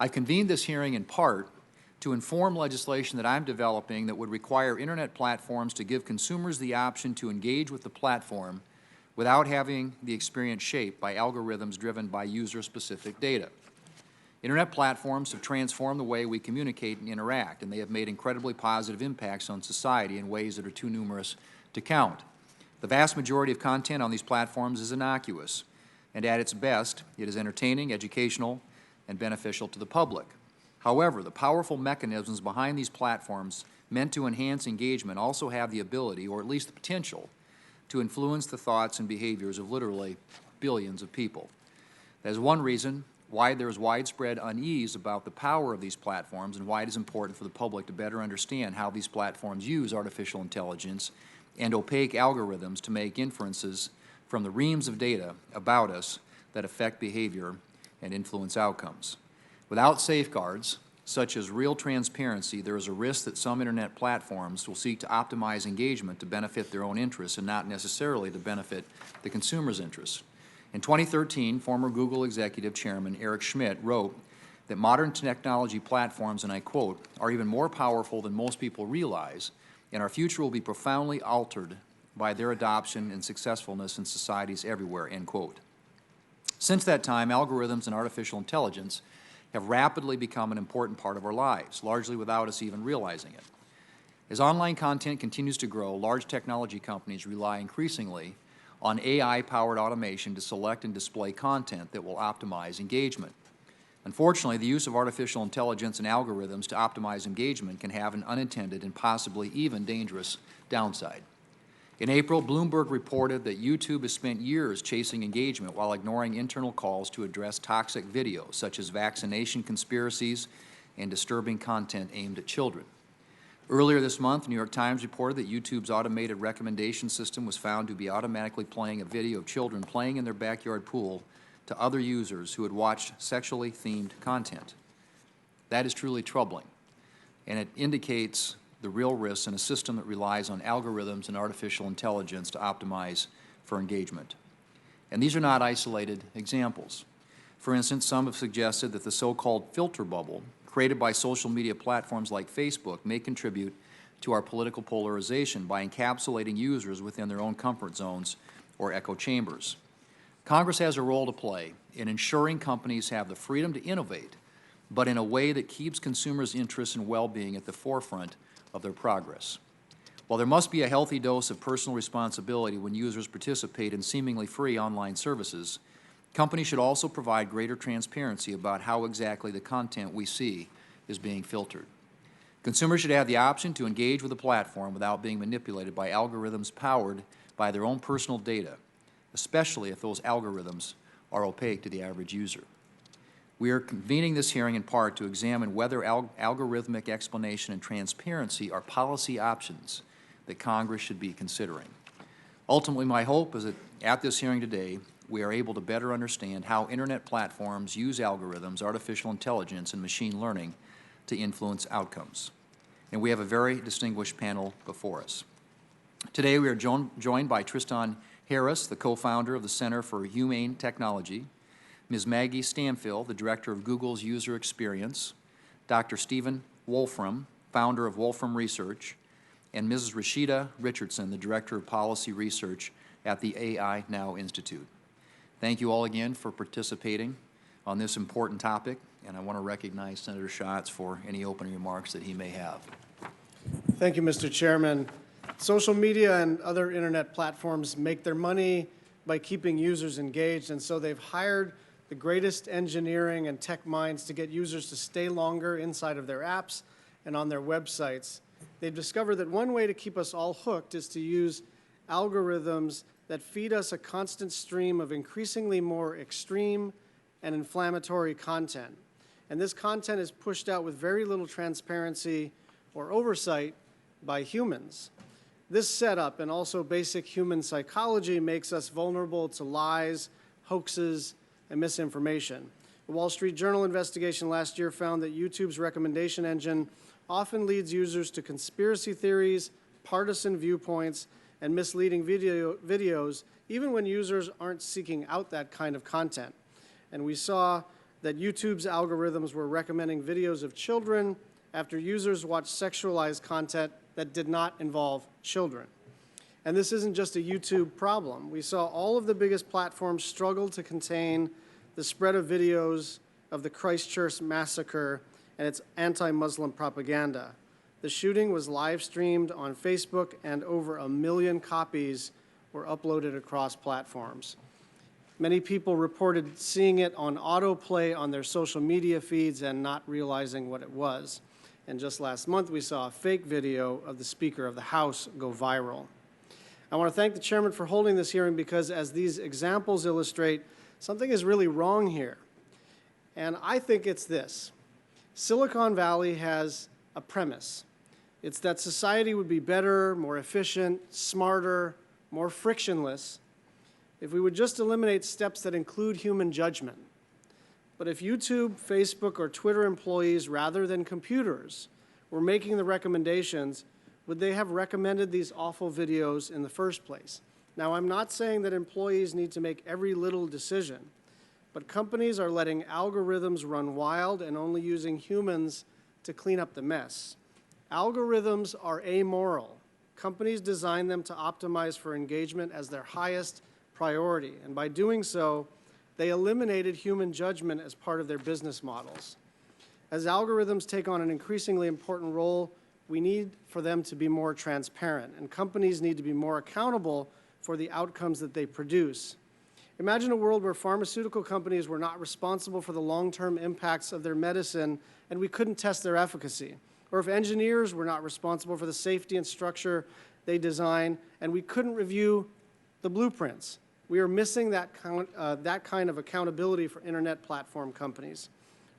I convened this hearing in part to inform legislation that I'm developing that would require Internet platforms to give consumers the option to engage with the platform without having the experience shaped by algorithms driven by user-specific data. Internet platforms have transformed the way we communicate and interact, and they have made incredibly positive impacts on society in ways that are too numerous to count. The vast majority of content on these platforms is innocuous, and at its best, it is entertaining, educational, and beneficial to the public. However, the powerful mechanisms behind these platforms meant to enhance engagement also have the ability, or at least the potential, to influence the thoughts and behaviors of literally billions of people. That is one reason why there is widespread unease about the power of these platforms and why it is important for the public to better understand how these platforms use artificial intelligence and opaque algorithms to make inferences from the reams of data about us that affect behavior and influence outcomes. Without safeguards, such as real transparency, there is a risk that some Internet platforms will seek to optimize engagement to benefit their own interests and not necessarily to benefit the consumer's interests. In 2013, former Google executive chairman Eric Schmidt wrote that modern technology platforms, and I quote, are even more powerful than most people realize, and our future will be profoundly altered by their adoption and successfulness in societies everywhere, end quote. Since that time, algorithms and artificial intelligence have rapidly become an important part of our lives, largely without us even realizing it. As online content continues to grow, large technology companies rely increasingly on AI-powered automation to select and display content that will optimize engagement. Unfortunately, the use of artificial intelligence and algorithms to optimize engagement can have an unintended and possibly even dangerous downside. In April, Bloomberg reported that YouTube has spent years chasing engagement while ignoring internal calls to address toxic videos, such as vaccination conspiracies and disturbing content aimed at children. Earlier this month, New York Times reported that YouTube's automated recommendation system was found to be automatically playing a video of children playing in their backyard pool to other users who had watched sexually themed content. That is truly troubling, and it indicates the real risks in a system that relies on algorithms and artificial intelligence to optimize for engagement. And these are not isolated examples. For instance, some have suggested that the so-called filter bubble created by social media platforms like Facebook may contribute to our political polarization by encapsulating users within their own comfort zones or echo chambers. Congress has a role to play in ensuring companies have the freedom to innovate, but in a way that keeps consumers' interests and well-being at the forefront of their progress. While there must be a healthy dose of personal responsibility when users participate in seemingly free online services, companies should also provide greater transparency about how exactly the content we see is being filtered. Consumers should have the option to engage with a platform without being manipulated by algorithms powered by their own personal data, especially if those algorithms are opaque to the average user. We are convening this hearing in part to examine whether algorithmic explanation and transparency are policy options that Congress should be considering. Ultimately, my hope is that at this hearing today, we are able to better understand how Internet platforms use algorithms, artificial intelligence, and machine learning to influence outcomes. And we have a very distinguished panel before us. Today, we are joined by Tristan Harris, the co-founder of the Center for Humane Technology, Ms. Maggie Stanphill, the Director of Google's User Experience, Dr. Stephen Wolfram, founder of Wolfram Research, and Mrs. Rashida Richardson, the Director of Policy Research at the AI Now Institute. Thank you all again for participating on this important topic, and I want to recognize Senator Schatz for any opening remarks that he may have. Thank you, Mr. Chairman. Social media and other Internet platforms make their money by keeping users engaged, and so they've hired the greatest engineering and tech minds to get users to stay longer inside of their apps and on their websites. They've discovered that one way to keep us all hooked is to use algorithms that feed us a constant stream of increasingly more extreme and inflammatory content. And this content is pushed out with very little transparency or oversight by humans. This setup and also basic human psychology makes us vulnerable to lies, hoaxes, and misinformation. The Wall Street Journal investigation last year found that YouTube's recommendation engine often leads users to conspiracy theories, partisan viewpoints, and misleading videos, even when users aren't seeking out that kind of content. And we saw that YouTube's algorithms were recommending videos of children after users watched sexualized content that did not involve children. And this isn't just a YouTube problem. We saw all of the biggest platforms struggle to contain the spread of videos of the Christchurch massacre and its anti-Muslim propaganda. The shooting was live streamed on Facebook, and over 1 million copies were uploaded across platforms. Many people reported seeing it on autoplay on their social media feeds and not realizing what it was. And just last month, we saw a fake video of the Speaker of the House go viral. I want to thank the chairman for holding this hearing because, as these examples illustrate, something is really wrong here. And I think it's this. Silicon Valley has a premise. It's that society would be better, more efficient, smarter, more frictionless if we would just eliminate steps that include human judgment. But if YouTube, Facebook, or Twitter employees, rather than computers, were making the recommendations, would they have recommended these awful videos in the first place? Now, I'm not saying that employees need to make every little decision, but companies are letting algorithms run wild and only using humans to clean up the mess. Algorithms are amoral. Companies design them to optimize for engagement as their highest priority, and by doing so, they eliminated human judgment as part of their business models. As algorithms take on an increasingly important role, we need for them to be more transparent, and companies need to be more accountable for the outcomes that they produce. Imagine a world where pharmaceutical companies were not responsible for the long-term impacts of their medicine and we couldn't test their efficacy. Or if engineers were not responsible for the safety and structure they design and we couldn't review the blueprints. We are missing that kind of accountability for internet platform companies.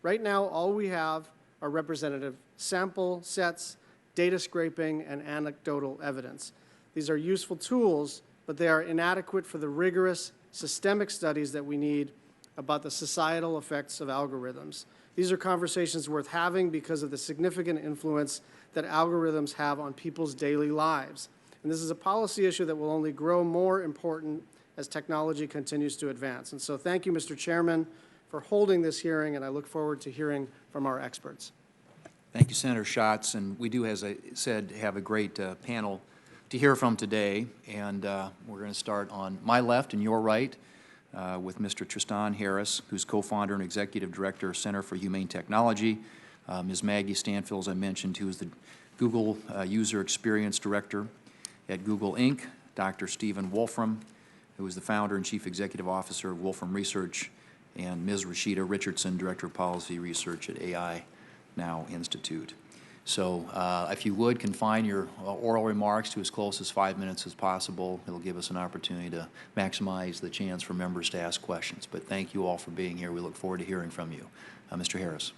Right now, all we have are representative sample sets, data scraping, and anecdotal evidence. These are useful tools, but they are inadequate for the rigorous systemic studies that we need about the societal effects of algorithms. These are conversations worth having because of the significant influence that algorithms have on people's daily lives. And this is a policy issue that will only grow more important as technology continues to advance. And so thank you, Mr. Chairman, for holding this hearing, and I look forward to hearing from our experts. Thank you, Senator Schatz, and we do, as I said, have a great panel to hear from today, and we're going to start on my left and your right with Mr. Tristan Harris, who's co-founder and executive director of Center for Humane Technology, Ms. Maggie Stanphill, as I mentioned, who is the Google User Experience Director at Google Inc., Dr. Stephen Wolfram, who is the founder and chief executive officer of Wolfram Research, and Ms. Rashida Richardson, Director of Policy Research at AI Now Institute. So if you would, confine your oral remarks to as close as 5 minutes as possible. It'll give us an opportunity to maximize the chance for members to ask questions. But thank you all for being here. We look forward to hearing from you. Mr. Harris.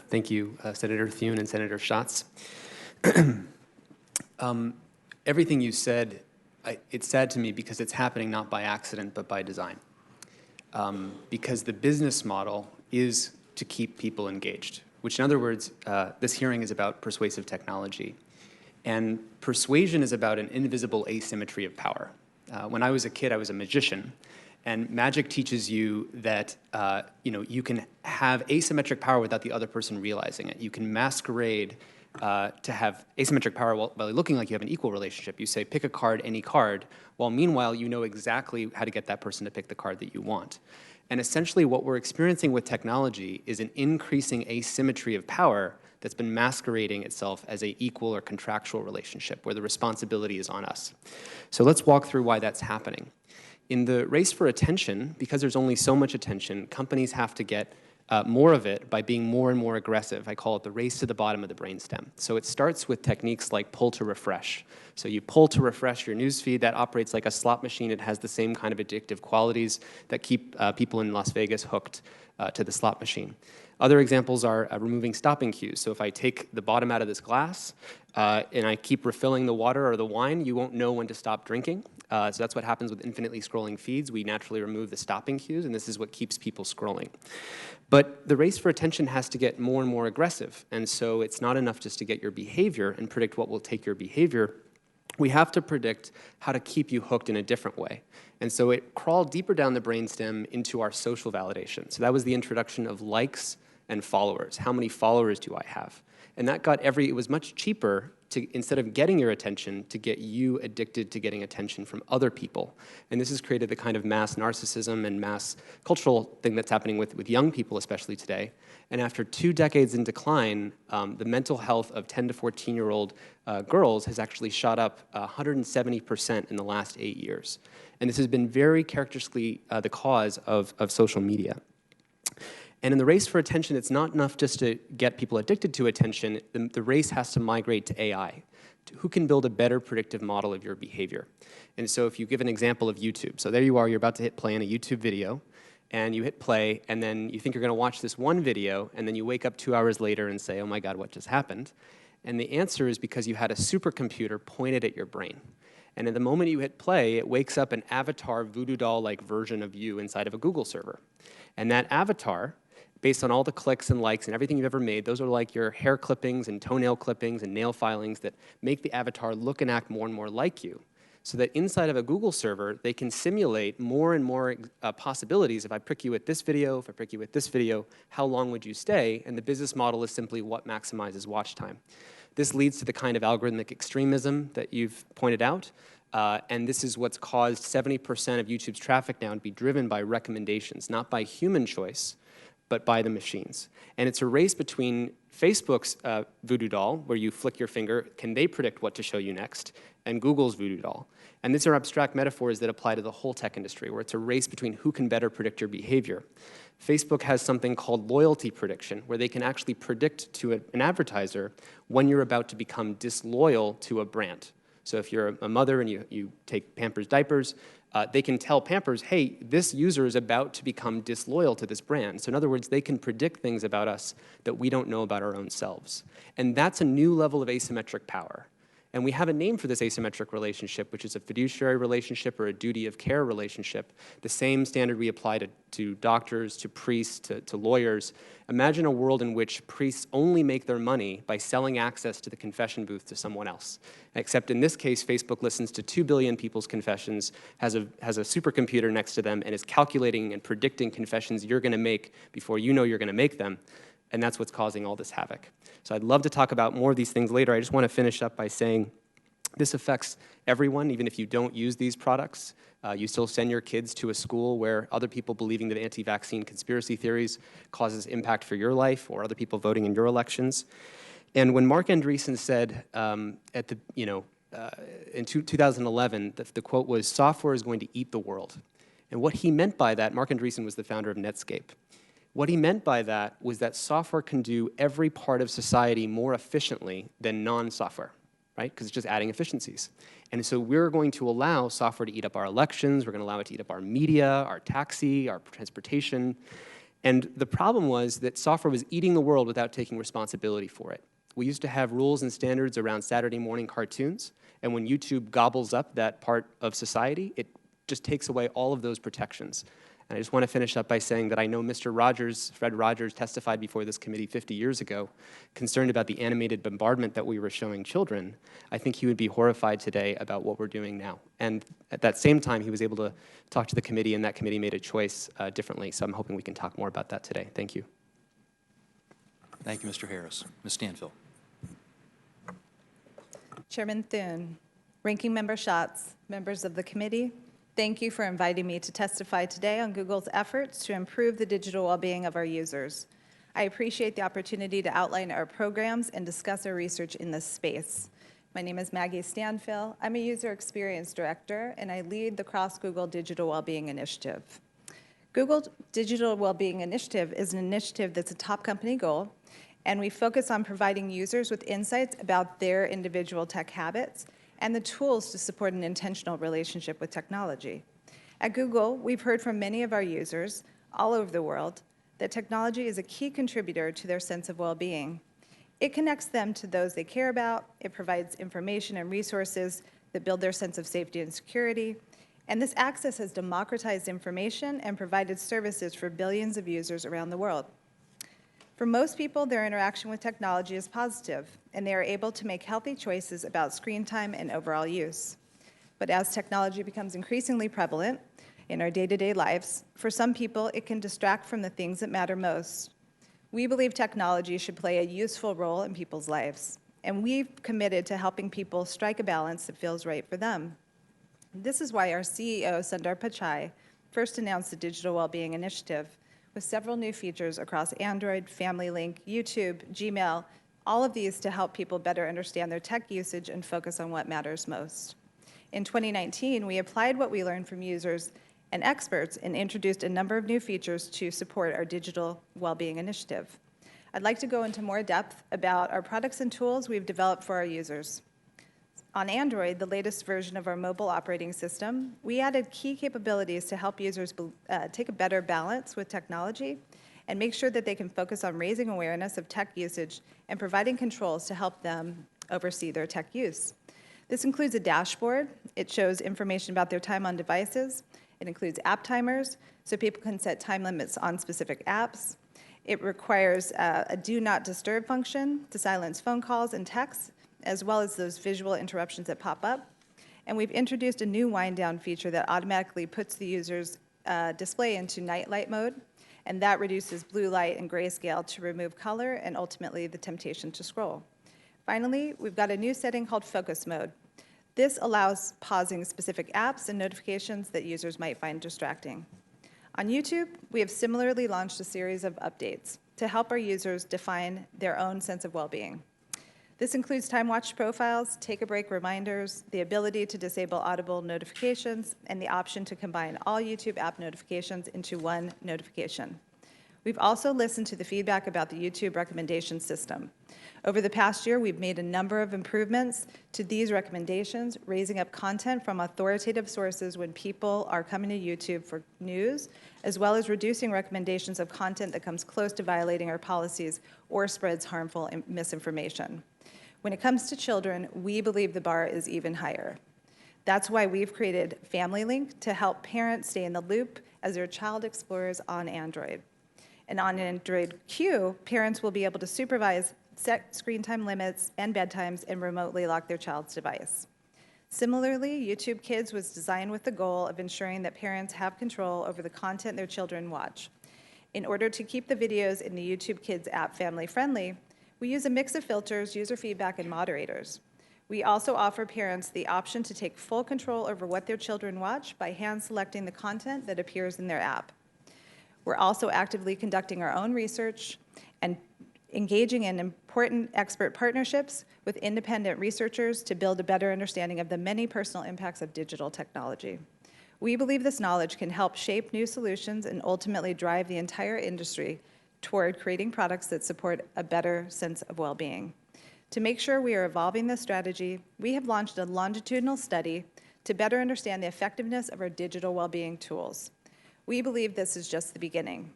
Thank you, Senator Thune and Senator Schatz. Everything you said, it's sad to me because it's happening not by accident but by design. Because the business model is to keep people engaged, which in other words, this hearing is about persuasive technology. And persuasion is about an invisible asymmetry of power. When I was a kid, I was a magician. And magic teaches you that you can have asymmetric power without the other person realizing it. You can masquerade to have asymmetric power while looking like you have an equal relationship. You say, pick a card, any card, while meanwhile you know exactly how to get that person to pick the card that you want. And essentially what we're experiencing with technology is an increasing asymmetry of power that's been masquerading itself as an equal or contractual relationship where the responsibility is on us. So let's walk through why that's happening. In the race for attention, because there's only so much attention, companies have to get more of it by being more and more aggressive. I call it the race to the bottom of the brainstem. So it starts with techniques like pull to refresh. So you pull to refresh your newsfeed. That operates like a slot machine. It has the same kind of addictive qualities that keep people in Las Vegas hooked to the slot machine. Other examples are removing stopping cues. So if I take the bottom out of this glass and I keep refilling the water or the wine, you won't know when to stop drinking. So that's what happens with infinitely scrolling feeds. We naturally remove the stopping cues, and this is what keeps people scrolling. But the race for attention has to get more and more aggressive, and so it's not enough just to get your behavior and predict what will take your behavior. we have to predict how to keep you hooked in a different way. And so it crawled deeper down the brainstem into our social validation. So that was the introduction of likes and followers. How many followers do I have? And that got it was much cheaper to, instead of getting your attention, to get you addicted to getting attention from other people. And this has created the kind of mass narcissism and mass cultural thing that's happening with young people, especially today. And after 2 decades in decline, the mental health of 10 to 14-year-old girls has actually shot up 170% in the last 8 years. And this has been very characteristically the cause of social media. And in the race for attention, it's not enough just to get people addicted to attention. The race has to migrate to AI. Who can build a better predictive model of your behavior? And so if you give an example of YouTube, so there you are, you're about to hit play on a YouTube video, and you hit play, and then you think you're going to watch this one video, and then you wake up 2 hours later and say, oh my God, what just happened? And the answer is because you had a supercomputer pointed at your brain. And at the moment you hit play, it wakes up an avatar voodoo doll-like version of you inside of a Google server. And that avatar, based on all the clicks and likes and everything you've ever made, those are like your hair clippings and toenail clippings and nail filings that make the avatar look and act more and more like you. So that inside of a Google server, they can simulate more and more possibilities. If I prick you with this video, if I prick you with this video, how long would you stay? And the business model is simply what maximizes watch time. This leads to the kind of algorithmic extremism that you've pointed out. And this is what's caused 70% of YouTube's traffic now to be driven by recommendations, not by human choice, but by the machines. And it's a race between Facebook's voodoo doll, where you flick your finger, can they predict what to show you next, and Google's voodoo doll. And these are abstract metaphors that apply to the whole tech industry, where it's a race between who can better predict your behavior. Facebook has something called loyalty prediction, where they can actually predict to an advertiser when you're about to become disloyal to a brand. So if you're a mother and you take Pampers diapers, they can tell Pampers, hey, this user is about to become disloyal to this brand. So in other words, they can predict things about us that we don't know about our own selves. And that's a new level of asymmetric power. And we have a name for this asymmetric relationship, which is a fiduciary relationship or a duty of care relationship. The same standard we apply to doctors, to priests, to lawyers. Imagine a world in which priests only make their money by selling access to the confession booth to someone else. Except in this case, Facebook listens to 2 billion people's confessions, has a supercomputer next to them, and is calculating and predicting confessions you're going to make before you know you're going to make them. And that's what's causing all this havoc. So I'd love to talk about more of these things later. I just want to finish up by saying this affects everyone, even if you don't use these products. You still send your kids to a school where other people believing that anti-vaccine conspiracy theories causes impact for your life, or other people voting in your elections. And when Marc Andreessen said in 2011, the quote was, "Software is going to eat the world." And what he meant by that, Marc Andreessen was the founder of Netscape. What he meant by that was that software can do every part of society more efficiently than non-software, right? Because it's just adding efficiencies. And so we're going to allow software to eat up our elections, we're going to allow it to eat up our media, our taxi, our transportation. And the problem was that software was eating the world without taking responsibility for it. We used to have rules and standards around Saturday morning cartoons, and when YouTube gobbles up that part of society, it just takes away all of those protections. And I just want to finish up by saying that I know Mr. Rogers, Fred Rogers, testified before this committee 50 years ago, concerned about the animated bombardment that we were showing children. I think he would be horrified today about what we're doing now. And at that same time, he was able to talk to the committee, and that committee made a choice differently. So I'm hoping we can talk more about that today. Thank you. Thank you, Mr. Harris. Ms. Stanphill. Chairman Thune, Ranking Member Schatz, members of the committee, thank you for inviting me to testify today on Google's efforts to improve the digital well-being of our users. I appreciate the opportunity to outline our programs and discuss our research in this space. My name is Maggie Stanphill. I'm a User Experience Director, and I lead the Cross-Google Digital Wellbeing Initiative. Google Digital Wellbeing Initiative is an initiative that's a top company goal, and we focus on providing users with insights about their individual tech habits and the tools to support an intentional relationship with technology. At Google, we've heard from many of our users all over the world that technology is a key contributor to their sense of well-being. It connects them to those they care about, it provides information and resources that build their sense of safety and security, and this access has democratized information and provided services for billions of users around the world. For most people, their interaction with technology is positive, and they are able to make healthy choices about screen time and overall use. But as technology becomes increasingly prevalent in our day-to-day lives, for some people, it can distract from the things that matter most. We believe technology should play a useful role in people's lives, and we've committed to helping people strike a balance that feels right for them. This is why our CEO, Sundar Pichai, first announced the Digital Wellbeing Initiative, with several new features across Android, Family Link, YouTube, Gmail, all of these to help people better understand their tech usage and focus on what matters most. In 2019, we applied what we learned from users and experts and introduced a number of new features to support our Digital Wellbeing Initiative. I'd like to go into more depth about our products and tools we've developed for our users. On Android, the latest version of our mobile operating system, we added key capabilities to help users take a better balance with technology and make sure that they can focus on raising awareness of tech usage and providing controls to help them oversee their tech use. This includes a dashboard. It shows information about their time on devices. It includes app timers, so people can set time limits on specific apps. It requires a do not disturb function to silence phone calls and texts, as well as those visual interruptions that pop up. And we've introduced a new wind down feature that automatically puts the user's display into night light mode, and that reduces blue light and grayscale to remove color and ultimately the temptation to scroll. Finally, we've got a new setting called focus mode. This allows pausing specific apps and notifications that users might find distracting. On YouTube, we have similarly launched a series of updates to help our users define their own sense of well-being. This includes time-watched profiles, take-a-break reminders, the ability to disable audible notifications, and the option to combine all YouTube app notifications into one notification. We've also listened to the feedback about the YouTube recommendation system. Over the past year, we've made a number of improvements to these recommendations, raising up content from authoritative sources when people are coming to YouTube for news, as well as reducing recommendations of content that comes close to violating our policies or spreads harmful misinformation. When it comes to children, we believe the bar is even higher. That's why we've created Family Link to help parents stay in the loop as their child explores on Android. And on Android Q, parents will be able to supervise, set screen time limits and bedtimes, and remotely lock their child's device. Similarly, YouTube Kids was designed with the goal of ensuring that parents have control over the content their children watch. In order to keep the videos in the YouTube Kids app family-friendly, we use a mix of filters, user feedback, and moderators. We also offer parents the option to take full control over what their children watch by hand-selecting the content that appears in their app. We're also actively conducting our own research and engaging in important expert partnerships with independent researchers to build a better understanding of the many personal impacts of digital technology. We believe this knowledge can help shape new solutions and ultimately drive the entire industry toward creating products that support a better sense of well-being. To make sure we are evolving this strategy, we have launched a longitudinal study to better understand the effectiveness of our digital well-being tools. We believe this is just the beginning.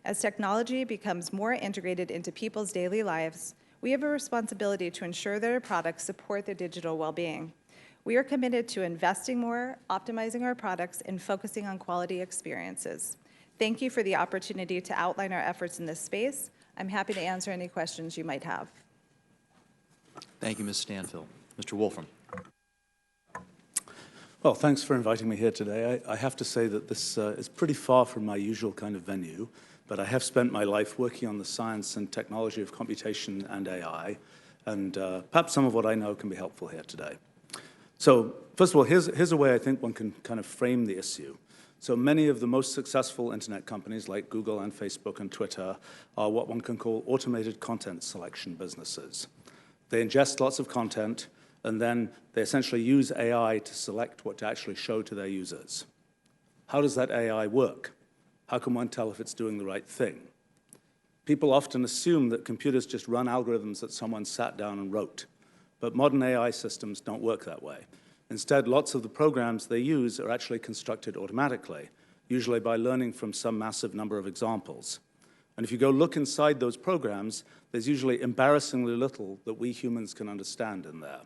As technology becomes more integrated into people's daily lives, we have a responsibility to ensure that our products support their digital well-being. We are committed to investing more, optimizing our products, and focusing on quality experiences. Thank you for the opportunity to outline our efforts in this space. I'm happy to answer any questions you might have. Thank you, Ms. Stanphill. Mr. Wolfram. Well, thanks for inviting me here today. I have to say that this is pretty far from my usual kind of venue, but I have spent my life working on the science and technology of computation and AI, and perhaps some of what I know can be helpful here today. So, first of all, here's a way I think one can kind of frame the issue. So many of the most successful internet companies like Google and Facebook and Twitter are what one can call automated content selection businesses. They ingest lots of content, and then they essentially use AI to select what to actually show to their users. How does that AI work? How can one tell if it's doing the right thing? People often assume that computers just run algorithms that someone sat down and wrote, but modern AI systems don't work that way. Instead, lots of the programs they use are actually constructed automatically, usually by learning from some massive number of examples. And if you go look inside those programs, there's usually embarrassingly little that we humans can understand in there.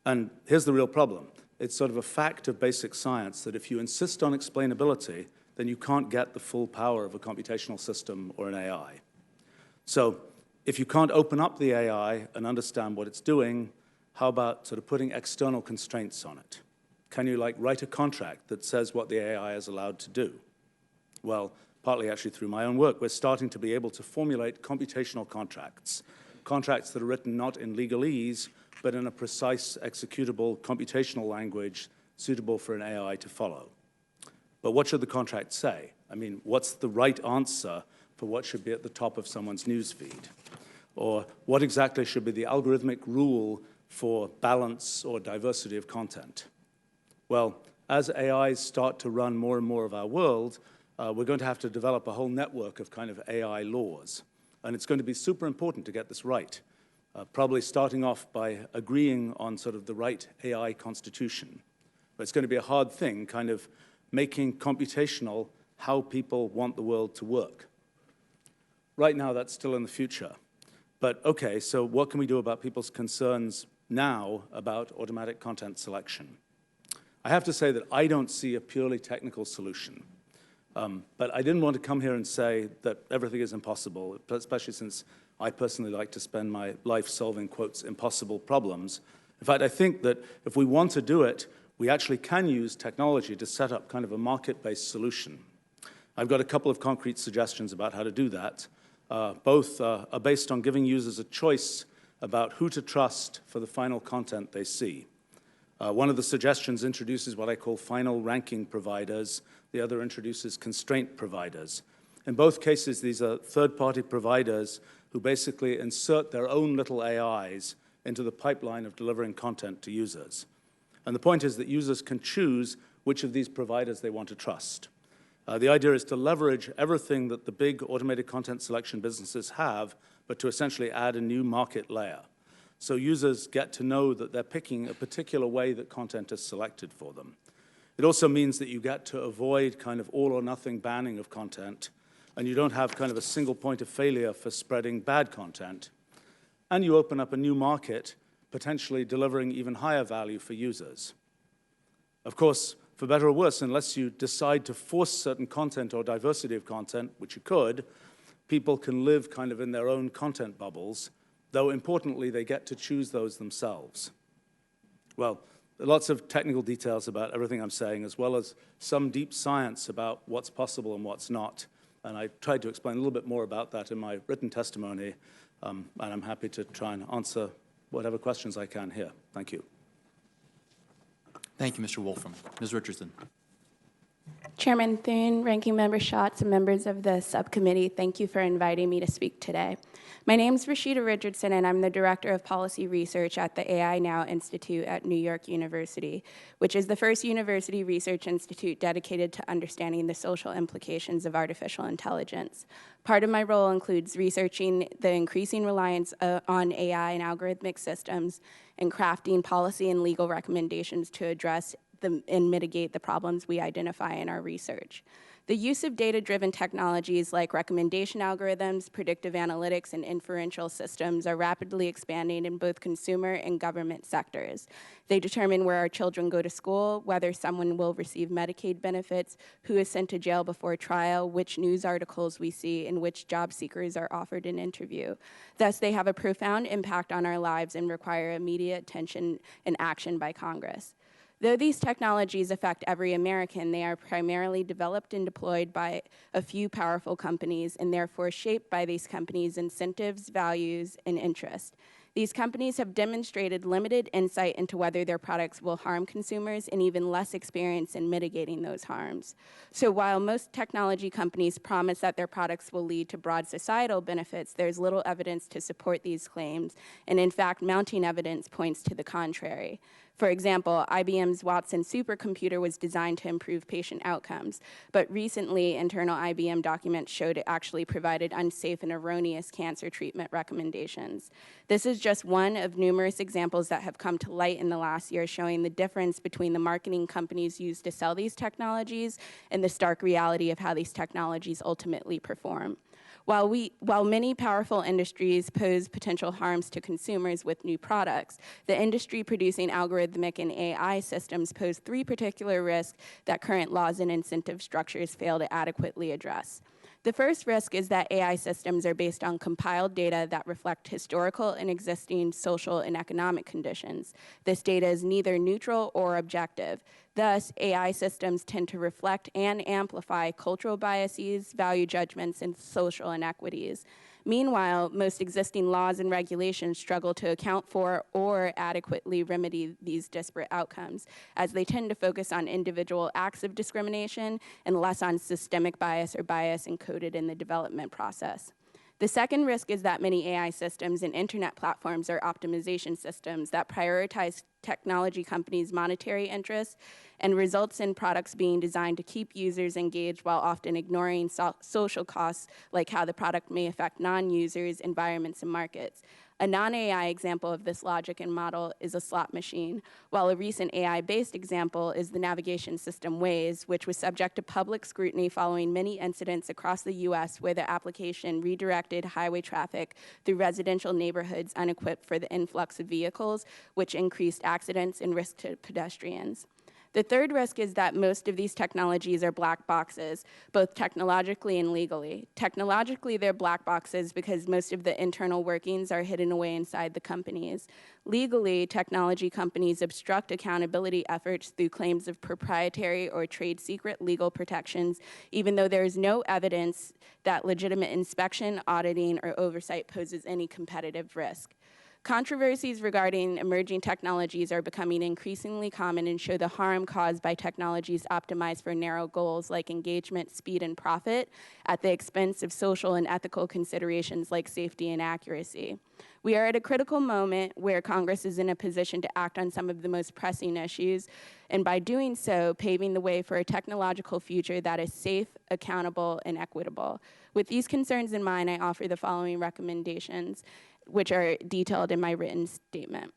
And here's the real problem. It's sort of a fact of basic science that if you insist on explainability, then you can't get the full power of a computational system or an AI. So if you can't open up the AI and understand what it's doing, how about sort of putting external constraints on it? Can you like write a contract that says what the AI is allowed to do? Well, partly actually through my own work, we're starting to be able to formulate computational contracts, contracts that are written not in legalese, but in a precise, executable, computational language suitable for an AI to follow. But what should the contract say? I mean, what's the right answer for what should be at the top of someone's news feed? Or what exactly should be the algorithmic rule for balance or diversity of content? Well, as AIs start to run more and more of our world, we're going to have to develop a whole network of kind of AI laws. And it's going to be super important to get this right, probably starting off by agreeing on sort of the right AI constitution. But it's going to be a hard thing, kind of making computational how people want the world to work. Right now, that's still in the future. But okay, so what can we do about people's concerns now about automatic content selection? I have to say that I don't see a purely technical solution. But I didn't want to come here and say that everything is impossible, especially since I personally like to spend my life solving, quotes, impossible problems. In fact, I think that if we want to do it, we actually can use technology to set up kind of a market-based solution. I've got a couple of concrete suggestions about how to do that. Both are based on giving users a choice about who to trust for the final content they see. One of the suggestions introduces what I call final ranking providers. The other introduces constraint providers. In both cases, these are third-party providers who basically insert their own little AIs into the pipeline of delivering content to users. And the point is that users can choose which of these providers they want to trust. The idea is to leverage everything that the big automated content selection businesses have, but to essentially add a new market layer. So users get to know that they're picking a particular way that content is selected for them. It also means that you get to avoid kind of all or nothing banning of content, and you don't have kind of a single point of failure for spreading bad content. And you open up a new market, potentially delivering even higher value for users. Of course, for better or worse, unless you decide to force certain content or diversity of content, which you could, people can live kind of in their own content bubbles, though importantly, they get to choose those themselves. Well, lots of technical details about everything I'm saying, as well as some deep science about what's possible and what's not. And I tried to explain a little bit more about that in my written testimony, and I'm happy to try and answer whatever questions I can here. Thank you. Thank you, Mr. Wolfram. Ms. Richardson. Chairman Thune, Ranking Member Schatz, and members of the subcommittee, thank you for inviting me to speak today. My name is Rashida Richardson, and I'm the Director of Policy Research at the AI Now Institute at New York University, which is the first university research institute dedicated to understanding the social implications of artificial intelligence. Part of my role includes researching the increasing reliance on AI and algorithmic systems and crafting policy and legal recommendations to address and mitigate the problems we identify in our research. The use of data-driven technologies like recommendation algorithms, predictive analytics, and inferential systems are rapidly expanding in both consumer and government sectors. They determine where our children go to school, whether someone will receive Medicaid benefits, who is sent to jail before trial, which news articles we see, and which job seekers are offered an interview. Thus, they have a profound impact on our lives and require immediate attention and action by Congress. Though these technologies affect every American, they are primarily developed and deployed by a few powerful companies and therefore shaped by these companies' incentives, values, and interests. These companies have demonstrated limited insight into whether their products will harm consumers and even less experience in mitigating those harms. So while most technology companies promise that their products will lead to broad societal benefits, there's little evidence to support these claims, and in fact, mounting evidence points to the contrary. For example, IBM's Watson supercomputer was designed to improve patient outcomes, but recently internal IBM documents showed it actually provided unsafe and erroneous cancer treatment recommendations. This is just one of numerous examples that have come to light in the last year showing the difference between the marketing companies used to sell these technologies and the stark reality of how these technologies ultimately perform. While many powerful industries pose potential harms to consumers with new products, the industry producing algorithmic and AI systems pose three particular risks that current laws and incentive structures fail to adequately address. The first risk is that AI systems are based on compiled data that reflect historical and existing social and economic conditions. This data is neither neutral or objective. Thus, AI systems tend to reflect and amplify cultural biases, value judgments, and social inequities. Meanwhile, most existing laws and regulations struggle to account for or adequately remedy these disparate outcomes, as they tend to focus on individual acts of discrimination and less on systemic bias or bias encoded in the development process. The second risk is that many AI systems and internet platforms are optimization systems that prioritize technology companies' monetary interests and results in products being designed to keep users engaged while often ignoring social costs, like how the product may affect non-users, environments, and markets. A non-AI example of this logic and model is a slot machine, while a recent AI-based example is the navigation system Waze, which was subject to public scrutiny following many incidents across the US where the application redirected highway traffic through residential neighborhoods unequipped for the influx of vehicles, which increased accidents and risk to pedestrians. The third risk is that most of these technologies are black boxes, both technologically and legally. Technologically, they're black boxes because most of the internal workings are hidden away inside the companies. Legally, technology companies obstruct accountability efforts through claims of proprietary or trade secret legal protections, even though there is no evidence that legitimate inspection, auditing, or oversight poses any competitive risk. Controversies regarding emerging technologies are becoming increasingly common and show the harm caused by technologies optimized for narrow goals like engagement, speed, and profit at the expense of social and ethical considerations like safety and accuracy. We are at a critical moment where Congress is in a position to act on some of the most pressing issues, and by doing so, paving the way for a technological future that is safe, accountable, and equitable. With these concerns in mind, I offer the following recommendations, which are detailed in my written statement.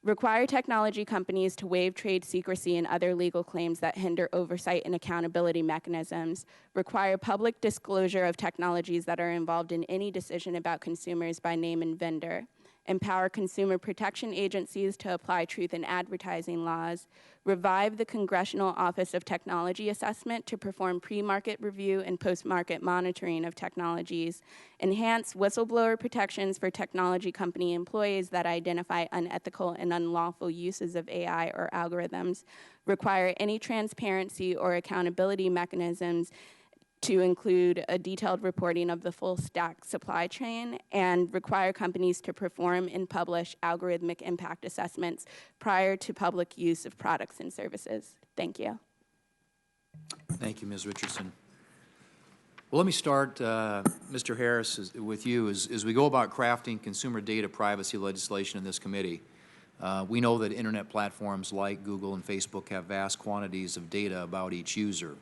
Require technology companies to waive trade secrecy and other legal claims that hinder oversight and accountability mechanisms. Require public disclosure of technologies that are involved in any decision about consumers by name and vendor. Empower consumer protection agencies to apply truth in advertising laws. Revive the Congressional Office of Technology Assessment to perform pre-market review and post-market monitoring of technologies. Enhance whistleblower protections for technology company employees that identify unethical and unlawful uses of AI or algorithms. Require any transparency or accountability mechanisms to include a detailed reporting of the full stack supply chain, and require companies to perform and publish algorithmic impact assessments prior to public use of products and services. Thank you. Thank you, Ms. Richardson. Well, let me start, Mr. Harris, with you. As we go about crafting consumer data privacy legislation in this committee, we know that internet platforms like Google and Facebook have vast quantities of data about each user.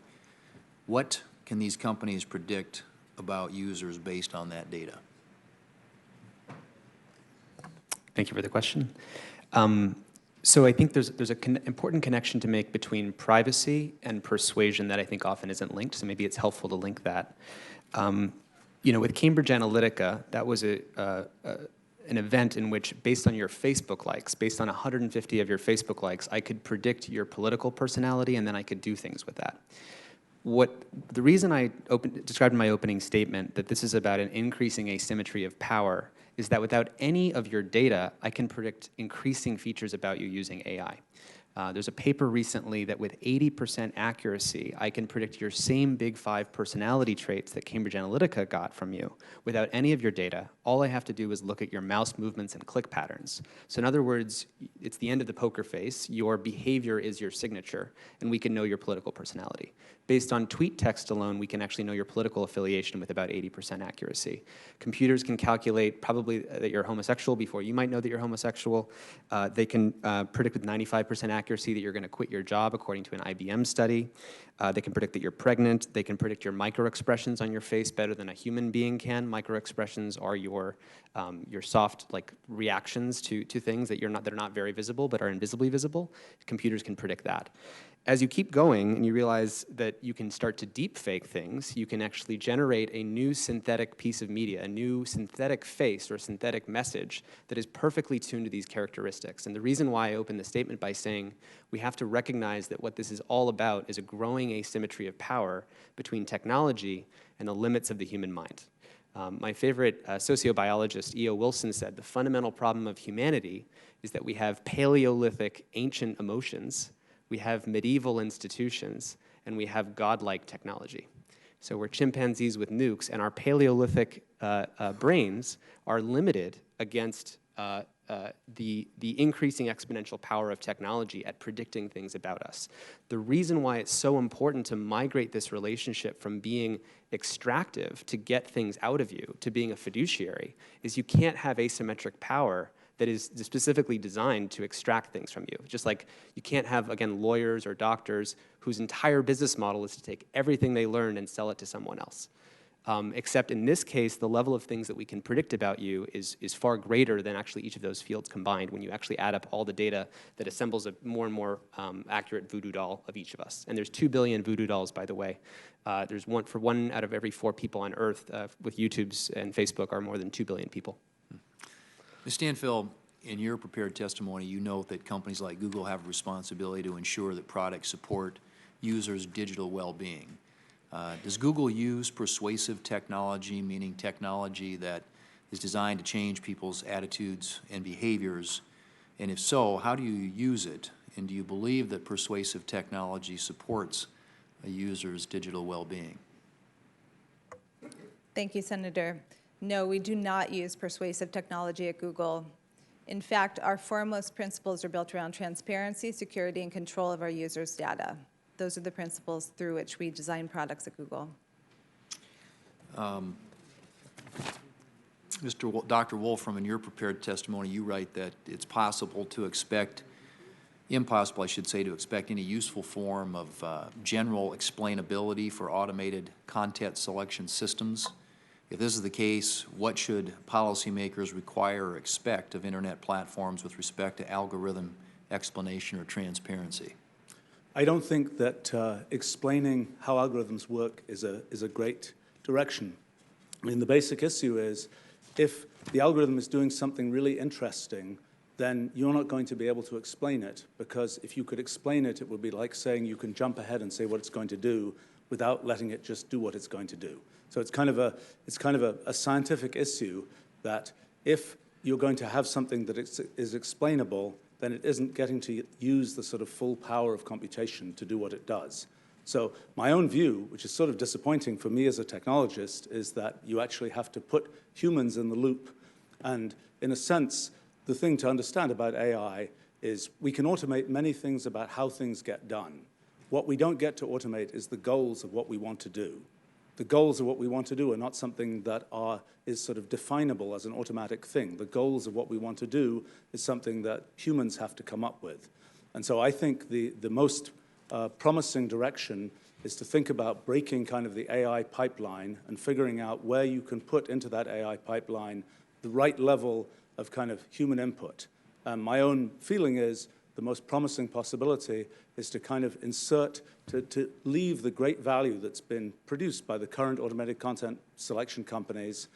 What can these companies predict about users based on that data? Thank you for the question. So I think there's an important connection to make between privacy and persuasion that I think often isn't linked, so maybe it's helpful to link that. You know, with Cambridge Analytica, that was an event in which, based on your Facebook likes, based on 150 of your Facebook likes, I could predict your political personality, and then I could do things with that. The reason I described in my opening statement that this is about an increasing asymmetry of power is that without any of your data, I can predict increasing features about you using AI. There's a paper recently that with 80% accuracy, I can predict your same big 5 personality traits that Cambridge Analytica got from you without any of your data. All I have to do is look at your mouse movements and click patterns. So in other words, it's the end of the poker face. Your behavior is your signature, and we can know your political personality. Based on tweet text alone, we can actually know your political affiliation with about 80% accuracy. Computers can calculate probably that you're homosexual before you might know that you're homosexual. They can predict with 95% accuracy that you're going to quit your job, according to an IBM study. They can predict that you're pregnant. They can predict your microexpressions on your face better than a human being can. Microexpressions are your soft reactions to things that are not very visible but are invisibly visible. Computers can predict that. As you keep going and you realize that you can start to deep fake things, you can actually generate a new synthetic piece of media, a new synthetic face or synthetic message that is perfectly tuned to these characteristics. And the reason why I opened the statement by saying we have to recognize that what this is all about is a growing asymmetry of power between technology and the limits of the human mind. My favorite sociobiologist, E.O. Wilson, said the fundamental problem of humanity is that we have Paleolithic ancient emotions, we have medieval institutions, and we have godlike technology. So we're chimpanzees with nukes, and our Paleolithic brains are limited against the increasing exponential power of technology at predicting things about us. The reason why it's so important to migrate this relationship from being extractive to get things out of you to being a fiduciary is you can't have asymmetric power that is specifically designed to extract things from you. Just like you can't have, again, lawyers or doctors whose entire business model is to take everything they learned and sell it to someone else. Except in this case, the level of things that we can predict about you is far greater than actually each of those fields combined when you actually add up all the data that assembles a more and more accurate voodoo doll of each of us. And there's 2 billion voodoo dolls, by the way. There's one for 1 out of every 4 people on Earth with YouTube's and Facebook are more than 2 billion people. Ms. Stanphill, in your prepared testimony, you note that companies like Google have a responsibility to ensure that products support users' digital well-being. Does Google use persuasive technology, meaning technology that is designed to change people's attitudes and behaviors? And if so, how do you use it? And do you believe that persuasive technology supports a user's digital well-being? Thank you, Senator. No, we do not use persuasive technology at Google. In fact, our foremost principles are built around transparency, security, and control of our users' data. Those are the principles through which we design products at Google. Dr. Wolfram, in your prepared testimony, you write that it's possible to expect, impossible, I should say, to expect any useful form of general explainability for automated content selection systems. If this is the case, what should policymakers require or expect of Internet platforms with respect to algorithm explanation or transparency? I don't think that explaining how algorithms work is a great direction. I mean, the basic issue is if the algorithm is doing something really interesting, then you're not going to be able to explain it, because if you could explain it, it would be like saying you can jump ahead and say what it's going to do without letting it just do what it's going to do. So it's kind of a scientific issue that if you're going to have something that is explainable, then it isn't getting to use the sort of full power of computation to do what it does. So my own view, which is sort of disappointing for me as a technologist, is that you actually have to put humans in the loop. And in a sense, the thing to understand about AI is we can automate many things about how things get done. What we don't get to automate is the goals of what we want to do. The goals of what we want to do are not something that is sort of definable as an automatic thing. The goals of what we want to do is something that humans have to come up with. And so I think the most promising direction is to think about breaking kind of the AI pipeline and figuring out where you can put into that AI pipeline the right level of kind of human input. My own feeling is the most promising possibility is to kind of insert, to leave the great value that's been produced by the current automated content selection companies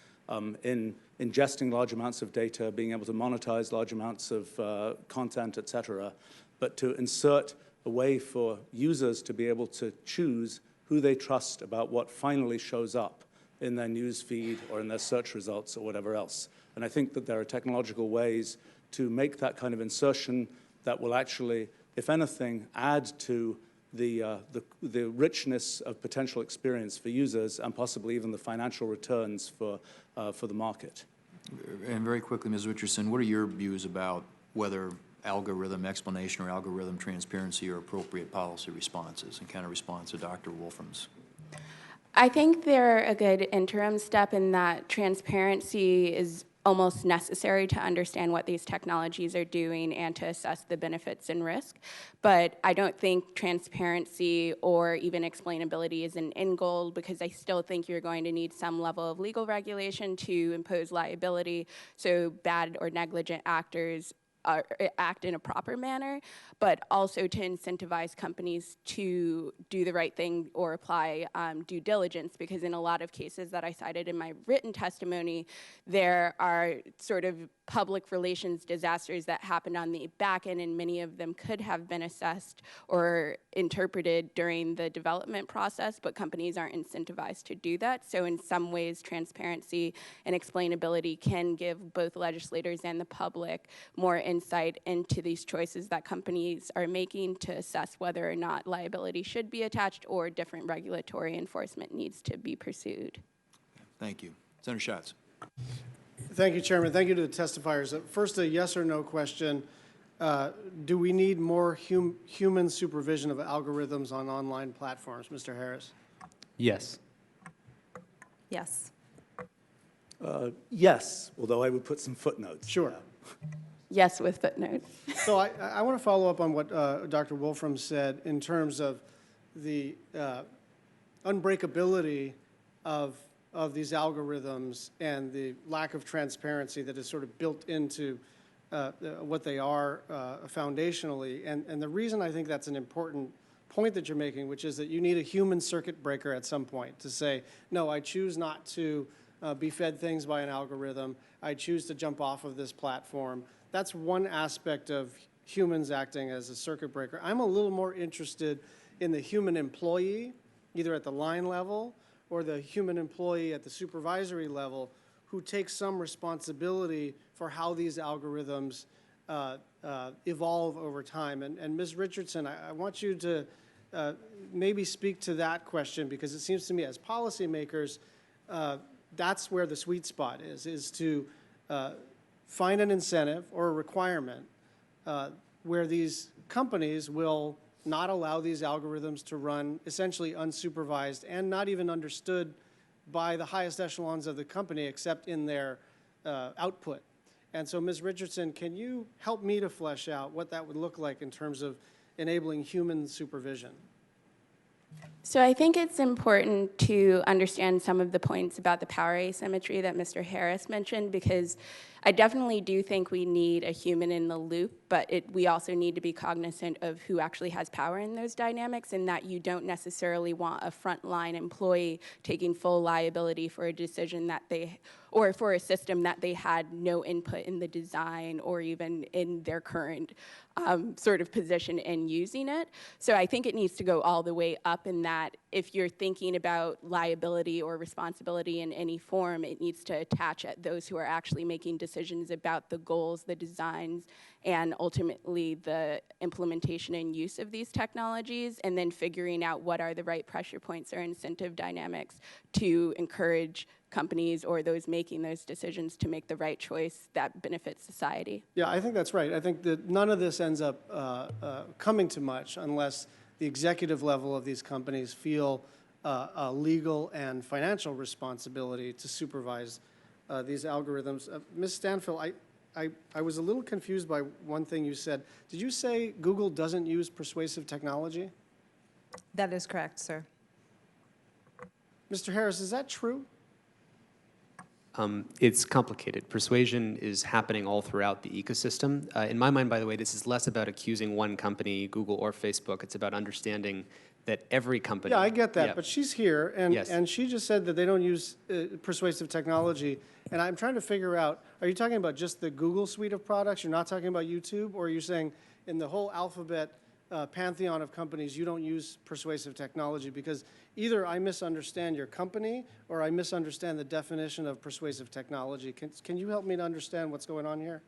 in ingesting large amounts of data, being able to monetize large amounts of content, et cetera, but to insert a way for users to be able to choose who they trust about what finally shows up in their news feed or in their search results or whatever else. And I think that there are technological ways to make that kind of insertion that will actually, if anything, add to the richness of potential experience for users and possibly even the financial returns for the market. And very quickly, Ms. Richardson, what are your views about whether algorithm explanation or algorithm transparency are appropriate policy responses, and kind of response to Dr. Wolfram's? I think they're a good interim step in that transparency is almost necessary to understand what these technologies are doing and to assess the benefits and risk. But I don't think transparency or even explainability is an end goal, because I still think you're going to need some level of legal regulation to impose liability so bad or negligent actors act in a proper manner, but also to incentivize companies to do the right thing or apply due diligence, because in a lot of cases that I cited in my written testimony, there are sort of public relations disasters that happened on the back end, and many of them could have been assessed or interpreted during the development process, but companies aren't incentivized to do that. So in some ways, transparency and explainability can give both legislators and the public more insight into these choices that companies are making to assess whether or not liability should be attached or different regulatory enforcement needs to be pursued. Thank you. Senator Schatz. Thank you, Chairman. Thank you to the testifiers. First, a yes or no question. Do we need more human supervision of algorithms on online platforms? Mr. Harris? Yes. Yes. Yes, although I would put some footnotes. Sure. Yes, with footnotes. So I want to follow up on what Dr. Wolfram said in terms of the unbreakability of these algorithms and the lack of transparency that is sort of built into what they are foundationally. And the reason I think that's an important point that you're making, which is that you need a human circuit breaker at some point to say, no, I choose not to be fed things by an algorithm. I choose to jump off of this platform. That's one aspect of humans acting as a circuit breaker. I'm a little more interested in the human employee, either at the line level or the human employee at the supervisory level, who takes some responsibility for how these algorithms evolve over time. And Ms. Richardson, I want you to maybe speak to that question, because it seems to me as policymakers, that's where the sweet spot is to find an incentive or a requirement where these companies will not allow these algorithms to run essentially unsupervised and not even understood by the highest echelons of the company except in their output. And so, Ms. Richardson, can you help me to flesh out what that would look like in terms of enabling human supervision? So I think it's important to understand some of the points about the power asymmetry that Mr. Harris mentioned, because I definitely do think we need a human in the loop, but we also need to be cognizant of who actually has power in those dynamics, and that you don't necessarily want a frontline employee taking full liability for a decision that or for a system that they had no input in the design or even in their current sort of position in using it. So I think it needs to go all the way up in that if you're thinking about liability or responsibility in any form, it needs to attach at those who are actually making decisions about the goals, the designs, and ultimately the implementation and use of these technologies, and then figuring out what are the right pressure points or incentive dynamics to encourage companies or those making those decisions to make the right choice that benefits society. Yeah, I think that's right. I think that none of this ends up coming to much unless the executive level of these companies feel a legal and financial responsibility to supervise these algorithms. Ms. Stanphill, I was a little confused by one thing you said. Did you say Google doesn't use persuasive technology? That is correct, sir. Mr. Harris, is that true? It's complicated. Persuasion is happening all throughout the ecosystem. In my mind, by the way, this is less about accusing one company, Google or Facebook. It's about understanding that every company... Yeah, I get that, but she's here, and, Yes. and she just said that they don't use persuasive technology. And I'm trying to figure out, are you talking about just the Google suite of products? You're not talking about YouTube? Or are you saying in the whole alphabet pantheon of companies, you don't use persuasive technology? Because either I misunderstand your company or I misunderstand the definition of persuasive technology. Can you help me to understand what's going on here?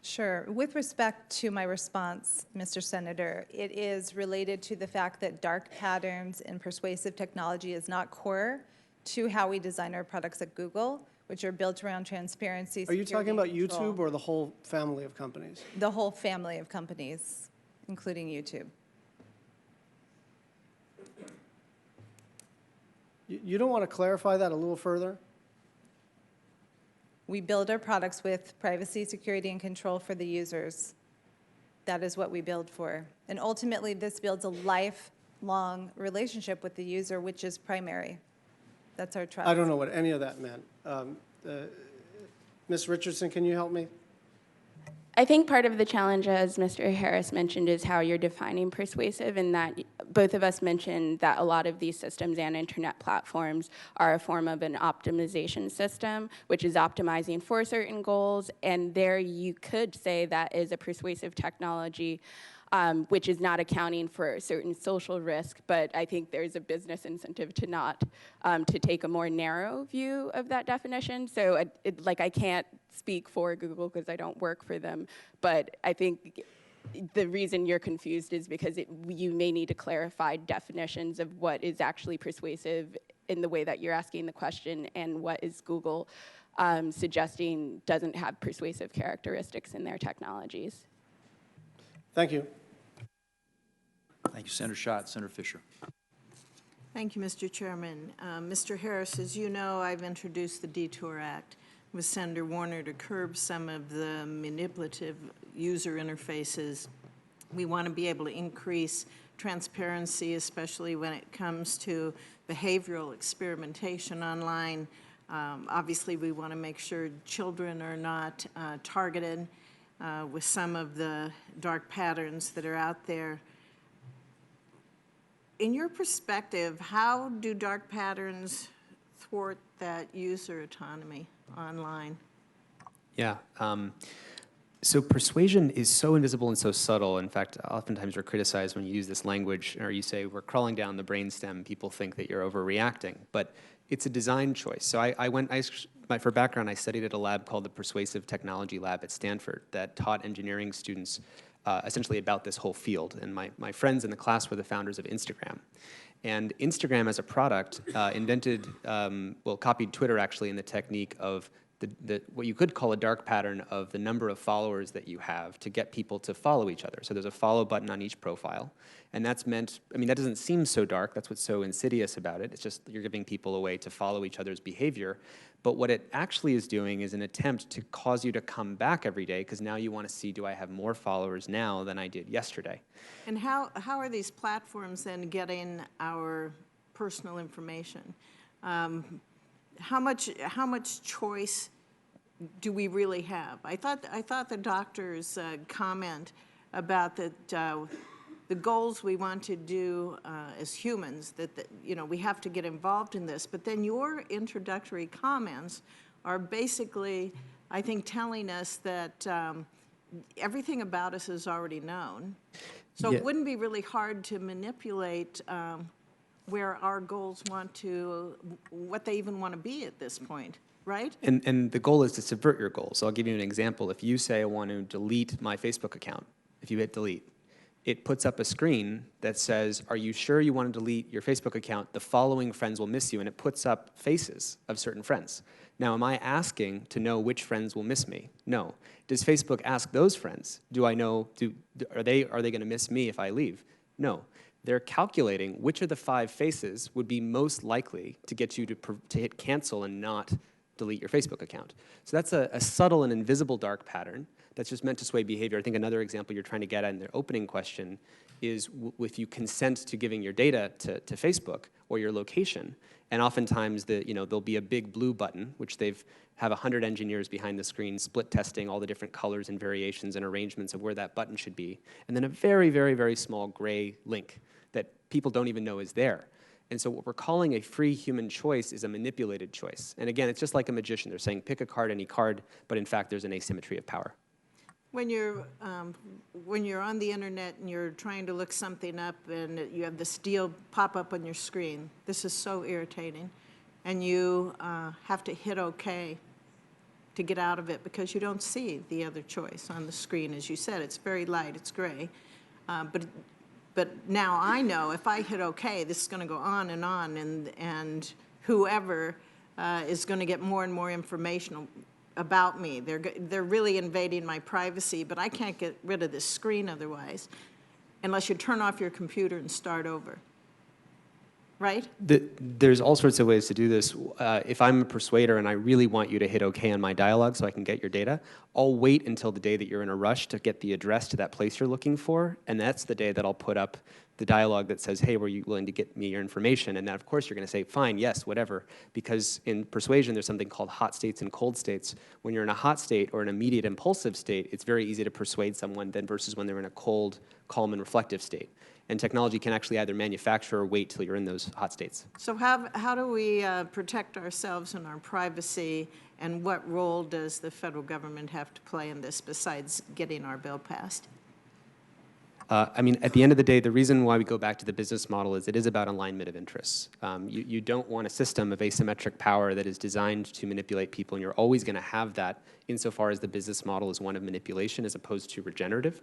Sure. With respect to my response, Mr. Senator, it is related to the fact that dark patterns and persuasive technology is not core to how we design our products at Google, which are built around transparency. Are you talking about security, and control. YouTube or the whole family of companies? The whole family of companies, including YouTube. You don't want to clarify that a little further? We build our products with privacy, security, and control for the users. That is what we build for. And ultimately, this builds a lifelong relationship with the user, which is primary. That's our trust. I don't know what any of that meant. Ms. Richardson, can you help me? I think part of the challenge, as Mr. Harris mentioned, is how you're defining persuasive, and that both of us mentioned that a lot of these systems and internet platforms are a form of an optimization system, which is optimizing for certain goals, and there you could say that is a persuasive technology. which is not accounting for a certain social risk, but I think there's a business incentive to not, to take a more narrow view of that definition. So like I can't speak for Google because I don't work for them, but I think the reason you're confused is because you may need to clarify definitions of what is actually persuasive in the way that you're asking the question and what is Google suggesting doesn't have persuasive characteristics in their technologies. Thank you. Thank you, Senator Schatz. Senator Fisher. Thank you, Mr. Chairman. Mr. Harris, as you know, I've introduced the Detour Act with Senator Warner to curb some of the manipulative user interfaces. We want to be able to increase transparency, especially when it comes to behavioral experimentation online. Obviously, we want to make sure children are not targeted with some of the dark patterns that are out there. In your perspective, how do dark patterns thwart that user autonomy online? Yeah. So persuasion is so invisible and so subtle. In fact, oftentimes we're criticized when you use this language or you say we're crawling down the brainstem. People think that you're overreacting, but it's a design choice. So for background, I studied at a lab called the Persuasive Technology Lab at Stanford that taught engineering students essentially about this whole field. And my friends in the class were the founders of Instagram. And Instagram as a product copied Twitter actually in the technique of what you could call a dark pattern of the number of followers that you have to get people to follow each other. So there's a follow button on each profile. And that's meant, I mean, that doesn't seem so dark. That's what's so insidious about it. It's just you're giving people a way to follow each other's behavior. But what it actually is doing is an attempt to cause you to come back every day because now you want to see, do I have more followers now than I did yesterday? And how are these platforms then getting our personal information? How much choice do we really have? I thought the doctor's comment about the goals we want to do as humans, that we have to get involved in this. But then your introductory comments are basically, I think, telling us that everything about us is already known. So Yeah. It wouldn't be really hard to manipulate where our goals what they even want to be at this point, right? And the goal is to subvert your goals. So I'll give you an example. If you say I want to delete my Facebook account, if you hit delete, it puts up a screen that says, are you sure you want to delete your Facebook account? The following friends will miss you, and it puts up faces of certain friends. Now, am I asking to know which friends will miss me? No. Does Facebook ask those friends, do I know, are they going to miss me if I leave? No. They're calculating which of the 5 faces would be most likely to get you to hit cancel and not delete your Facebook account. So that's a subtle and invisible dark pattern that's just meant to sway behavior. I think another example you're trying to get at in the opening question is if you consent to giving your data to Facebook or your location, and oftentimes there'll be a big blue button, which have 100 engineers behind the screen split testing all the different colors and variations and arrangements of where that button should be, and then a very, very, very small gray link that people don't even know is there. And so what we're calling a free human choice is a manipulated choice. And again, it's just like a magician. They're saying pick a card, any card, but in fact there's an asymmetry of power. When you're on the internet and you're trying to look something up and you have this deal pop up on your screen, this is so irritating, and you have to hit OK to get out of it because you don't see the other choice on the screen. As you said, it's very light, it's gray, but now I know if I hit OK, this is going to go on, and whoever is going to get more and more information about me. They're really invading my privacy, but I can't get rid of this screen otherwise, unless you turn off your computer and start over. Right? There's all sorts of ways to do this. If I'm a persuader and I really want you to hit OK on my dialogue so I can get your data, I'll wait until the day that you're in a rush to get the address to that place you're looking for, and that's the day that I'll put up the dialogue that says, hey, were you willing to get me your information? And then, of course, you're going to say, fine, yes, whatever, because in persuasion, there's something called hot states and cold states. When you're in a hot state or an immediate impulsive state, it's very easy to persuade someone than versus when they're in a cold, calm, and reflective state. And technology can actually either manufacture or wait till you're in those hot states. So how do we protect ourselves and our privacy, and what role does the federal government have to play in this besides getting our bill passed? I mean, at the end of the day, the reason why we go back to the business model is it is about alignment of interests. You don't want a system of asymmetric power that is designed to manipulate people, and you're always going to have that insofar as the business model is one of manipulation as opposed to regenerative,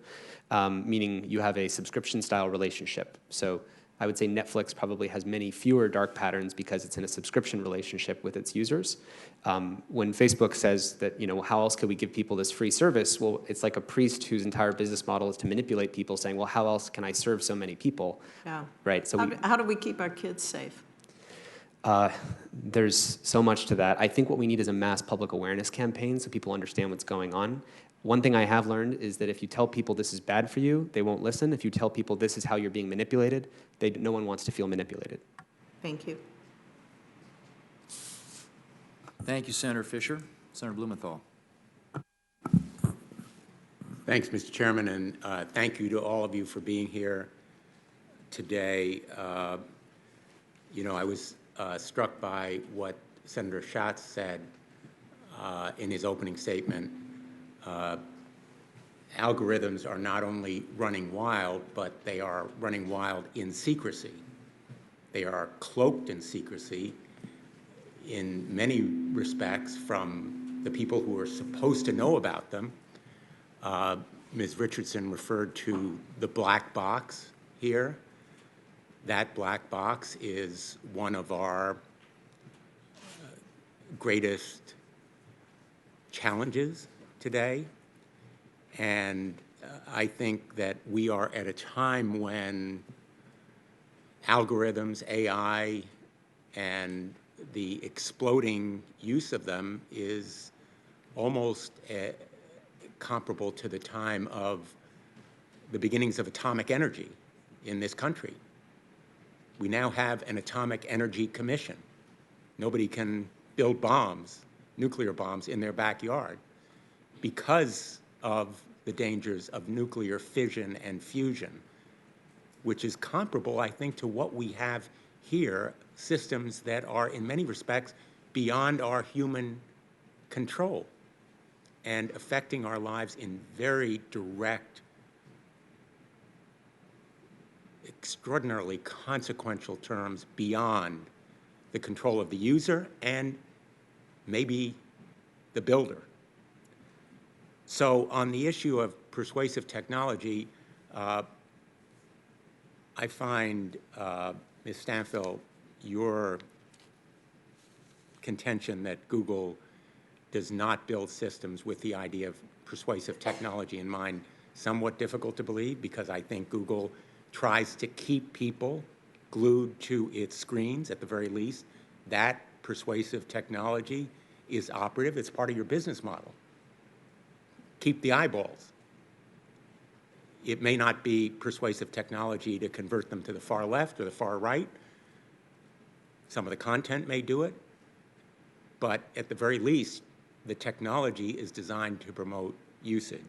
meaning you have a subscription-style relationship. So I would say Netflix probably has many fewer dark patterns because it's in a subscription relationship with its users. When Facebook says that, you know, how else could we give people this free service? Well, it's like a priest whose entire business model is to manipulate people, saying, well, how else can I serve so many people? Yeah. Right. So How do we keep our kids safe? there's so much to that. I think what we need is a mass public awareness campaign so people understand what's going on. One thing I have learned is that if you tell people this is bad for you, they won't listen. If you tell people this is how you're being manipulated, no one wants to feel manipulated. Thank you. Thank you, Senator Fisher. Senator Blumenthal. Thanks, Mr. Chairman, and thank you to all of you for being here today. You know, I was struck by what Senator Schatz said in his opening statement. Algorithms are not only running wild, but they are running wild in secrecy. They are cloaked in secrecy in many respects from the people who are supposed to know about them. Ms. Richardson referred to the black box here. That black box is one of our greatest challenges today. And I think that we are at a time when algorithms, AI, and the exploding use of them is almost comparable to the time of the beginnings of atomic energy in this country. We now have an atomic energy commission. Nobody can build bombs, nuclear bombs, in their backyard because of the dangers of nuclear fission and fusion, which is comparable, I think, to what we have here, systems that are, in many respects, beyond our human control and affecting our lives in very direct, extraordinarily consequential terms beyond the control of the user and maybe the builder. So on the issue of persuasive technology, I find, Ms. Stanphill, your contention that Google does not build systems with the idea of persuasive technology in mind somewhat difficult to believe, because I think Google tries to keep people glued to its screens at the very least. That persuasive technology is operative. It's part of your business model. Keep the eyeballs. It may not be persuasive technology to convert them to the far left or the far right. Some of the content may do it, but at the very least, the technology is designed to promote usage.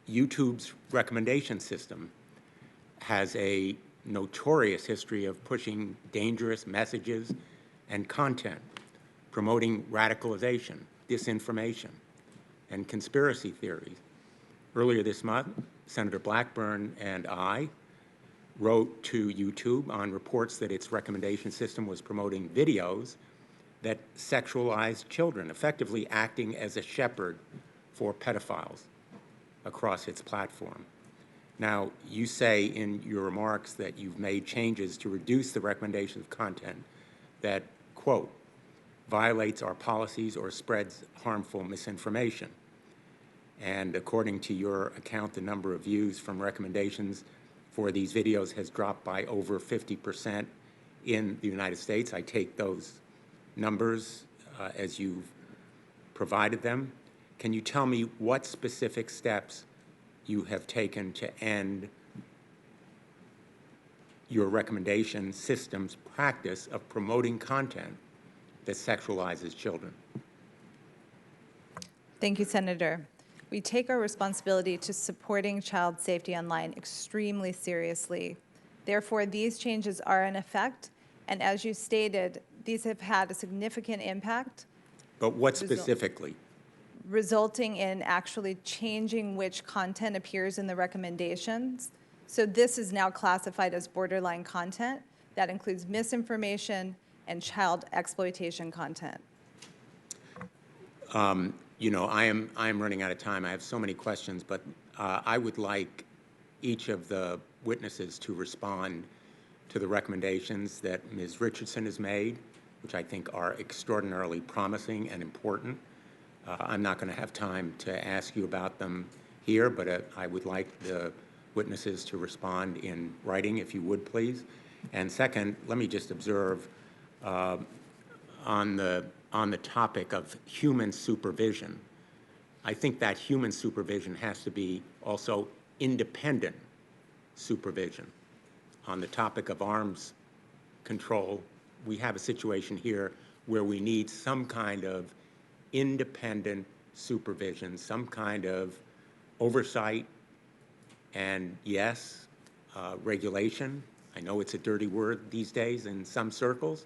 YouTube's recommendation system has a notorious history of pushing dangerous messages and content, promoting radicalization, disinformation, and conspiracy theories. Earlier this month, Senator Blackburn and I wrote to YouTube on reports that its recommendation system was promoting videos that sexualized children, effectively acting as a shepherd for pedophiles across its platform. Now, you say in your remarks that you've made changes to reduce the recommendation of content that, quote, violates our policies or spreads harmful misinformation. And according to your account, the number of views from recommendations for these videos has dropped by over 50% in the United States. I take those numbers as you've provided them. Can you tell me what specific steps you have taken to end your recommendation system's practice of promoting content that sexualizes children? Thank you, Senator. We take our responsibility to supporting child safety online extremely seriously. Therefore, these changes are in effect, and as you stated, these have had a significant impact. But what specifically? resulting in actually changing which content appears in the recommendations. So this is now classified as borderline content. That includes misinformation and child exploitation content. You know, I am running out of time. I have so many questions, but I would like each of the witnesses to respond to the recommendations that Ms. Richardson has made, which I think are extraordinarily promising and important. I'm not going to have time to ask you about them here, but I would like the witnesses to respond in writing, if you would, please. And second, let me just observe on the topic of human supervision, I think that human supervision has to be also independent supervision. On the topic of arms control, we have a situation here where we need some kind of independent supervision, some kind of oversight, and yes, regulation. I know it's a dirty word these days in some circles,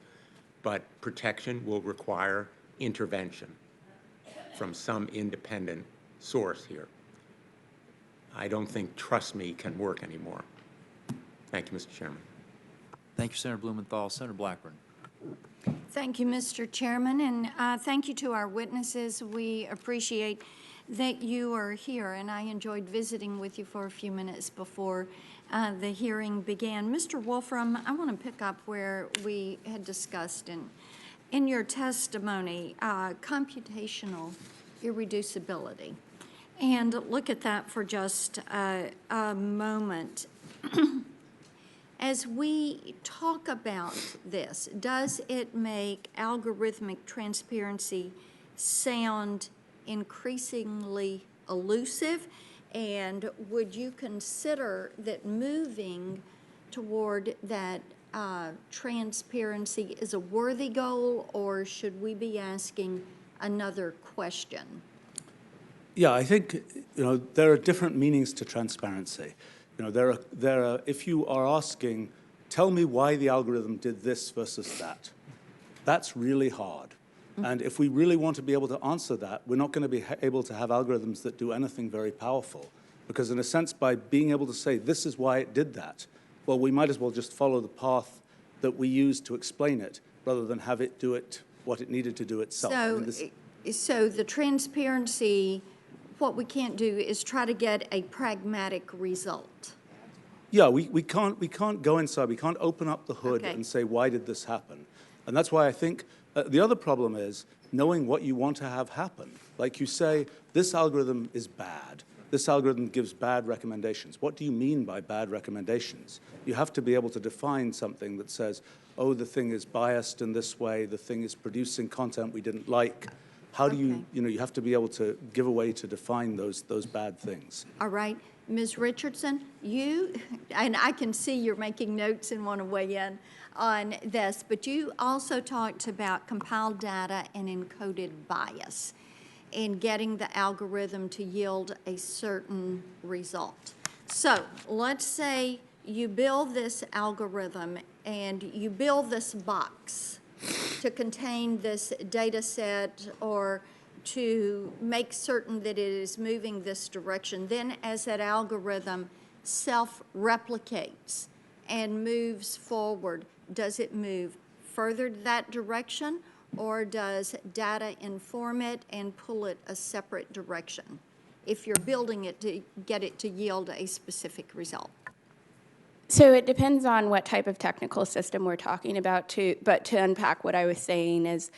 but protection will require intervention from some independent source here. I don't think trust me can work anymore. Thank you, Mr. Chairman. Thank you, Senator Blumenthal. Senator Blackburn. Thank you, Mr. Chairman, and thank you to our witnesses. We appreciate that you are here, and I enjoyed visiting with you for a few minutes before the hearing began. Mr. Wolfram, I want to pick up where we had discussed in your testimony, computational irreducibility. And look at that for just a moment. As we talk about this, does it make algorithmic transparency sound increasingly elusive? And would you consider that moving toward that transparency is a worthy goal, or should we be asking another question? Yeah, I think, there are different meanings to transparency. There are, if you are asking, tell me why the algorithm did this versus that, that's really hard. And if we really want to be able to answer that, we're not going to be able to have algorithms that do anything very powerful. Because in a sense, by being able to say, this is why it did that, well, we might as well just follow the path that we used to explain it, rather than have it do what it needed to do itself. So the transparency, what we can't do is try to get a pragmatic result. Yeah, we can't go inside. We can't open up the hood and say, why did this happen? And that's why I think the other problem is knowing what you want to have happen. Like you say, this algorithm is bad. This algorithm gives bad recommendations. What do you mean by bad recommendations? You have to be able to define something that says, oh, the thing is biased in this way, the thing is producing content we didn't like. How do you, you have to be able to give a way to define those bad things. All right. Ms. Richardson, and I can see you're making notes and want to weigh in on this, but you also talked about compiled data and encoded bias in getting the algorithm to yield a certain result. So let's say you build this algorithm and you build this box to contain this data set or to make certain that it is moving this direction. Then as that algorithm self-replicates and moves forward, does it move further that direction, or does data inform it and pull it a separate direction if you're building it to get it to yield a specific result? So it depends on what type of technical system we're talking about, but to unpack what I was saying is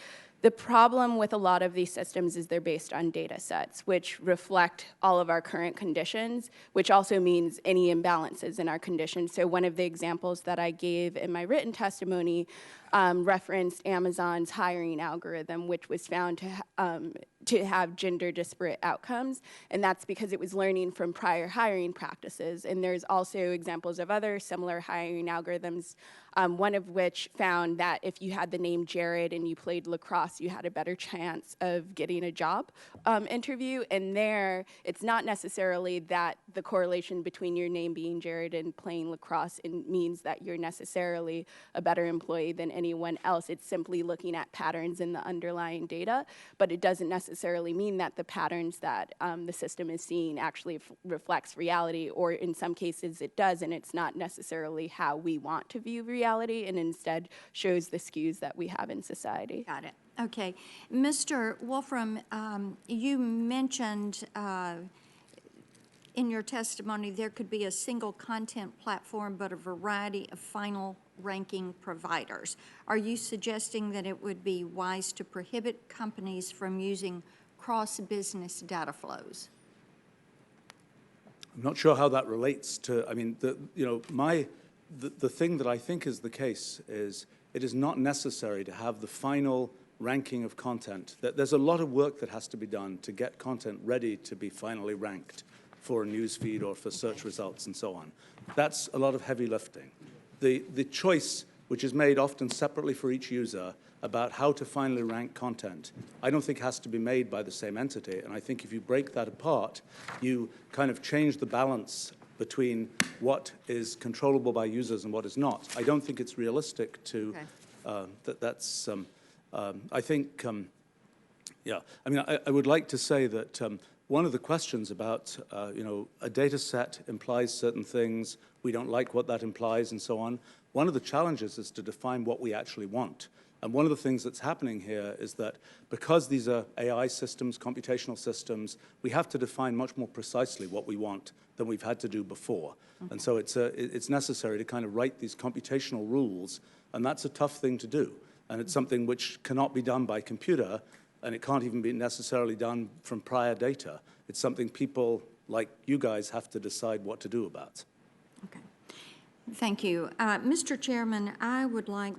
the problem with a lot of these systems is they're based on data sets, which reflect all of our current conditions, which also means any imbalances in our conditions. So one of the examples that I gave in my written testimony referenced Amazon's hiring algorithm, which was found to have gender disparate outcomes, and that's because it was learning from prior hiring practices. And there's also examples of other similar hiring algorithms, one of which found that if you had the name Jared and you played lacrosse, you had a better chance of getting a job interview. And there, it's not necessarily that the correlation between your name being Jared and playing lacrosse means that you're necessarily a better employee than anyone else. It's simply looking at patterns in the underlying data, but it doesn't necessarily mean that the patterns that the system is seeing actually reflects reality, or in some cases it does, and it's not necessarily how we want to view reality, and instead shows the skews that we have in society. Got it. Okay. Mr. Wolfram, you mentioned in your testimony there could be a single content platform but a variety of final ranking providers. Are you suggesting that it would be wise to prohibit companies from using cross-business data flows? I'm not sure how that relates to, I mean, the thing that I think is the case is it is not necessary to have the final ranking of content. There's a lot of work that has to be done to get content ready to be finally ranked for a news feed or for search results and so on. That's a lot of heavy lifting. The choice, which is made often separately for each user, about how to finally rank content, I don't think has to be made by the same entity. And I think if you break that apart, you kind of change the balance between what is controllable by users and what is not. I don't think it's realistic to, I think, yeah. I mean, I would like to say that one of the questions about, a data set implies certain things, we don't like what that implies and so on. One of the challenges is to define what we actually want. And one of the things that's happening here is that because these are AI systems, computational systems, we have to define much more precisely what we want than we've had to do before. And so it's necessary to kind of write these computational rules, and that's a tough thing to do. And it's something which cannot be done by computer, and it can't even be necessarily done from prior data. It's something people like you guys have to decide what to do about. Okay. Thank you. Mr. Chairman, I would like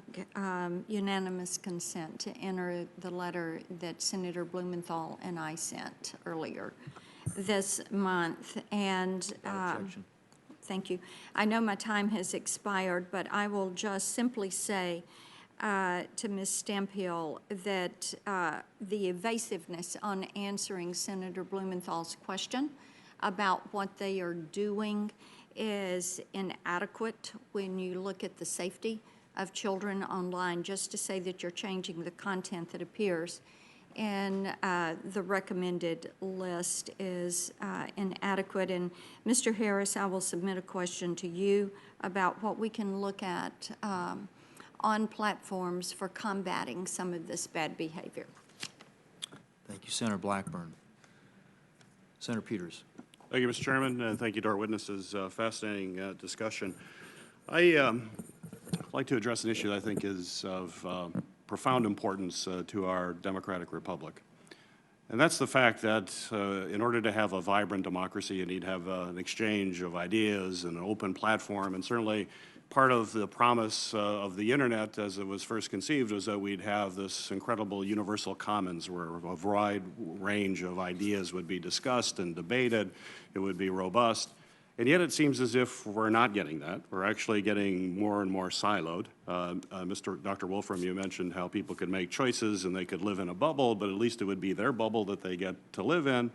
unanimous consent to enter the letter that Senator Blumenthal and I sent earlier this month. And thank you. I know my time has expired, but I will just simply say to Ms. Stanphill that the evasiveness on answering Senator Blumenthal's question about what they are doing is inadequate when you look at the safety of children online. Just to say that you're changing the content that appears in the recommended list is inadequate. And Mr. Harris, I will submit a question to you about what we can look at on platforms for combating some of this bad behavior. Thank you, Senator Blackburn. Senator Peters. Thank you, Mr. Chairman, and thank you to our witnesses. Fascinating discussion. I'd like to address an issue that I think is of profound importance to our democratic republic. And that's the fact that in order to have a vibrant democracy, you need to have an exchange of ideas and an open platform. And certainly part of the promise of the internet as it was first conceived was that we'd have this incredible universal commons where a wide range of ideas would be discussed and debated. It would be robust. And yet it seems as if we're not getting that. We're actually getting more and more siloed. Dr. Wolfram, you mentioned how people could make choices and they could live in a bubble, but at least it would be their bubble that they get to live in.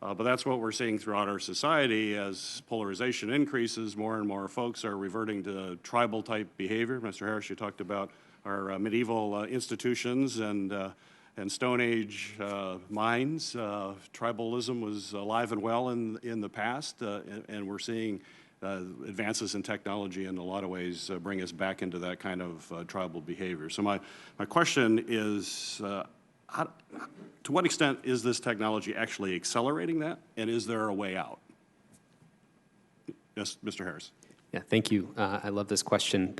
But that's what we're seeing throughout our society as polarization increases. More and more folks are reverting to tribal-type behavior. Mr. Harris, you talked about our medieval institutions and Stone Age minds. Tribalism was alive and well in the past, and we're seeing advances in technology in a lot of ways bring us back into that kind of tribal behavior. So my question is, to what extent is this technology actually accelerating that, and is there a way out? Yes, Mr. Harris. Yeah, thank you. I love this question.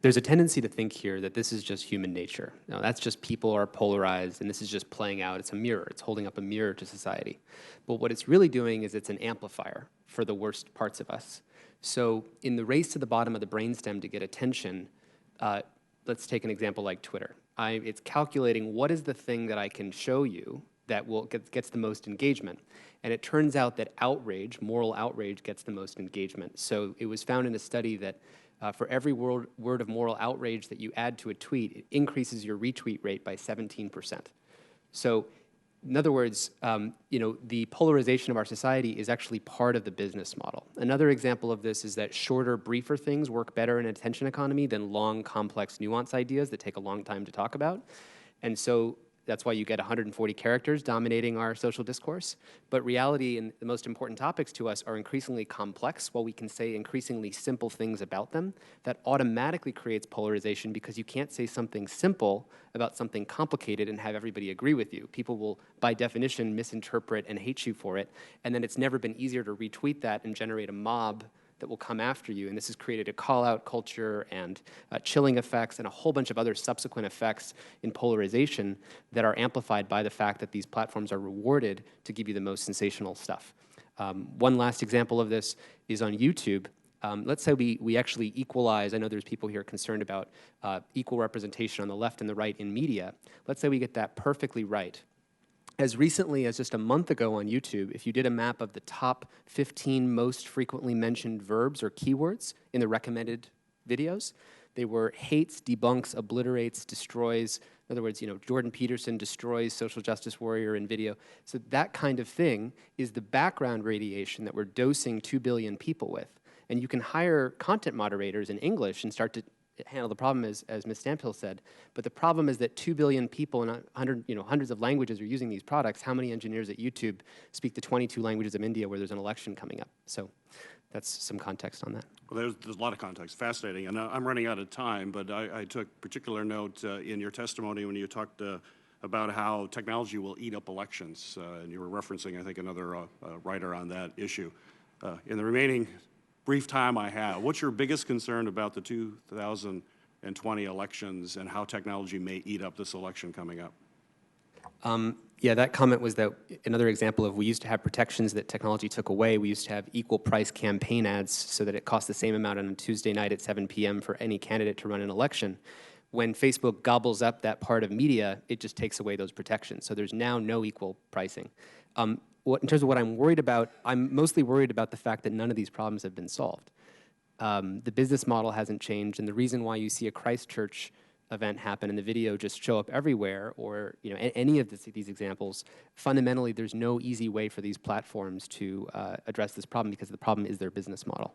There's a tendency to think here that this is just human nature. No, that's just people are polarized, and this is just playing out. It's a mirror. It's holding up a mirror to society. But what it's really doing is it's an amplifier for the worst parts of us. So in the race to the bottom of the brainstem to get attention, let's take an example like Twitter. It's calculating what is the thing that I can show you that gets the most engagement. And it turns out that outrage, moral outrage, gets the most engagement. So it was found in a study that for every word of moral outrage that you add to a tweet, it increases your retweet rate by 17%. So In other words, the polarization of our society is actually part of the business model. Another example of this is that shorter, briefer things work better in an attention economy than long, complex, nuanced ideas that take a long time to talk about. And so that's why you get 140 characters dominating our social discourse. But reality and the most important topics to us are increasingly complex, while we can say increasingly simple things about them. That automatically creates polarization because you can't say something simple about something complicated and have everybody agree with you. People will, by definition, misinterpret and hate you for it. And then it's never been easier to retweet that and generate a mob that will come after you. And this has created a call-out culture and chilling effects and a whole bunch of other subsequent effects in polarization that are amplified by the fact that these platforms are rewarded to give you the most sensational stuff. One last example of this is on YouTube. Let's say we actually equalize. I know there's people here concerned about equal representation on the left and the right in media. Let's say we get that perfectly right. As recently as just a month ago on YouTube, if you did a map of the top 15 most frequently mentioned verbs or keywords in the recommended videos, they were hates, debunks, obliterates, destroys. In other words, Jordan Peterson destroys social justice warrior in video. So that kind of thing is the background radiation that we're dosing 2 billion people with. And you can hire content moderators in English and start to handle the problem, as Ms. Stanphill said. But the problem is that 2 billion people in hundreds of languages are using these products. How many engineers at YouTube speak the 22 languages of India where there's an election coming up? So that's some context on that. Well, there's a lot of context. Fascinating. And I'm running out of time, but I took particular note in your testimony when you talked about how technology will eat up elections. And you were referencing, I think, another writer on that issue. In the remaining brief time I have, what's your biggest concern about the 2020 elections and how technology may eat up this election coming up? Yeah, that comment was that another example of we used to have protections that technology took away. We used to have equal price campaign ads so that it cost the same amount on a Tuesday night at 7 p.m. for any candidate to run an election. When Facebook gobbles up that part of media, it just takes away those protections. So there's now no equal pricing. In terms of what I'm worried about, I'm mostly worried about the fact that none of these problems have been solved. The business model hasn't changed, and the reason why you see a Christchurch event happen and the video just show up everywhere, or any of these examples, fundamentally there's no easy way for these platforms to address this problem because the problem is their business model.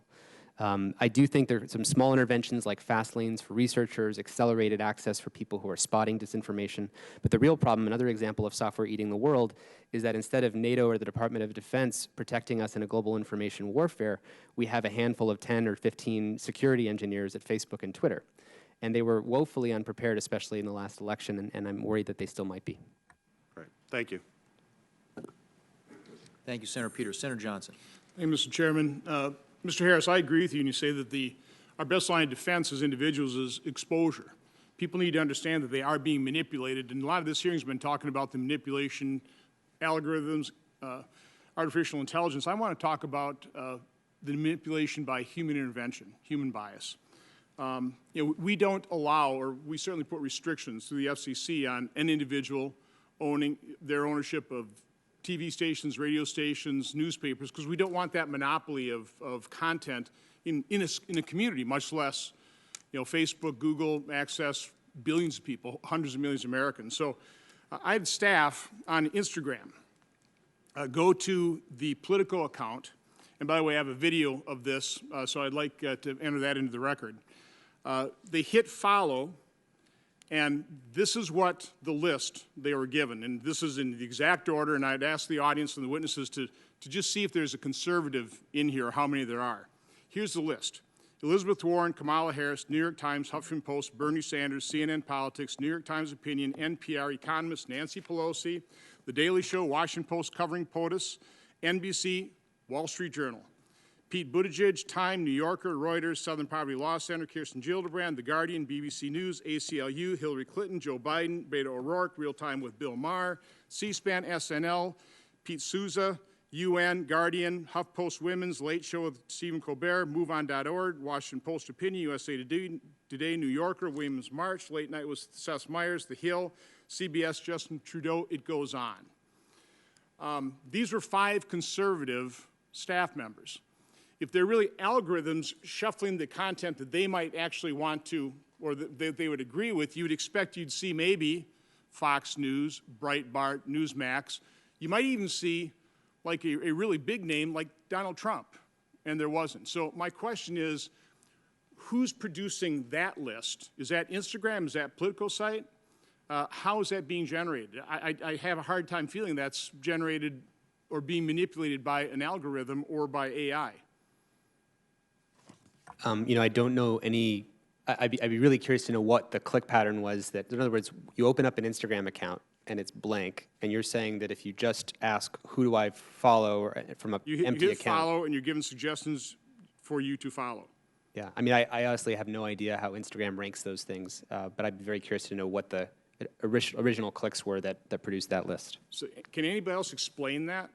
I do think there are some small interventions like fast lanes for researchers, accelerated access for people who are spotting disinformation. But the real problem, another example of software eating the world, is that instead of NATO or the Department of Defense protecting us in a global information warfare, we have a handful of 10 or 15 security engineers at Facebook and Twitter. And they were woefully unprepared, especially in the last election, and I'm worried that they still might be. Great. Thank you. Thank you, Senator Peters. Senator Johnson. Thank you, Mr. Chairman. Mr. Harris, I agree with you when you say that our best line of defense as individuals is exposure. People need to understand that they are being manipulated, and a lot of this hearing has been talking about the manipulation, algorithms, artificial intelligence. I want to talk about the manipulation by human intervention, human bias. We don't allow, or we certainly put restrictions through the FCC on an individual owning their ownership of TV stations, radio stations, newspapers, because we don't want that monopoly of content in a community, much less, Facebook, Google access billions of people, hundreds of millions of Americans. So I had staff on Instagram go to the Politico account, and by the way, I have a video of this, so I'd like to enter that into the record. They hit follow, and this is what the list they were given, and this is in the exact order, and I'd ask the audience and the witnesses to just see if there's a conservative in here, or how many there are. Here's the list. Elizabeth Warren, Kamala Harris, New York Times, Huffington Post, Bernie Sanders, CNN Politics, New York Times Opinion, NPR, Economist, Nancy Pelosi, The Daily Show, Washington Post covering POTUS, NBC, Wall Street Journal. Pete Buttigieg, Time, New Yorker, Reuters, Southern Poverty Law Center, Kirsten Gillibrand, The Guardian, BBC News, ACLU, Hillary Clinton, Joe Biden, Beto O'Rourke, Real Time with Bill Maher, C-SPAN, SNL, Pete Souza, UN, Guardian, HuffPost Women's, Late Show with Stephen Colbert, MoveOn.org, Washington Post Opinion, USA Today, New Yorker, Women's March, Late Night with Seth Meyers, The Hill, CBS, Justin Trudeau, it goes on. These were 5 conservative staff members. If they're really algorithms shuffling the content that they might actually want to, or that they would agree with, you'd expect you'd see maybe Fox News, Breitbart, Newsmax. You might even see like a really big name like Donald Trump, and there wasn't. So my question is, who's producing that list? Is that Instagram? Is that a political site? How is that being generated? I have a hard time feeling that's generated or being manipulated by an algorithm or by AI. You know, I don't know any. I'd be really curious to know what the click pattern was. That, in other words, you open up an Instagram account and it's blank, and you're saying that if you just ask, "Who do I follow?" or from an empty You hit account, follow, and you're given suggestions for you to follow. Yeah, I mean, I honestly have no idea how Instagram ranks those things, but I'd be very curious to know what the original clicks were that produced that list. So can anybody else explain that?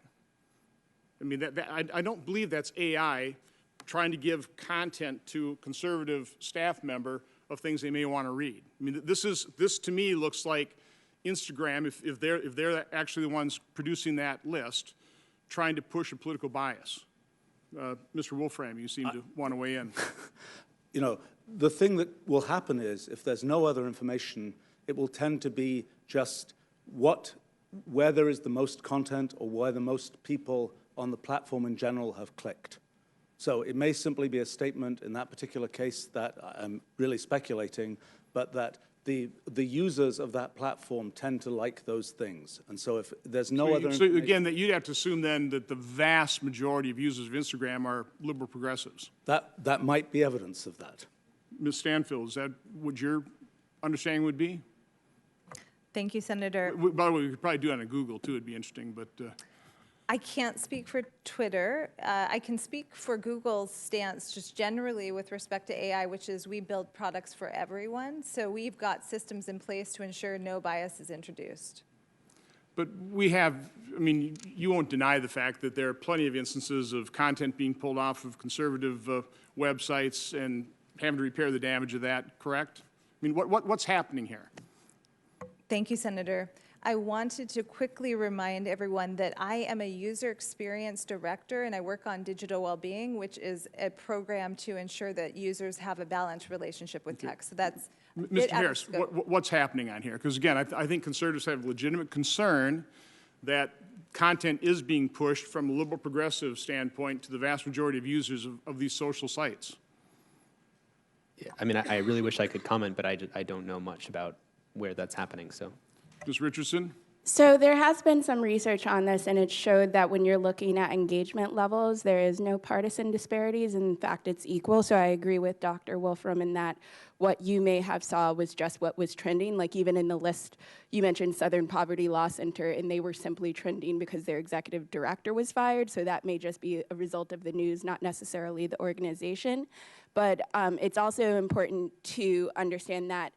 I mean, I don't believe that's AI trying to give content to a conservative staff member of things they may want to read. I mean, this to me looks like Instagram, if they're actually the ones producing that list, trying to push a political bias. Mr. Wolfram, you seem to want to weigh in. You know, the thing that will happen is, if there's no other information, it will tend to be just where there is the most content or where the most people on the platform in general have clicked. So it may simply be a statement in that particular case that I'm really speculating, but that the users of that platform tend to like those things. And so if there's no other So information, again, that you'd have to assume then that the vast majority of users of Instagram are liberal progressives. that might be evidence of that. Ms. Stanphill, is that what your understanding would be? Thank you, Senator. By the way, we could probably do it on Google too, it'd be interesting, but I can't speak for Twitter. I can speak for Google's stance just generally with respect to AI, which is we build products for everyone. So we've got systems in place to ensure no bias is introduced. But we have, I mean, you won't deny the fact that there are plenty of instances of content being pulled off of conservative websites and having to repair the damage of that, correct? I mean, what's happening here? Thank you, Senator. I wanted to quickly remind everyone that I am a user experience director and I work on digital well-being, which is a program to ensure that users have a balanced relationship with tech. So that's Mr. Harris, what's happening on here? Because again, I think conservatives have legitimate concern that content is being pushed from a liberal progressive standpoint to the vast majority of users of these social sites. Yeah, I mean, I really wish I could comment, but I don't know much about where that's happening, so. Ms. Richardson? So there has been some research on this, and it showed that when you're looking at engagement levels, there is no partisan disparities. In fact, it's equal. So I agree with Dr. Wolfram in that what you may have saw was just what was trending. Like even in the list, you mentioned Southern Poverty Law Center, and they were simply trending because their executive director was fired. So that may just be a result of the news, not necessarily the organization. But it's also important to understand that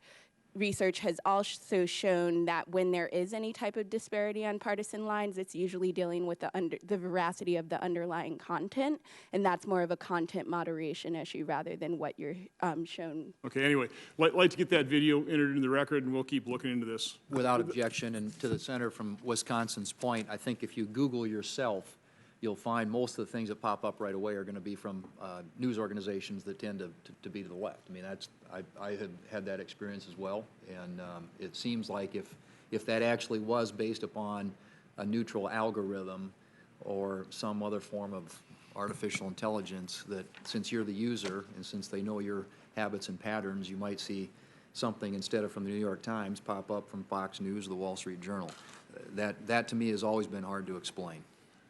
research has also shown that when there is any type of disparity on partisan lines, it's usually dealing with the veracity of the underlying content, and that's more of a content moderation issue rather than what you're shown. Okay, anyway, like to get that video entered into the record, and we'll keep looking into this. Without objection, and to the senator from Wisconsin's point, I think if you Google yourself, you'll find most of the things that pop up right away are going to be from news organizations that tend to be to the left. I mean, I have had that experience as well, and it seems like if that actually was based upon a neutral algorithm or some other form of artificial intelligence, that since you're the user and since they know your habits and patterns, you might see something instead of from the New York Times pop up from Fox News or the Wall Street Journal. That to me has always been hard to explain.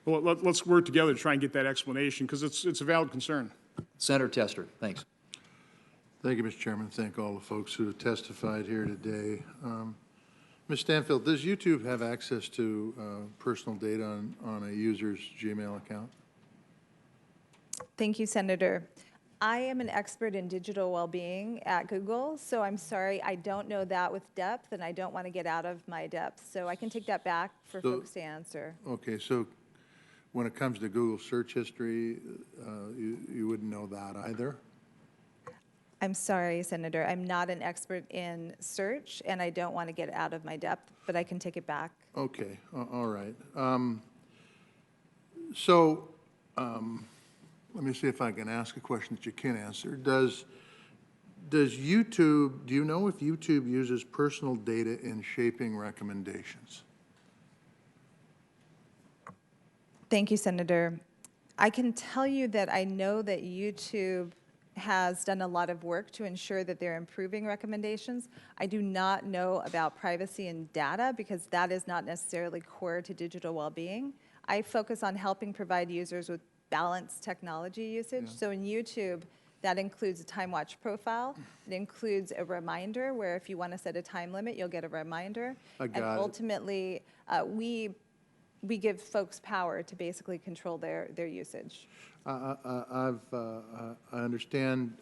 Well, let's work together to try and get that explanation, because it's a valid concern. Senator Tester, thanks. Thank you, Mr. Chairman. Thank all the folks who have testified here today. Ms. Stanphill, does YouTube have access to personal data on a user's Gmail account? Thank you, Senator. I am an expert in digital well-being at Google, so I'm sorry, I don't know that with depth, and I don't want to get out of my depth. So I can take that back for folks to answer. Okay, so when it comes to Google search history, you wouldn't know that either? I'm sorry, Senator. I'm not an expert in search, and I don't want to get out of my depth, but I can take it back. Okay, all right. Let me see if I can ask a question that you can answer. Does YouTube, do you know if YouTube uses personal data in shaping recommendations? Thank you, Senator. I can tell you that I know that YouTube has done a lot of work to ensure that they're improving recommendations. I do not know about privacy and data because that is not necessarily core to digital well-being. I focus on helping provide users with balanced technology usage. Yeah. So in YouTube, that includes a time watch profile. It includes a reminder where if you want to set a time limit, you'll get a reminder. I got and it. ultimately, we give folks power to basically control their usage. I understand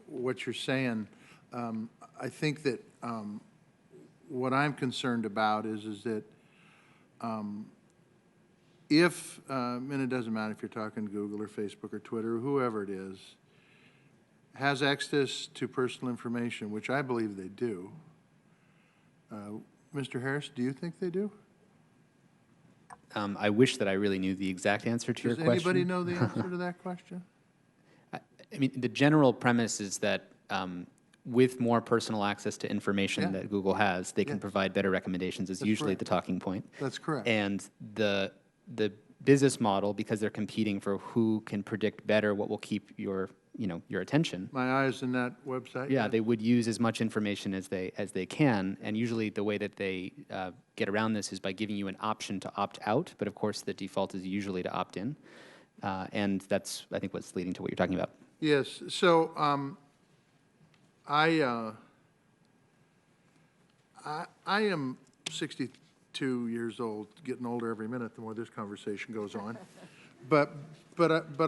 what you're saying. I think that what I'm concerned about is that if, and it doesn't matter if you're talking Google or Facebook or Twitter or whoever it is, has access to personal information, which I believe they do. Mr. Harris, do you think they do? I wish that I really knew the exact answer to your Does question. anybody know the answer to that question? I mean, the general premise is that with more personal access to information Yeah. that Google has, they can Yes. provide better recommendations is That's usually right. the talking point. That's correct. And the business model, because they're competing for who can predict better what will keep your attention. My eyes in that website? Yeah, yes. they would use as much information as they can, and usually the way that they get around this is by giving you an option to opt out, but of course the default is usually to opt in, and that's, I think, what's leading to what you're talking about. Yes, so I am 62 years old, getting older every minute the more this conversation goes on. But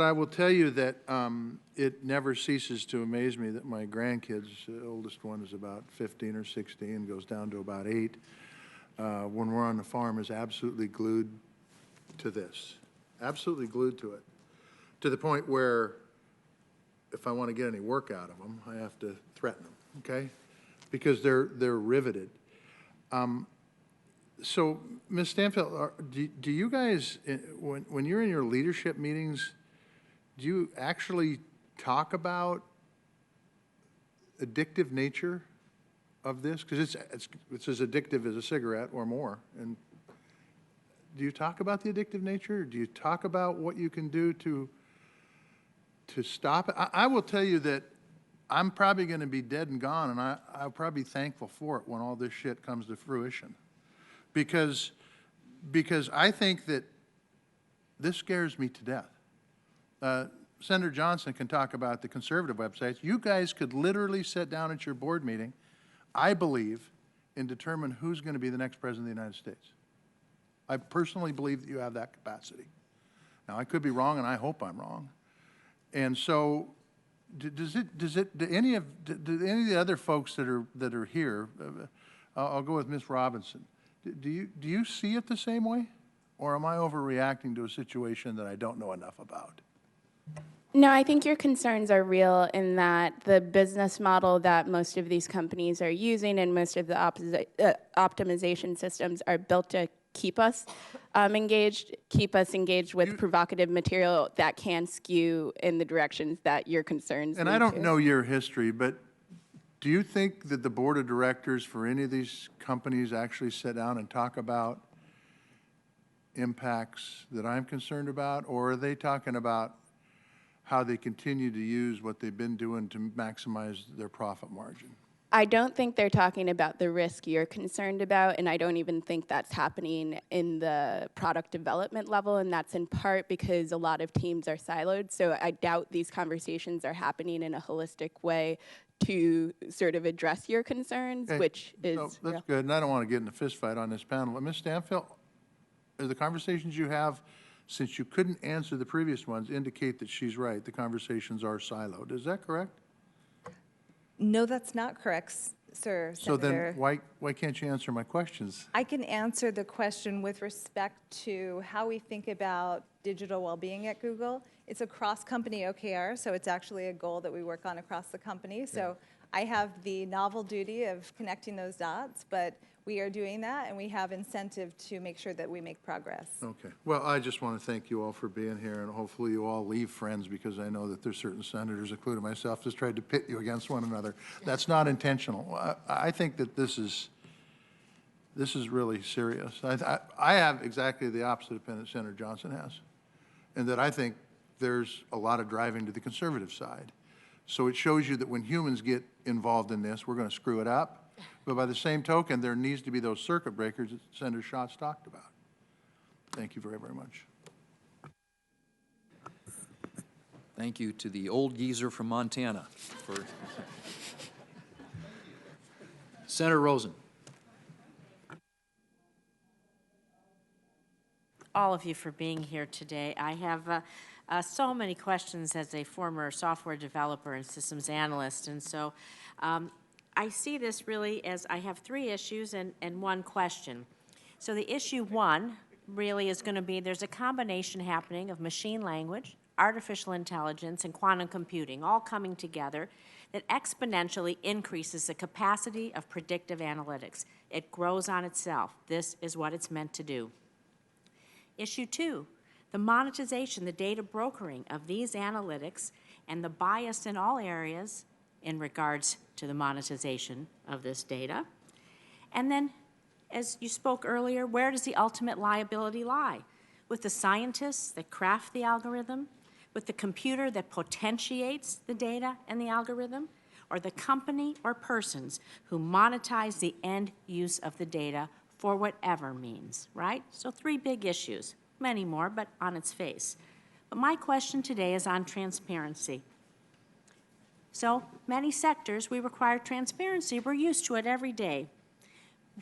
I will tell you that it never ceases to amaze me that my grandkids, the oldest one is about 15 or 16, goes down to about 8, when we're on the farm, is absolutely glued to this, absolutely glued to it, to the point where if I want to get any work out of them, I have to threaten them, okay? Because they're riveted. So, Ms. Stanphill, do you guys, when you're in your leadership meetings, do you actually talk about addictive nature of this? Because it's as addictive as a cigarette or more. And do you talk about the addictive nature? Do you talk about what you can do to stop it? I will tell you that I'm probably going to be dead and gone, and I'll probably be thankful for it when all this shit comes to fruition. Because I think that this scares me to death. Senator Johnson can talk about the conservative websites. You guys could literally sit down at your board meeting, I believe, and determine who's going to be the next president of the United States. I personally believe that you have that capacity. Now, I could be wrong, and I hope I'm wrong. And so, do any of the other folks that are here? I'll go with Ms. Robinson. Do you see it the same way, or am I overreacting to a situation that I don't know enough about? No, I think your concerns are real in that the business model that most of these companies are using and most of the optimization systems are built to keep us engaged with provocative material that can skew in the directions that your concerns And I don't know your history, but do you think that the board of directors for any of these companies actually sit down and talk about impacts that I'm concerned about, or are they talking about how they continue to use what they've been doing to maximize their profit margin? I don't think they're talking about the risk you're concerned about, and I don't even think that's happening in the product development level, and that's in part because a lot of teams are siloed, so I doubt these conversations are happening in a holistic way to sort of address your concerns, Okay, which is so that's real. good, and I don't want to get in a fist fight on this panel, but Ms. Stanphill, are the conversations you have, since you couldn't answer the previous ones, indicate that she's right, the conversations are siloed. Is that correct? No, that's not correct, sir, So Senator. then why can't you answer my questions? I can answer the question with respect to how we think about digital well-being at Google. It's a cross-company OKR, so it's actually a goal that we work on across the company. So I have the novel duty of connecting those dots, but we are doing that, and we have incentive to make sure that we make progress. Okay. Well, I just want to thank you all for being here, and hopefully you all leave friends, because I know that there's certain senators, including myself, just tried to pit you against one another. That's not intentional. I think that this is really serious. I have exactly the opposite opinion that Senator Johnson has, and that I think there's a lot of driving to the conservative side. So it shows you that when humans get involved in this, we're going to screw it up. But by the same token, there needs to be those circuit breakers that Senator Schatz talked about. Thank you very, very much. Thank you to the old geezer from Montana for Senator Rosen. All of you for being here today. I have so many questions as a former software developer and systems analyst, and so I see this really as I have 3 issues and 1 question. So the issue 1 really is going to be there's a combination happening of machine language, artificial intelligence, and quantum computing all coming together that exponentially increases the capacity of predictive analytics. It grows on itself. This is what it's meant to do. Issue 2, the monetization, the data brokering of these analytics and the bias in all areas in regards to the monetization of this data. And then, as you spoke earlier, where does the ultimate liability lie? With the scientists that craft the algorithm, with the computer that potentiates the data and the algorithm, or the company or persons who monetize the end use of the data for whatever means, right? So 3 big issues, many more, but on its face. But my question today is on transparency. So many sectors, we require transparency. We're used to it every day.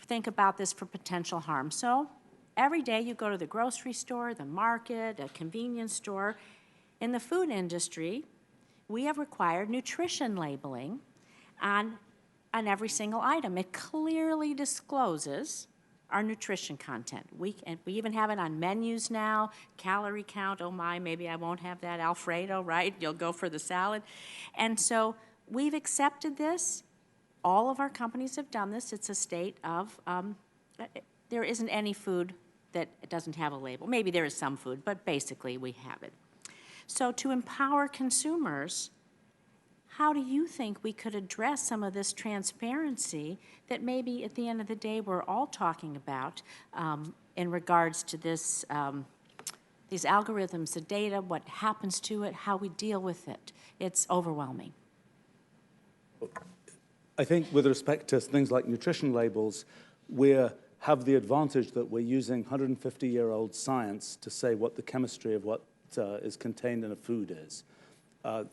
Think about this for potential harm. So every day you go to the grocery store, the market, a convenience store. In the food industry, we have required nutrition labeling on every single item. It clearly discloses our nutrition content. We even have it on menus now, calorie count, oh my, maybe I won't have that Alfredo, right? You'll go for the salad. And so we've accepted this. All of our companies have done this. It's a state of, there isn't any food that doesn't have a label. Maybe there is some food, but basically we have it. So to empower consumers, how do you think we could address some of this transparency that maybe at the end of the day we're all talking about in regards to this, these algorithms, the data, what happens to it, how we deal with it? It's overwhelming. I think with respect to things like nutrition labels, we have the advantage that we're using 150-year-old science to say what the chemistry of what is contained in a food is.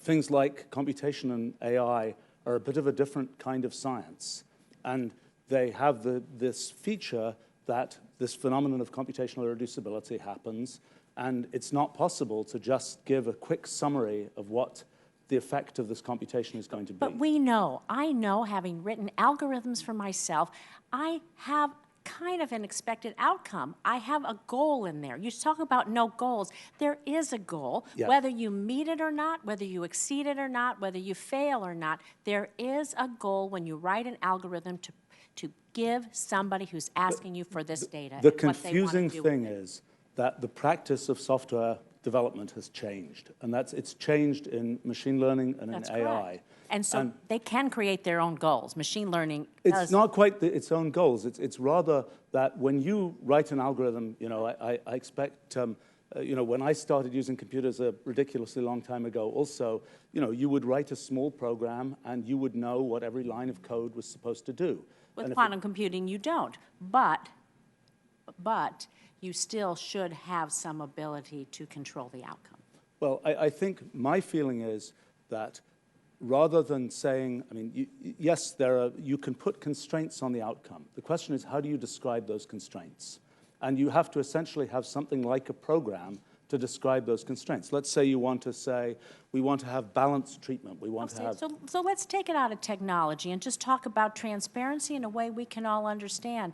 Things like computation and AI are a bit of a different kind of science, and they have this feature that this phenomenon of computational irreducibility happens, and it's not possible to just give a quick summary of what the effect of this computation is going to be. But we know, I know, having written algorithms for myself, I have kind of an expected outcome. I have a goal in there. You talk about no goals. There is a goal. Yes. Whether you meet it or not, whether you exceed it or not, whether you fail or not, there is a goal when you write an algorithm to give somebody who's asking you for this data. The confusing thing is that the practice of software development has changed, and it's changed in machine learning and in AI. Correct. And so they can create their own goals. Machine learning It's not quite its own goals. It's rather that when you write an algorithm, you know, I expect, you know, when I started using computers a ridiculously long time ago also, you know, you would write a small program and you would know what every line of code was supposed to do. With quantum computing, you don't. But you still should have some ability to control the outcome. Well, I think my feeling is that rather than saying, I mean, yes, you can put constraints on the outcome. The question is, how do you describe those constraints? And you have to essentially have something like a program to describe those constraints. Let's say you want to say, we want to have balanced treatment. We want to have... So let's take it out of technology and just talk about transparency in a way we can all understand.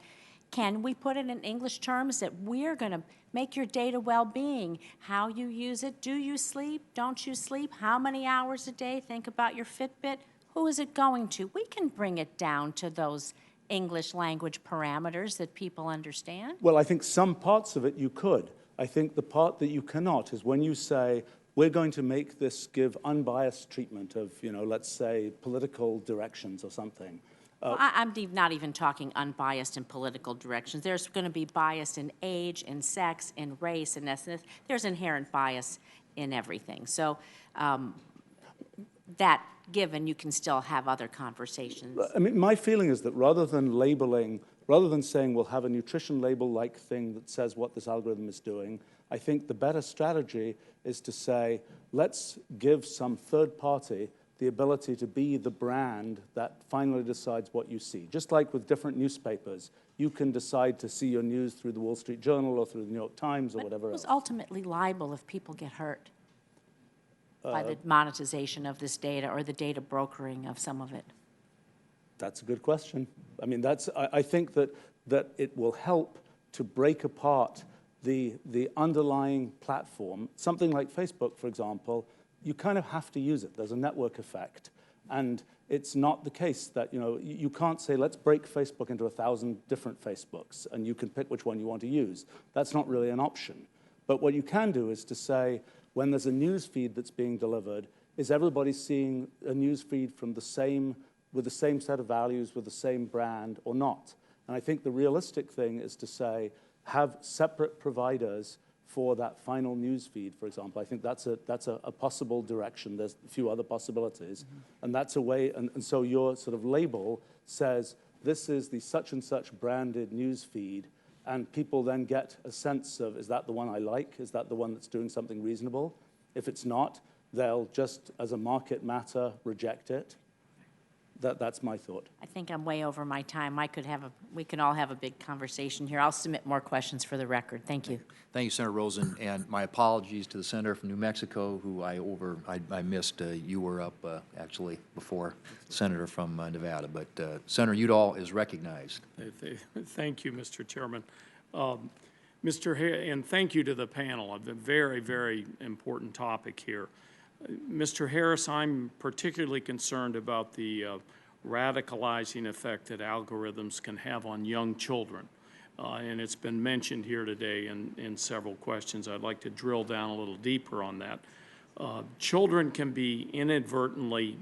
Can we put it in English terms that we're going to make your data well-being, how you use it, do you sleep, don't you sleep, how many hours a day, think about your Fitbit, who is it going to? We can bring it down to those English language parameters that people understand? Well, I think some parts of it you could. I think the part that you cannot is when you say, we're going to make this give unbiased treatment of, let's say, political directions or something. Well, I'm not even talking unbiased in political directions. There's going to be bias in age, in sex, in race, and ethnicity. There's inherent bias in everything. So that given, you can still have other conversations. I mean, my feeling is that rather than saying we'll have a nutrition label-like thing that says what this algorithm is doing, I think the better strategy is to say, let's give some third party the ability to be the brand that finally decides what you see. Just like with different newspapers, you can decide to see your news through the Wall Street Journal or through the New York Times or whatever else. Who's ultimately liable if people get hurt by the monetization of this data or the data brokering of some of it? That's a good question. I mean, I think that it will help to break apart the underlying platform. Something like Facebook, for example, you kind of have to use it. There's a network effect. And it's not the case that, you can't say, let's break Facebook into 1,000 different Facebooks, and you can pick which one you want to use. That's not really an option. But what you can do is to say, when there's a news feed that's being delivered, is everybody seeing a news feed from with the same set of values, with the same brand, or not? And I think the realistic thing is to say, have separate providers for that final news feed, for example. I think that's a possible direction. There's a few other possibilities. And that's a way, and so your sort of label says, this is the such and such branded news feed, and people then get a sense of, is that the one I like? Is that the one that's doing something reasonable? If it's not, they'll just, as a market matter, reject it. That's my thought. I think I'm way over my time. We can all have a big conversation here. I'll submit more questions for the record. Thank you. Thank you, Senator Rosen, and my apologies to the senator from New Mexico, who I missed. You were up actually before the senator from Nevada, but Senator Udall is recognized. Thank you, Mr. Chairman. And thank you to the panel. A very, very important topic here. Mr. Harris, I'm particularly concerned about the radicalizing effect that algorithms can have on young children. And it's been mentioned here today in several questions. I'd like to drill down a little deeper on that. Children can inadvertently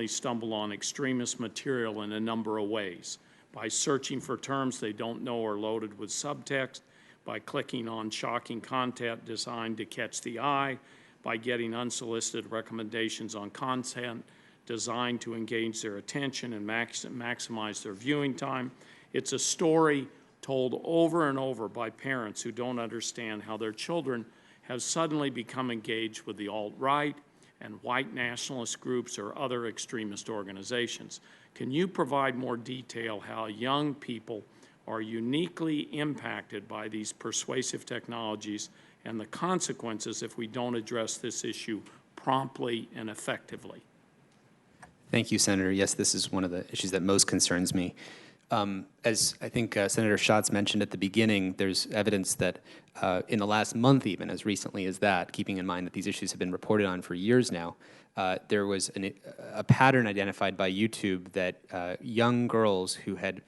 stumble on extremist material in a number of ways. By searching for terms they don't know are loaded with subtext, by clicking on shocking content designed to catch the eye, by getting unsolicited recommendations on content designed to engage their attention and maximize their viewing time. It's a story told over and over by parents who don't understand how their children have suddenly become engaged with the alt-right and white nationalist groups or other extremist organizations. Can you provide more detail how young people are uniquely impacted by these persuasive technologies and the consequences if we don't address this issue promptly and effectively? Thank you, Senator. Yes, this is one of the issues that most concerns me. As I think Senator Schatz mentioned at the beginning, there's evidence that in the last month, even as recently as that, keeping in mind that these issues have been reported on for years now, there was a pattern identified by YouTube that young girls who had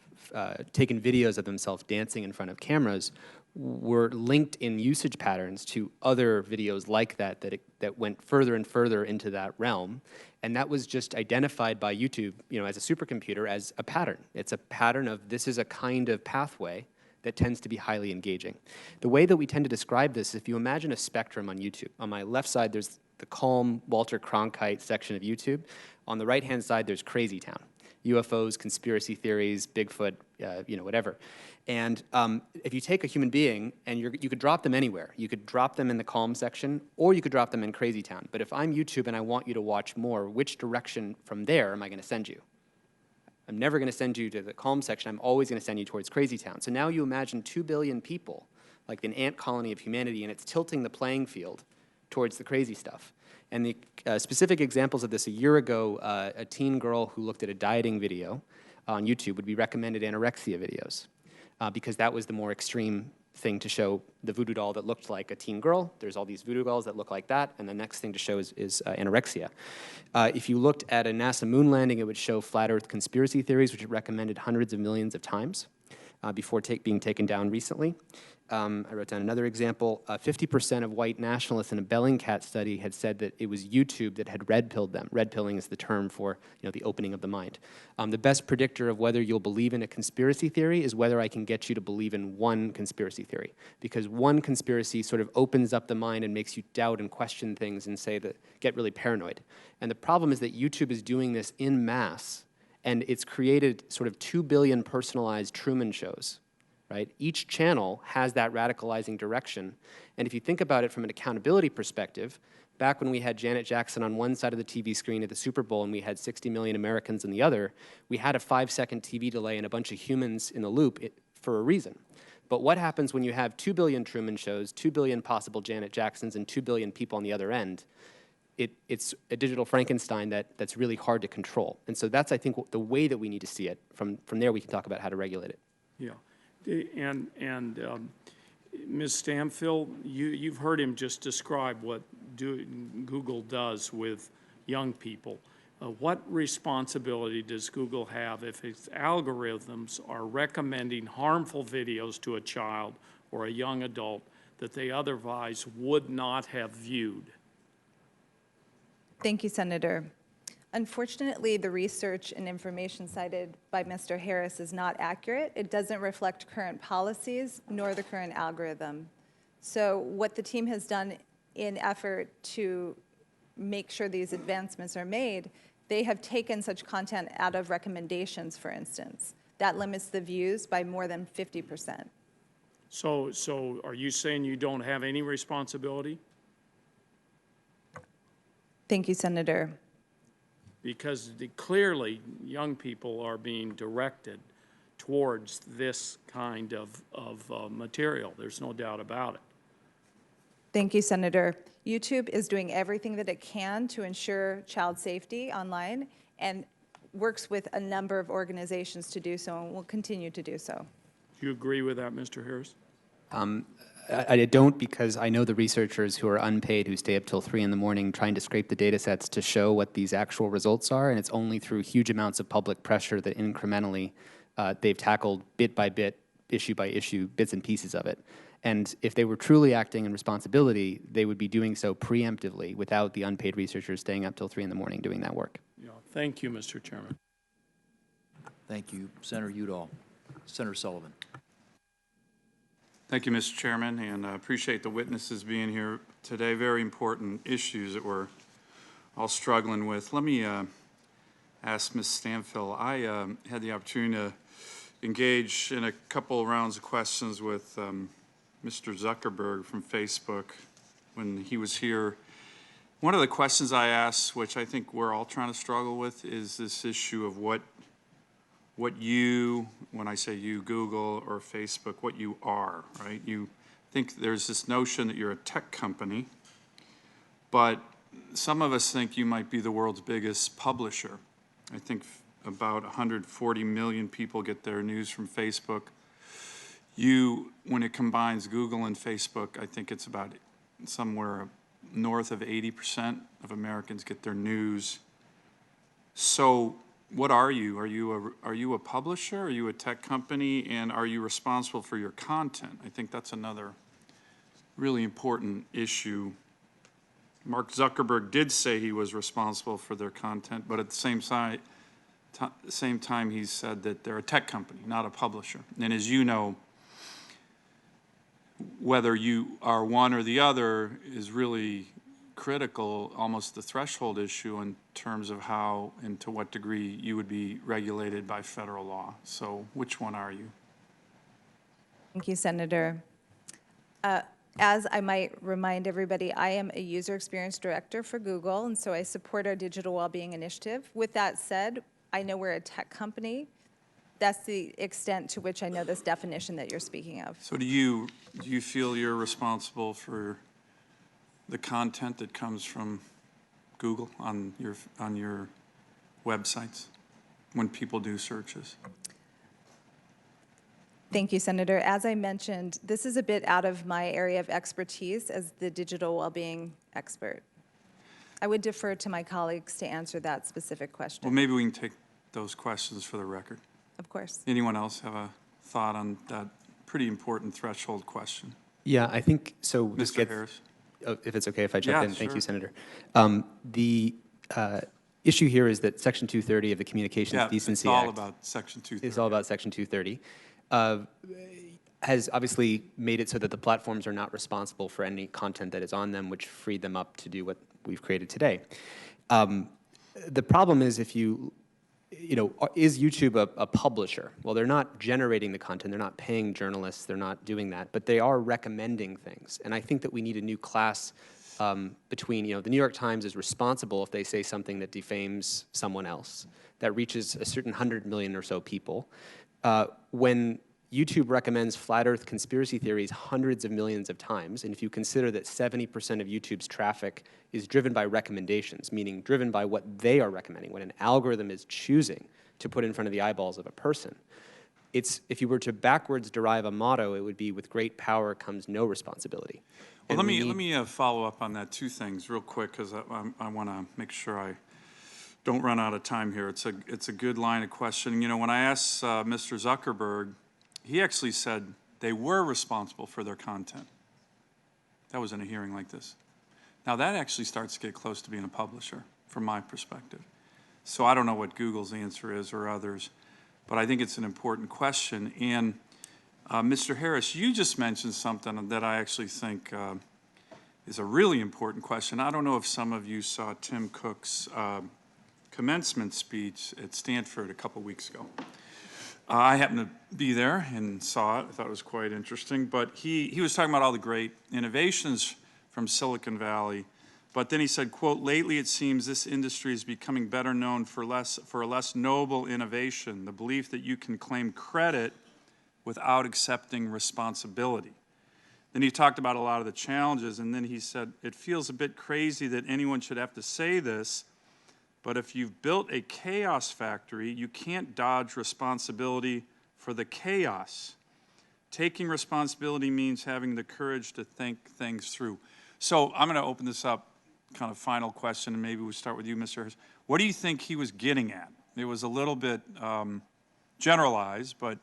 taken videos of themselves dancing in front of cameras were linked in usage patterns to other videos like that went further and further into that realm. And that was just identified by YouTube, as a supercomputer as a pattern. It's a pattern of this is a kind of pathway that tends to be highly engaging. The way that we tend to describe this, if you imagine a spectrum on YouTube, on my left side there's the calm Walter Cronkite section of YouTube. On the right-hand side there's Crazy Town. UFOs, conspiracy theories, Bigfoot, whatever. And if you take a human being and you could drop them anywhere. You could drop them in the calm section, or you could drop them in Crazy Town. But if I'm YouTube and I want you to watch more, which direction from there am I going to send you? I'm never going to send you to the calm section. I'm always going to send you towards Crazy Town. So now you imagine 2 billion people, like an ant colony of humanity, and it's tilting the playing field towards the crazy stuff. And the specific examples of this, a year ago, a teen girl who looked at a dieting video on YouTube would be recommended anorexia videos because that was the more extreme thing to show the voodoo doll that looked like a teen girl. There's all these voodoo dolls that look like that, and the next thing to show is anorexia. If you looked at a NASA moon landing, it would show flat Earth conspiracy theories, which it recommended hundreds of millions of times before being taken down recently. I wrote down another example. 50% of white nationalists in a Bellingcat study had said that it was YouTube that had red-pilled them. Red-pilling is the term for, the opening of the mind. The best predictor of whether you'll believe in a conspiracy theory is whether I can get you to believe in one conspiracy theory. Because one conspiracy sort of opens up the mind and makes you doubt and question things and get really paranoid. And the problem is that YouTube is doing this in mass, and it's created sort of 2 billion personalized Truman shows. Right? Each channel has that radicalizing direction. And if you think about it from an accountability perspective, back when we had Janet Jackson on one side of the TV screen at the Super Bowl and we had 60 million Americans on the other, we had a 5-second TV delay and a bunch of humans in the loop for a reason. But what happens when you have 2 billion Truman shows, 2 billion possible Janet Jacksons, and 2 billion people on the other end? It's a digital Frankenstein that's really hard to control. And so that's, I think, the way that we need to see it. From there, we can talk about how to regulate it. Yeah. And Ms. Stanphill, you've heard him just describe what Google does with young people. What responsibility does Google have if its algorithms are recommending harmful videos to a child or a young adult that they otherwise would not have viewed? Thank you, Senator. Unfortunately, the research and information cited by Mr. Harris is not accurate. It doesn't reflect current policies nor the current algorithm. So what the team has done in effort to make sure these advancements are made, they have taken such content out of recommendations, for instance. That limits the views by more than 50%. So are you saying you don't have any responsibility? Thank you, Senator. Because clearly young people are being directed towards this kind of material. There's no doubt about it. Thank you, Senator. YouTube is doing everything that it can to ensure child safety online and works with a number of organizations to do so and will continue to do so. Do you agree with that, Mr. Harris? I don't, because I know the researchers who are unpaid who stay up till 3 in the morning trying to scrape the data sets to show what these actual results are, and it's only through huge amounts of public pressure that incrementally they've tackled bit by bit, issue by issue, bits and pieces of it. And if they were truly acting in responsibility, they would be doing so preemptively without the unpaid researchers staying up till 3 in the morning doing that work. Yeah. Thank you, Mr. Chairman. Thank you, Senator Udall. Senator Sullivan. Thank you, Mr. Chairman, and I appreciate the witnesses being here today. Very important issues that we're all struggling with. Let me ask Ms. Stanphill. I had the opportunity to engage in a couple rounds of questions with Mr. Zuckerberg from Facebook when he was here. One of the questions I asked, which I think we're all trying to struggle with, is this issue of what you, when I say you, Google or Facebook, what you are, right? You think there's this notion that you're a tech company, but some of us think you might be the world's biggest publisher. I think about 140 million people get their news from Facebook. When it combines Google and Facebook, I think it's about somewhere north of 80% of Americans get their news. So what are you? Are you a publisher? Are you a tech company? And are you responsible for your content? I think that's another really important issue. Mark Zuckerberg did say he was responsible for their content, but at the same time he said that they're a tech company, not a publisher. And as you know, whether you are one or the other is really critical, almost the threshold issue in terms of how and to what degree you would be regulated by federal law. So which one are you? Thank you, Senator. As I might remind everybody, I am a user experience director for Google, and so I support our digital well-being initiative. With that said, I know we're a tech company. That's the extent to which I know this definition that you're speaking of. So do you feel you're responsible for the content that comes from Google on your websites when people do searches? Thank you, Senator. As I mentioned, this is a bit out of my area of expertise as the digital well-being expert. I would defer to my colleagues to answer that specific question. Well, maybe we can take those questions for the record. Of course. Anyone else have a thought on that pretty important threshold question? Yeah, I think so. Mr. Harris? If it's okay if I jump Yeah, in. Thank sure. you, Senator. The issue here is that Section 230 of the Communications Decency Act. It's all about Section 230. It's all about Section 230. Has obviously made it so that the platforms are not responsible for any content that is on them, which freed them up to do what we've created today. The problem is if you know, is YouTube a publisher? Well, they're not generating the content, they're not paying journalists, they're not doing that, but they are recommending things. And I think that we need a new class between, you know, the New York Times is responsible if they say something that defames someone else, that reaches a certain 100 million or so people. When YouTube recommends flat earth conspiracy theories hundreds of millions of times, and if you consider that 70% of YouTube's traffic is driven by recommendations, meaning driven by what they are recommending, what an algorithm is choosing to put in front of the eyeballs of a person, if you were to backwards derive a motto, it would be, with great power comes no responsibility. Well, let me follow up on that, two things real quick, because I want to make sure I don't run out of time here. It's a good line of questioning. You know, when I asked Mr. Zuckerberg, he actually said they were responsible for their content. That was in a hearing like this. Now that actually starts to get close to being a publisher, from my perspective. So I don't know what Google's answer is or others, but I think it's an important question. And Mr. Harris, you just mentioned something that I actually think is a really important question. I don't know if some of you saw Tim Cook's commencement speech at Stanford a couple weeks ago. I happened to be there and saw it. I thought it was quite interesting. But he was talking about all the great innovations from Silicon Valley. But then he said, quote, "Lately it seems this industry is becoming better known for a less noble innovation, the belief that you can claim credit without accepting responsibility." Then he talked about a lot of the challenges, and then he said, "It feels a bit crazy that anyone should have to say this, but if you've built a chaos factory, you can't dodge responsibility for the chaos. Taking responsibility means having the courage to think things through." So I'm going to open this up, kind of final question, and maybe we'll start with you, Mr. Harris. What do you think he was getting at? It was a little bit generalized, but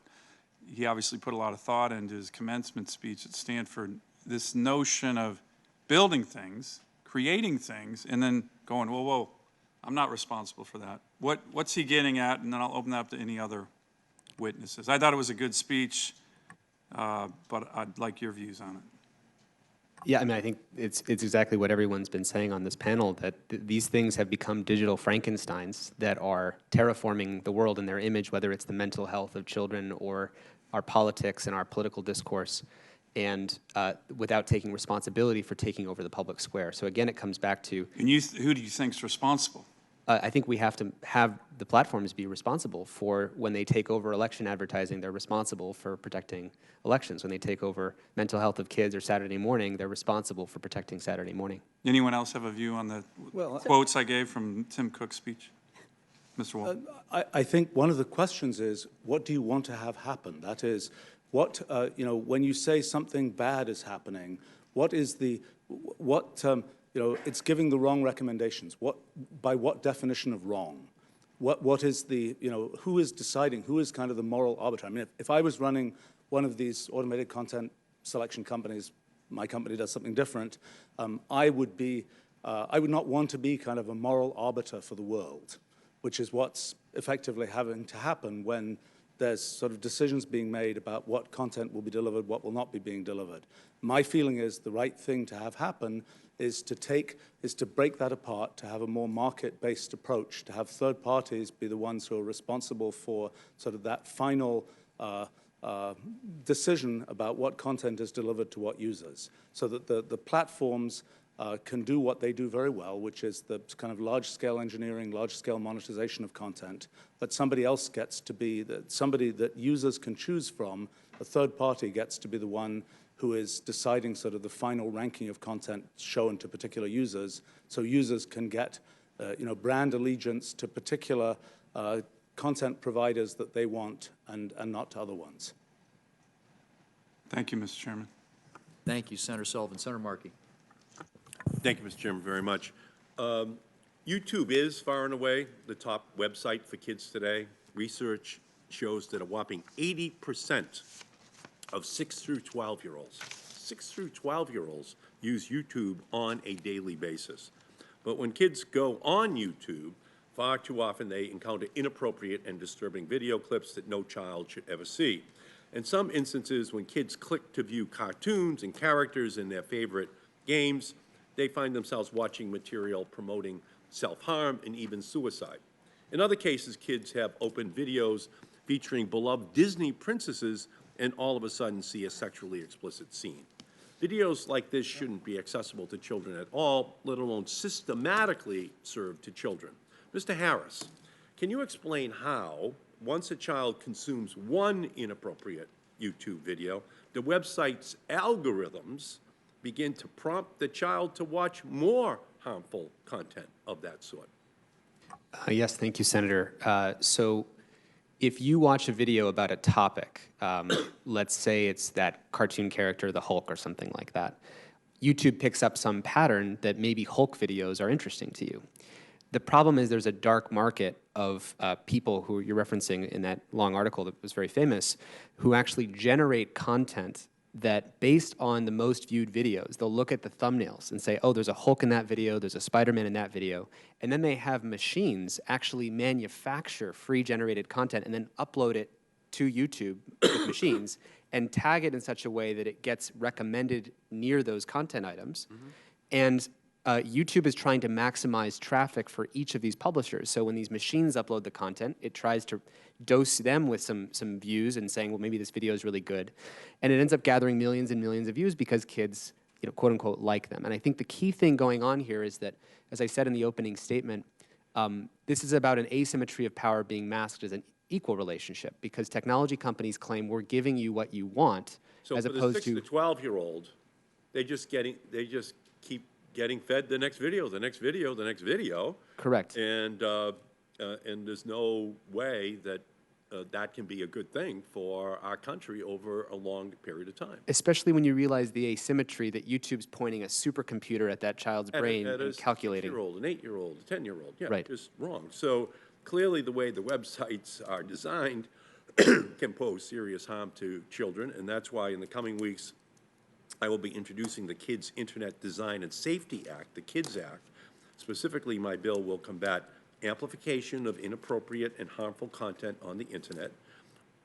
he obviously put a lot of thought into his commencement speech at Stanford. This notion of building things, creating things, and then going, whoa, whoa, I'm not responsible for that. What's he getting at? And then I'll open that up to any other witnesses. I thought it was a good speech, but I'd like your views on it. Yeah, I mean, I think it's exactly what everyone's been saying on this panel, that these things have become digital Frankensteins that are terraforming the world in their image, whether it's the mental health of children or our politics and our political discourse, and without taking responsibility for taking over the public square. So again, it comes back to... And who do you think is responsible? I think we have to have the platforms be responsible for when they take over election advertising. They're responsible for protecting elections. When they take over mental health of kids or Saturday morning, they're responsible for protecting Saturday morning. Anyone else have a view on the quotes I gave from Tim Cook's speech? Mr. Wolfram. I think one of the questions is, what do you want to have happen? That is, what, you know, when you say something bad is happening, what is the, you know, it's giving the wrong recommendations. By what definition of wrong? What is the, you know, who is deciding? Who is kind of the moral arbiter? I mean, if I was running one of these automated content selection companies, my company does something different, I would not want to be kind of a moral arbiter for the world, which is what's effectively having to happen when there's sort of decisions being made about what content will be delivered, what will not be being delivered. My feeling is the right thing to have happen is to break that apart, to have a more market-based approach, to have third parties be the ones who are responsible for sort of that final decision about what content is delivered to what users, so that the platforms can do what they do very well, which is the kind of large-scale engineering, large-scale monetization of content, but somebody else gets to be, somebody that users can choose from, a third party gets to be the one who is deciding sort of the final ranking of content shown to particular users, so users can get you know, brand allegiance to particular content providers that they want and not to other ones. Thank you, Mr. Chairman. Thank you, Senator Sullivan. Senator Markey. Thank you, Mr. Chairman, very much. YouTube is far and away the top website for kids today. Research shows that a whopping 80% of 6 through 12-year-olds, 6 through 12-year-olds use YouTube on a daily basis. But when kids go on YouTube, far too often they encounter inappropriate and disturbing video clips that no child should ever see. In some instances, when kids click to view cartoons and characters in their favorite games, they find themselves watching material promoting self-harm and even suicide. In other cases, kids have opened videos featuring beloved Disney princesses and all of a sudden see a sexually explicit scene. Videos like this shouldn't be accessible to children at all, let alone systematically served to children. Mr. Harris, can you explain how, once a child consumes one inappropriate YouTube video, the website's algorithms begin to prompt the child to watch more harmful content of that sort? Yes, thank you, Senator. So if you watch a video about a topic, let's say it's that cartoon character, the Hulk or something like that, YouTube picks up some pattern that maybe Hulk videos are interesting to you. The problem is there's a dark market of people who you're referencing in that long article that was very famous, who actually generate content that, based on the most viewed videos, they'll look at the thumbnails and say, oh, there's a Hulk in that video, there's a Spider-Man in that video, and then they have machines actually manufacture free-generated content and then upload it to YouTube with machines and tag it in such a way that it gets recommended near those content items. Mm-hmm. And YouTube is trying to maximize traffic for each of these publishers. So when these machines upload the content, it tries to dose them with some views and saying, well, maybe this video is really good. And it ends up gathering millions and millions of views because kids, quote unquote, like them. And I think the key thing going on here is that, as I said in the opening statement, this is about an asymmetry of power being masked as an equal relationship, because technology companies claim we're giving you what you want, so as opposed to... So for the 6 to 12-year-old, they just keep getting fed the next video, the next video, the next video. Correct. And there's no way that that can be a good thing for our country over a long period of time. Especially when you realize the asymmetry that YouTube's pointing a supercomputer at that child's brain and calculating. An 6-year-old, an 8-year-old, a 10-year-old. Yeah, right. Just wrong. So clearly the way the websites are designed can pose serious harm to children, and that's why in the coming weeks I will be introducing the Kids Internet Design and Safety Act, the KIDS Act. Specifically, my bill will combat amplification of inappropriate and harmful content on the Internet,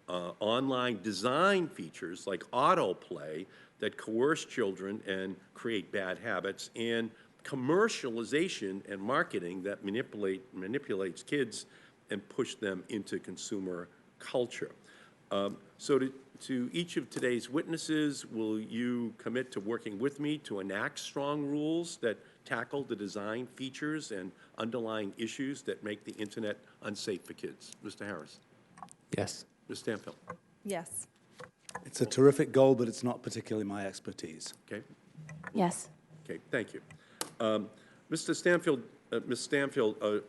online design features like autoplay that coerce children and create bad habits, and commercialization and marketing that manipulates kids and push them into consumer culture. So to each of today's witnesses, will you commit to working with me to enact strong rules that tackle the design features and underlying issues that make the Internet unsafe for kids? Mr. Harris. Yes. Ms. Stanphill. Yes. It's a terrific goal, but it's not particularly my expertise. Okay. Yes. Okay, thank you. Mr. Stanfield, Ms. Stanfield,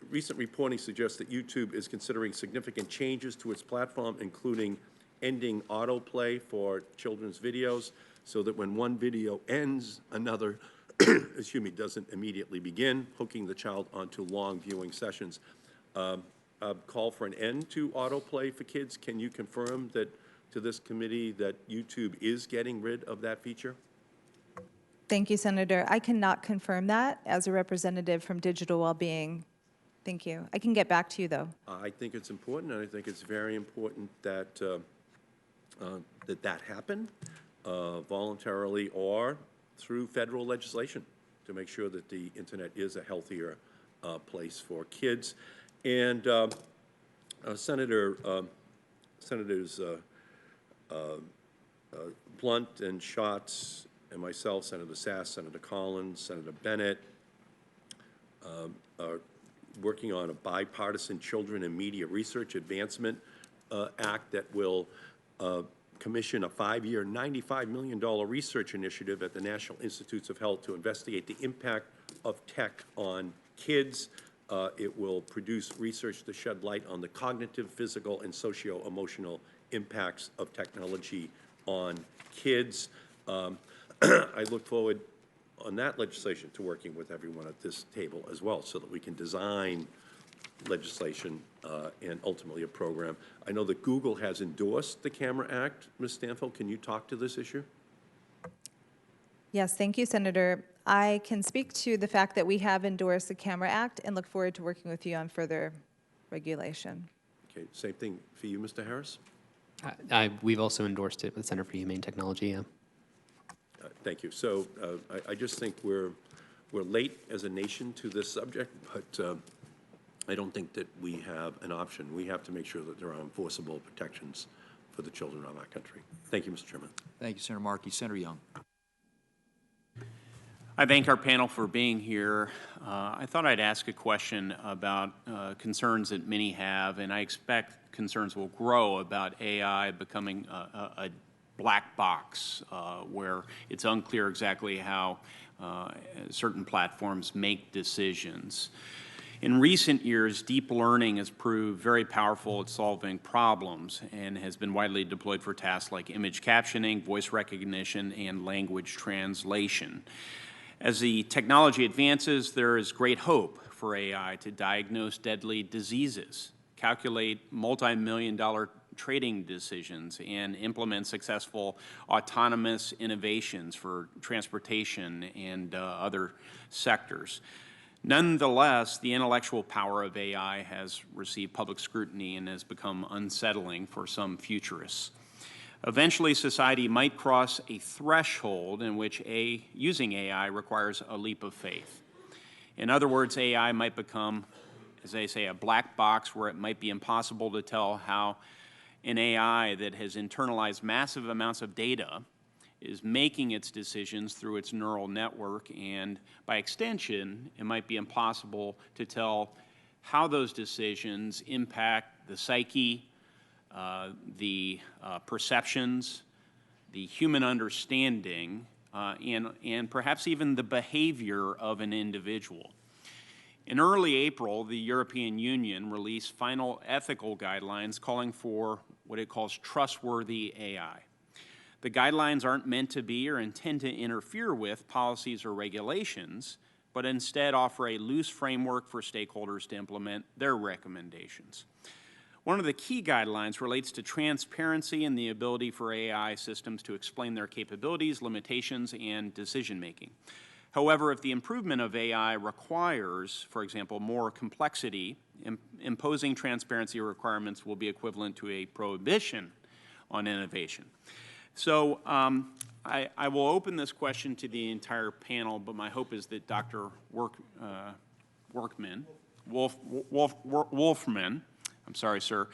recent reporting suggests that YouTube is considering significant changes to its platform, including ending autoplay for children's videos, so that when one video ends, another doesn't immediately begin, hooking the child onto long viewing sessions. A call for an end to autoplay for kids. Can you confirm that to this committee that YouTube is getting rid of that feature? Thank you, Senator. I cannot confirm that as a representative from Digital Wellbeing. Thank you. I can get back to you, though. I think it's important, and I think it's very important that that happen voluntarily or through federal legislation to make sure that the Internet is a healthier place for kids. And Senators Blunt and Schatz and myself, Senator Sass, Senator Collins, Senator Bennett, are working on a bipartisan Children and Media Research Advancement Act that will commission a 5-year, $95 million research initiative at the National Institutes of Health to investigate the impact of tech on kids. It will produce research to shed light on the cognitive, physical, and socio-emotional impacts of technology on kids. I look forward on that legislation to working with everyone at this table as well so that we can design legislation and ultimately a program. I know that Google has endorsed the Camera Act. Ms. Stanphill, can you talk to this issue? Yes, thank you, Senator. I can speak to the fact that we have endorsed the Camera Act and look forward to working with you on further regulation. Okay, same thing for you, Mr. Harris? We've also endorsed it with the Center for Humane Technology, yeah. Thank you. So I just think we're late as a nation to this subject, but I don't think that we have an option. We have to make sure that there are enforceable protections for the children of our country. Thank you, Mr. Chairman. Thank you, Senator Markey. Senator Young. I thank our panel for being here. I thought I'd ask a question about concerns that many have, and I expect concerns will grow about AI becoming a black box where it's unclear exactly how certain platforms make decisions. In recent years, deep learning has proved very powerful at solving problems and has been widely deployed for tasks like image captioning, voice recognition, and language translation. As the technology advances, there is great hope for AI to diagnose deadly diseases, calculate multi-million-dollar trading decisions, and implement successful autonomous innovations for transportation and other sectors. Nonetheless, the intellectual power of AI has received public scrutiny and has become unsettling for some futurists. Eventually, society might cross a threshold in which using AI requires a leap of faith. In other words, AI might become, as they say, a black box where it might be impossible to tell how an AI that has internalized massive amounts of data is making its decisions through its neural network, and by extension, it might be impossible to tell how those decisions impact the psyche, the perceptions, the human understanding, and perhaps even the behavior of an individual. In early April, the European Union released final ethical guidelines calling for what it calls trustworthy AI. The guidelines aren't meant to be or intend to interfere with policies or regulations, but instead offer a loose framework for stakeholders to implement their recommendations. One of the key guidelines relates to transparency and the ability for AI systems to explain their capabilities, limitations, and decision-making. However, if the improvement of AI requires, for example, more complexity, imposing transparency requirements will be equivalent to a prohibition on innovation. So I will open this question to the entire panel, but my hope is that Dr. Wolfram, I'm sorry, sir,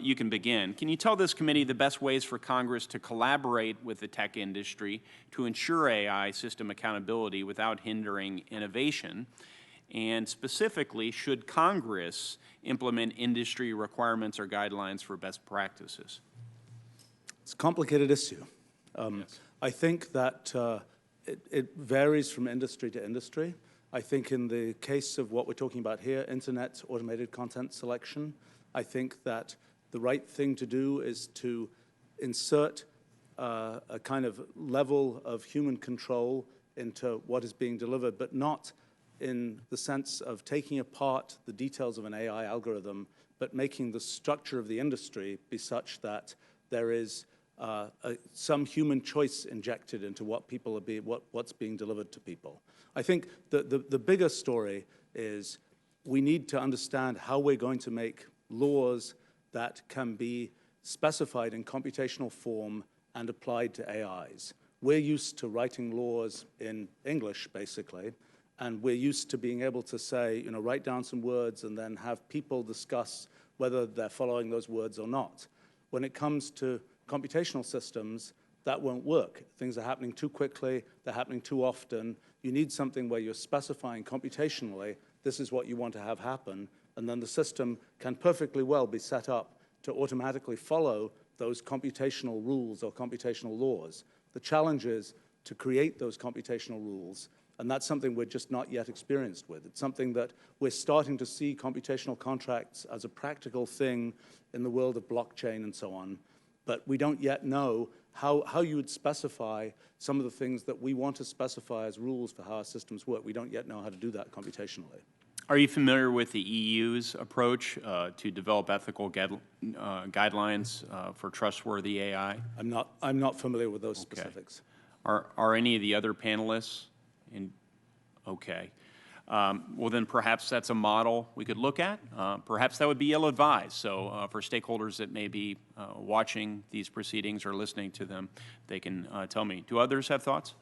you can begin. Can you tell this committee the best ways for Congress to collaborate with the tech industry to ensure AI system accountability without hindering innovation? And specifically, should Congress implement industry requirements or guidelines for best practices? It's a complicated issue. Yes. I think that it varies from industry to industry. I think in the case of what we're talking about here, internet automated content selection, I think that the right thing to do is to insert a kind of level of human control into what is being delivered, but not in the sense of taking apart the details of an AI algorithm, but making the structure of the industry be such that there is some human choice injected into what people are what's being delivered to people. I think the bigger story is we need to understand how we're going to make laws that can be specified in computational form and applied to AIs. We're used to writing laws in English, basically, and we're used to being able to say, write down some words and then have people discuss whether they're following those words or not. When it comes to computational systems, that won't work. Things are happening too quickly, they're happening too often. You need something where you're specifying computationally, this is what you want to have happen, and then the system can perfectly well be set up to automatically follow those computational rules or computational laws. The challenge is to create those computational rules, and that's something we're just not yet experienced with. It's something that we're starting to see computational contracts as a practical thing in the world of blockchain and so on, but we don't yet know how you would specify some of the things that we want to specify as rules for how our systems work. We don't yet know how to do that computationally. Are you familiar with the EU's approach to develop ethical guidelines for trustworthy AI? I'm not familiar with those specifics. Are any of the other panelists in? Okay. Well, then perhaps that's a model we could look at. Perhaps that would be ill-advised. So for stakeholders that may be watching these proceedings or listening to them, they can tell me. Do others have thoughts?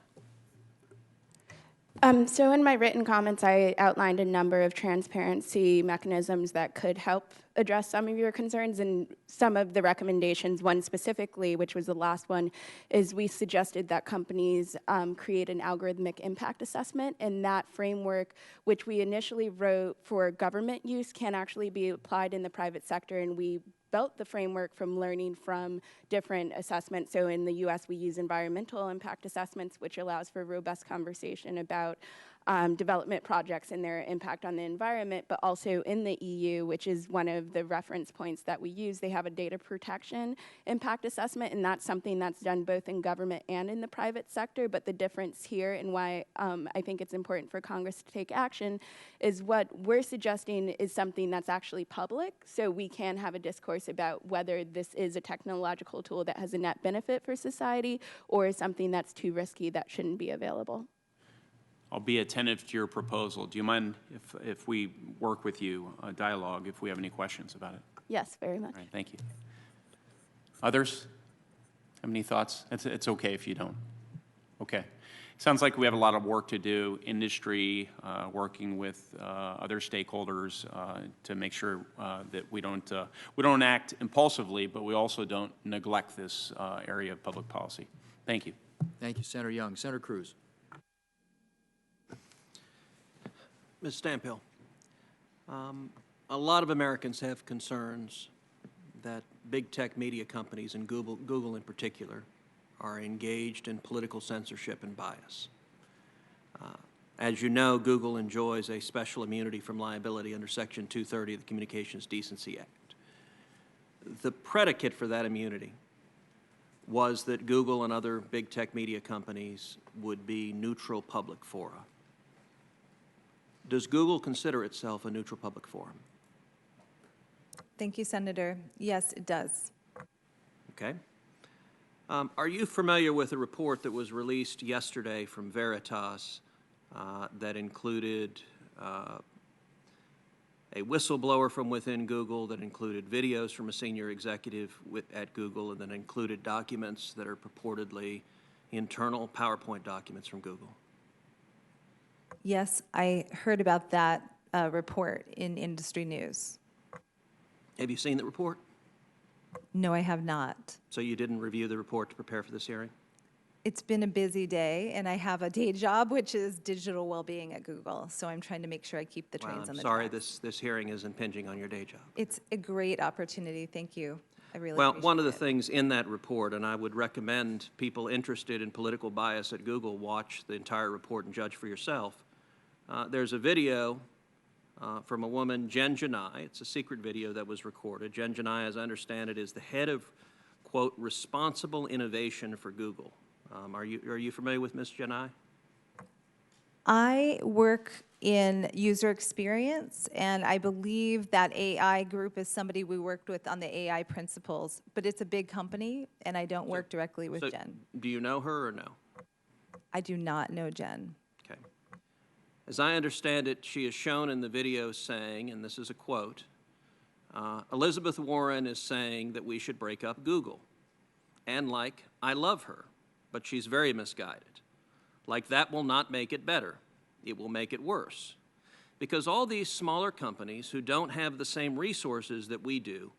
So in my written comments, I outlined a number of transparency mechanisms that could help address some of your concerns, and some of the recommendations, one specifically, which was the last one, is we suggested that companies create an algorithmic impact assessment, and that framework, which we initially wrote for government use, can actually be applied in the private sector, and we built the framework from learning from different assessments. So in the US, we use environmental impact assessments, which allows for robust conversation about development projects and their impact on the environment, but also in the EU, which is one of the reference points that we use, they have a data protection impact assessment, and that's something that's done both in government and in the private sector. But the difference here, and why I think it's important for Congress to take action, is what we're suggesting is something that's actually public, so we can have a discourse about whether this is a technological tool that has a net benefit for society or something that's too risky that shouldn't be available. I'll be attentive to your proposal. Do you mind if we work with you, dialogue, if we have any questions about it? Yes, very much. All right, thank you. Others have any thoughts? It's okay if you don't. Okay. Sounds like we have a lot of work to do, industry, working with other stakeholders to make sure that we don't act impulsively, but we also don't neglect this area of public policy. Thank you. Thank you, Senator Young. Senator Cruz. Ms. Stanphill, a lot of Americans have concerns that big tech media companies, and Google in particular, are engaged in political censorship and bias. As you know, Google enjoys a special immunity from liability under Section 230 of the Communications Decency Act. The predicate for that immunity was that Google and other big tech media companies would be neutral public fora. Does Google consider itself a neutral public forum? Thank you, Senator. Yes, it does. Okay. Are you familiar with a report that was released yesterday from Veritas that included a whistleblower from within Google, that included videos from a senior executive at Google, and that included documents that are purportedly internal PowerPoint documents from Google? Yes, I heard about that report in industry news. Have you seen the report? No, I have not. So you didn't review the report to prepare for this hearing? It's been a busy day, and I have a day job, which is digital well-being at Google, so I'm trying to make sure I keep the trains on the sorry tracks. this hearing is impinging on your day job. It's a great opportunity. Thank you. I really Well, appreciate one of the it. things in that report, and I would recommend people interested in political bias at Google watch the entire report and judge for yourself. There's a video from a woman, Jen Janai. It's a secret video that was recorded. Jen Janai, as I understand it, is the head of, quote, responsible innovation for Google. Are you familiar with Ms. Janai? I work in user experience, and I believe that AI group is somebody we worked with on the AI principles, but it's a big company, and I don't work directly with Jen. Do you know her or no? I do not know Jen. Okay. As I understand it, she is shown in the video saying, and this is a quote, Elizabeth Warren is saying that we should break up Google. And like, I love her, but she's very misguided. Like, that will not make it better. It will make it worse. Because all these smaller companies who don't have the same resources that we do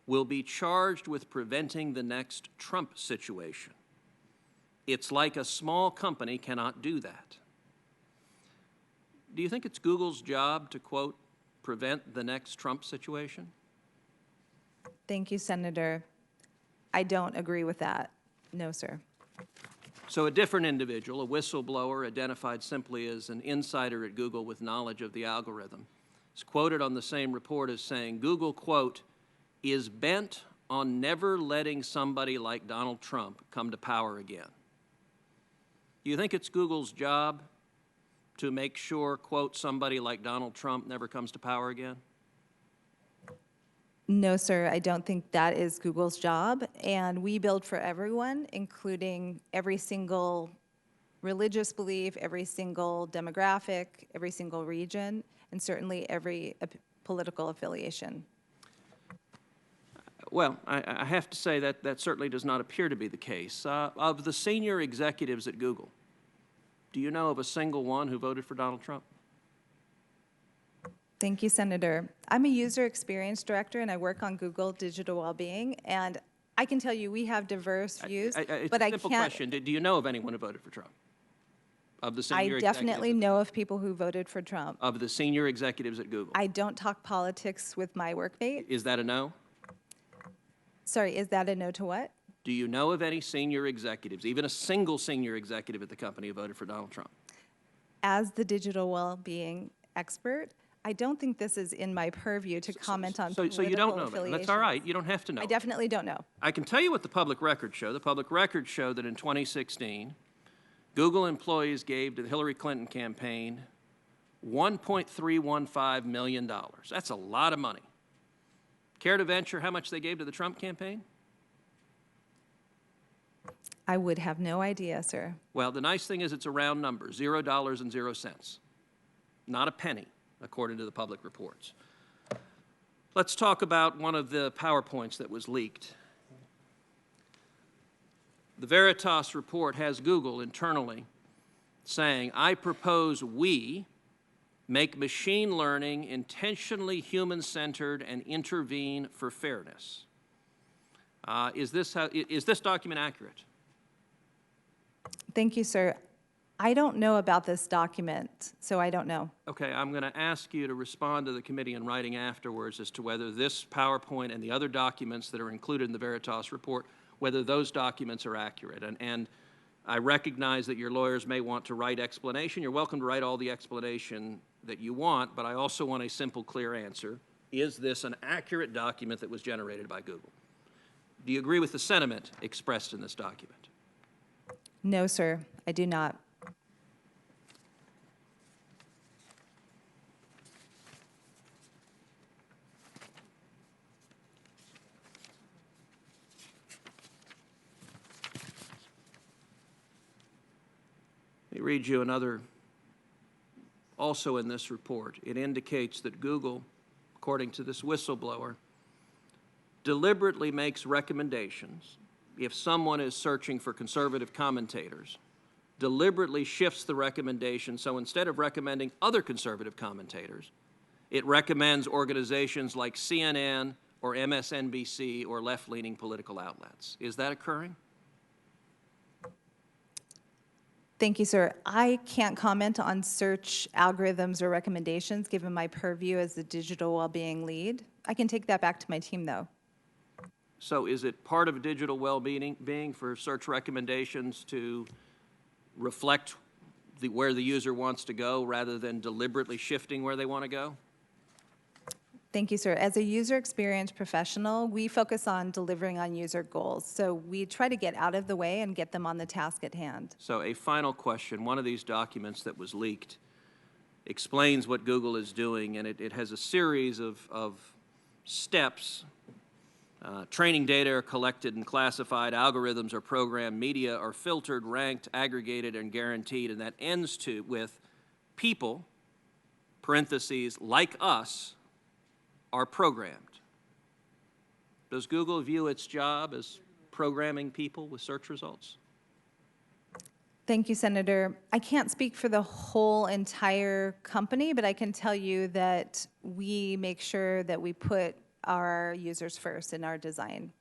will be charged with preventing the next Trump situation. It's like a small company cannot do that. Do you think it's Google's job to, quote, prevent the next Trump situation? Thank you, Senator. I don't agree with that. No, sir. So a different individual, a whistleblower identified simply as an insider at Google with knowledge of the algorithm, is quoted on the same report as saying, Google, quote, is bent on never letting somebody like Donald Trump come to power again. Do you think it's Google's job to make sure, quote, somebody like Donald Trump never comes to power again? No, sir, I don't think that is Google's job. And we build for everyone, including every single religious belief, every single demographic, every single region, and certainly every political affiliation. Well, I have to say that that certainly does not appear to be the case. Of the senior executives at Google, do you know of a single one who voted for Donald Trump? Thank you, Senator. I'm a user experience director, and I work on Google Digital Wellbeing, and I can tell you we have diverse views, but I can't... Simple question. Do you know of anyone who voted for Trump? Of the senior I executives definitely know of people who voted for Trump. Of the senior executives at Google? I don't talk politics with my workmate. Is that a no? Sorry, is that a no to what? Do you know of any senior executives, even a single senior executive at the company who voted for Donald Trump? As the digital well-being expert, I don't think this is in my purview to comment on political So you don't know that. affiliations. That's all right. You don't have to know. I definitely don't know. I can tell you what the public records show. The public records show that in 2016, Google employees gave to the Hillary Clinton campaign $1.315 million. That's a lot of money. Care to venture how much they gave to the Trump campaign? I would have no idea, sir. Well, the nice thing is it's a round number, $0.00. Not a penny, according to the public reports. Let's talk about one of the PowerPoints that was leaked. The Veritas report has Google internally saying, I propose we make machine learning intentionally human-centered and intervene for fairness. Is this document accurate? Thank you, sir. I don't know about this document, so I don't know. Okay, I'm going to ask you to respond to the committee in writing afterwards as to whether this PowerPoint and the other documents that are included in the Veritas report, whether those documents are accurate. And I recognize that your lawyers may want to write explanation. You're welcome to write all the explanation that you want, but I also want a simple, clear answer. Is this an accurate document that was generated by Google? Do you agree with the sentiment expressed in this document? No, sir, I do not. Let me read you another, also in this report. It indicates that Google, according to this whistleblower, deliberately makes recommendations if someone is searching for conservative commentators, deliberately shifts the recommendation, so instead of recommending other conservative commentators, it recommends organizations like CNN or MSNBC or left-leaning political outlets. Is that occurring? Thank you, sir. I can't comment on search algorithms or recommendations given my purview as the digital well-being lead. I can take that back to my team, though. So is it part of digital well-being for search recommendations to reflect where the user wants to go rather than deliberately shifting where they want to go? Thank you, sir. As a user experience professional, we focus on delivering on user goals. So we try to get out of the way and get them on the task at hand. So a final question. One of these documents that was leaked explains what Google is doing, and it has a series of steps. Training data are collected and classified, algorithms are programmed, media are filtered, ranked, aggregated, and guaranteed, and that ends with people, parentheses, like us, are programmed. Does Google view its job as programming people with search results? Thank you, Senator. I can't speak for the whole entire company, but I can tell you that we make sure that we put our users first in our design.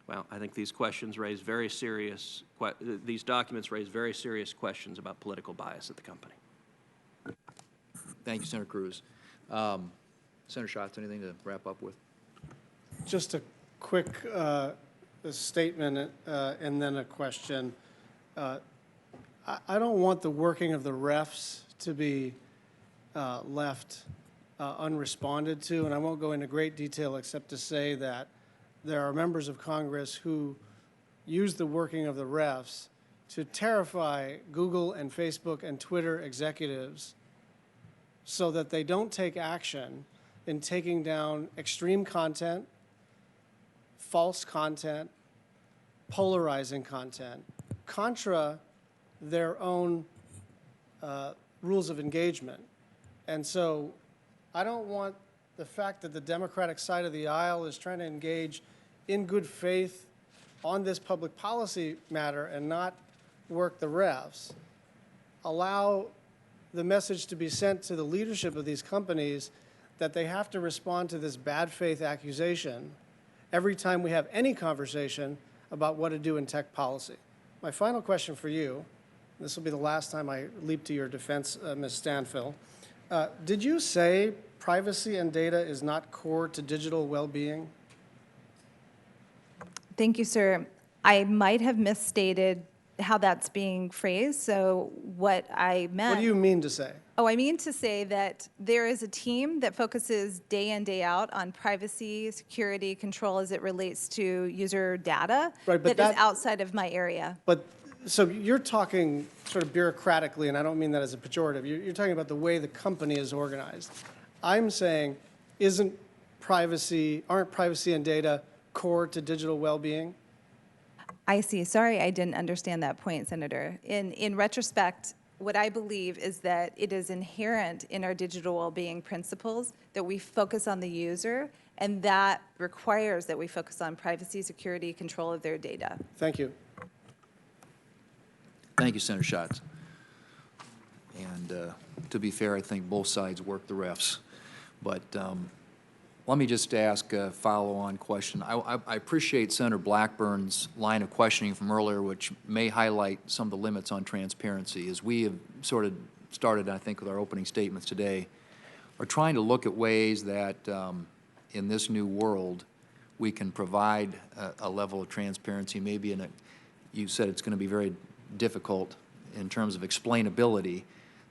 Well, I think these questions raise very serious, these documents raise very serious questions about political bias at the company. Thank you, Senator Cruz. Senator Schatz, anything to wrap up with? Just a quick statement and then a question. I don't want the working of the refs to be left unresponded to, and I won't go into great detail except to say that there are members of Congress who use the working of the refs to terrify Google and Facebook and Twitter executives so that they don't take action in taking down extreme content, false content, polarizing content, contra their own rules of engagement. And so I don't want the fact that the Democratic side of the aisle is trying to engage in good faith on this public policy matter and not work the refs, allow the message to be sent to the leadership of these companies that they have to respond to this bad faith accusation every time we have any conversation about what to do in tech policy. My final question for you, this will be the last time I leap to your defense, Ms. Stanphill. Did you say privacy and data is not core to digital well-being? Thank you, sir. I might have misstated how that's being phrased. So what I meant... What do you mean to say? Oh, I mean to say that there is a team that focuses day in, day out on privacy, security, control as it relates to user data, right, but that is outside of my area. But so you're talking sort of bureaucratically, and I don't mean that as a pejorative. You're talking about the way the company is organized. I'm saying, aren't privacy and data core to digital well-being? I see. Sorry, I didn't understand that point, Senator. In retrospect, what I believe is that it is inherent in our digital well-being principles that we focus on the user, and that requires that we focus on privacy, security, control of their data. Thank you. Thank you, Senator Schatz. And to be fair, I think both sides work the refs. But let me just ask a follow-on question. I appreciate Senator Blackburn's line of questioning from earlier, which may highlight some of the limits on transparency. As we have sort of started, I think, with our opening statements today, are trying to look at ways that in this new world we can provide a level of transparency. Maybe you said it's going to be very difficult in terms of explainability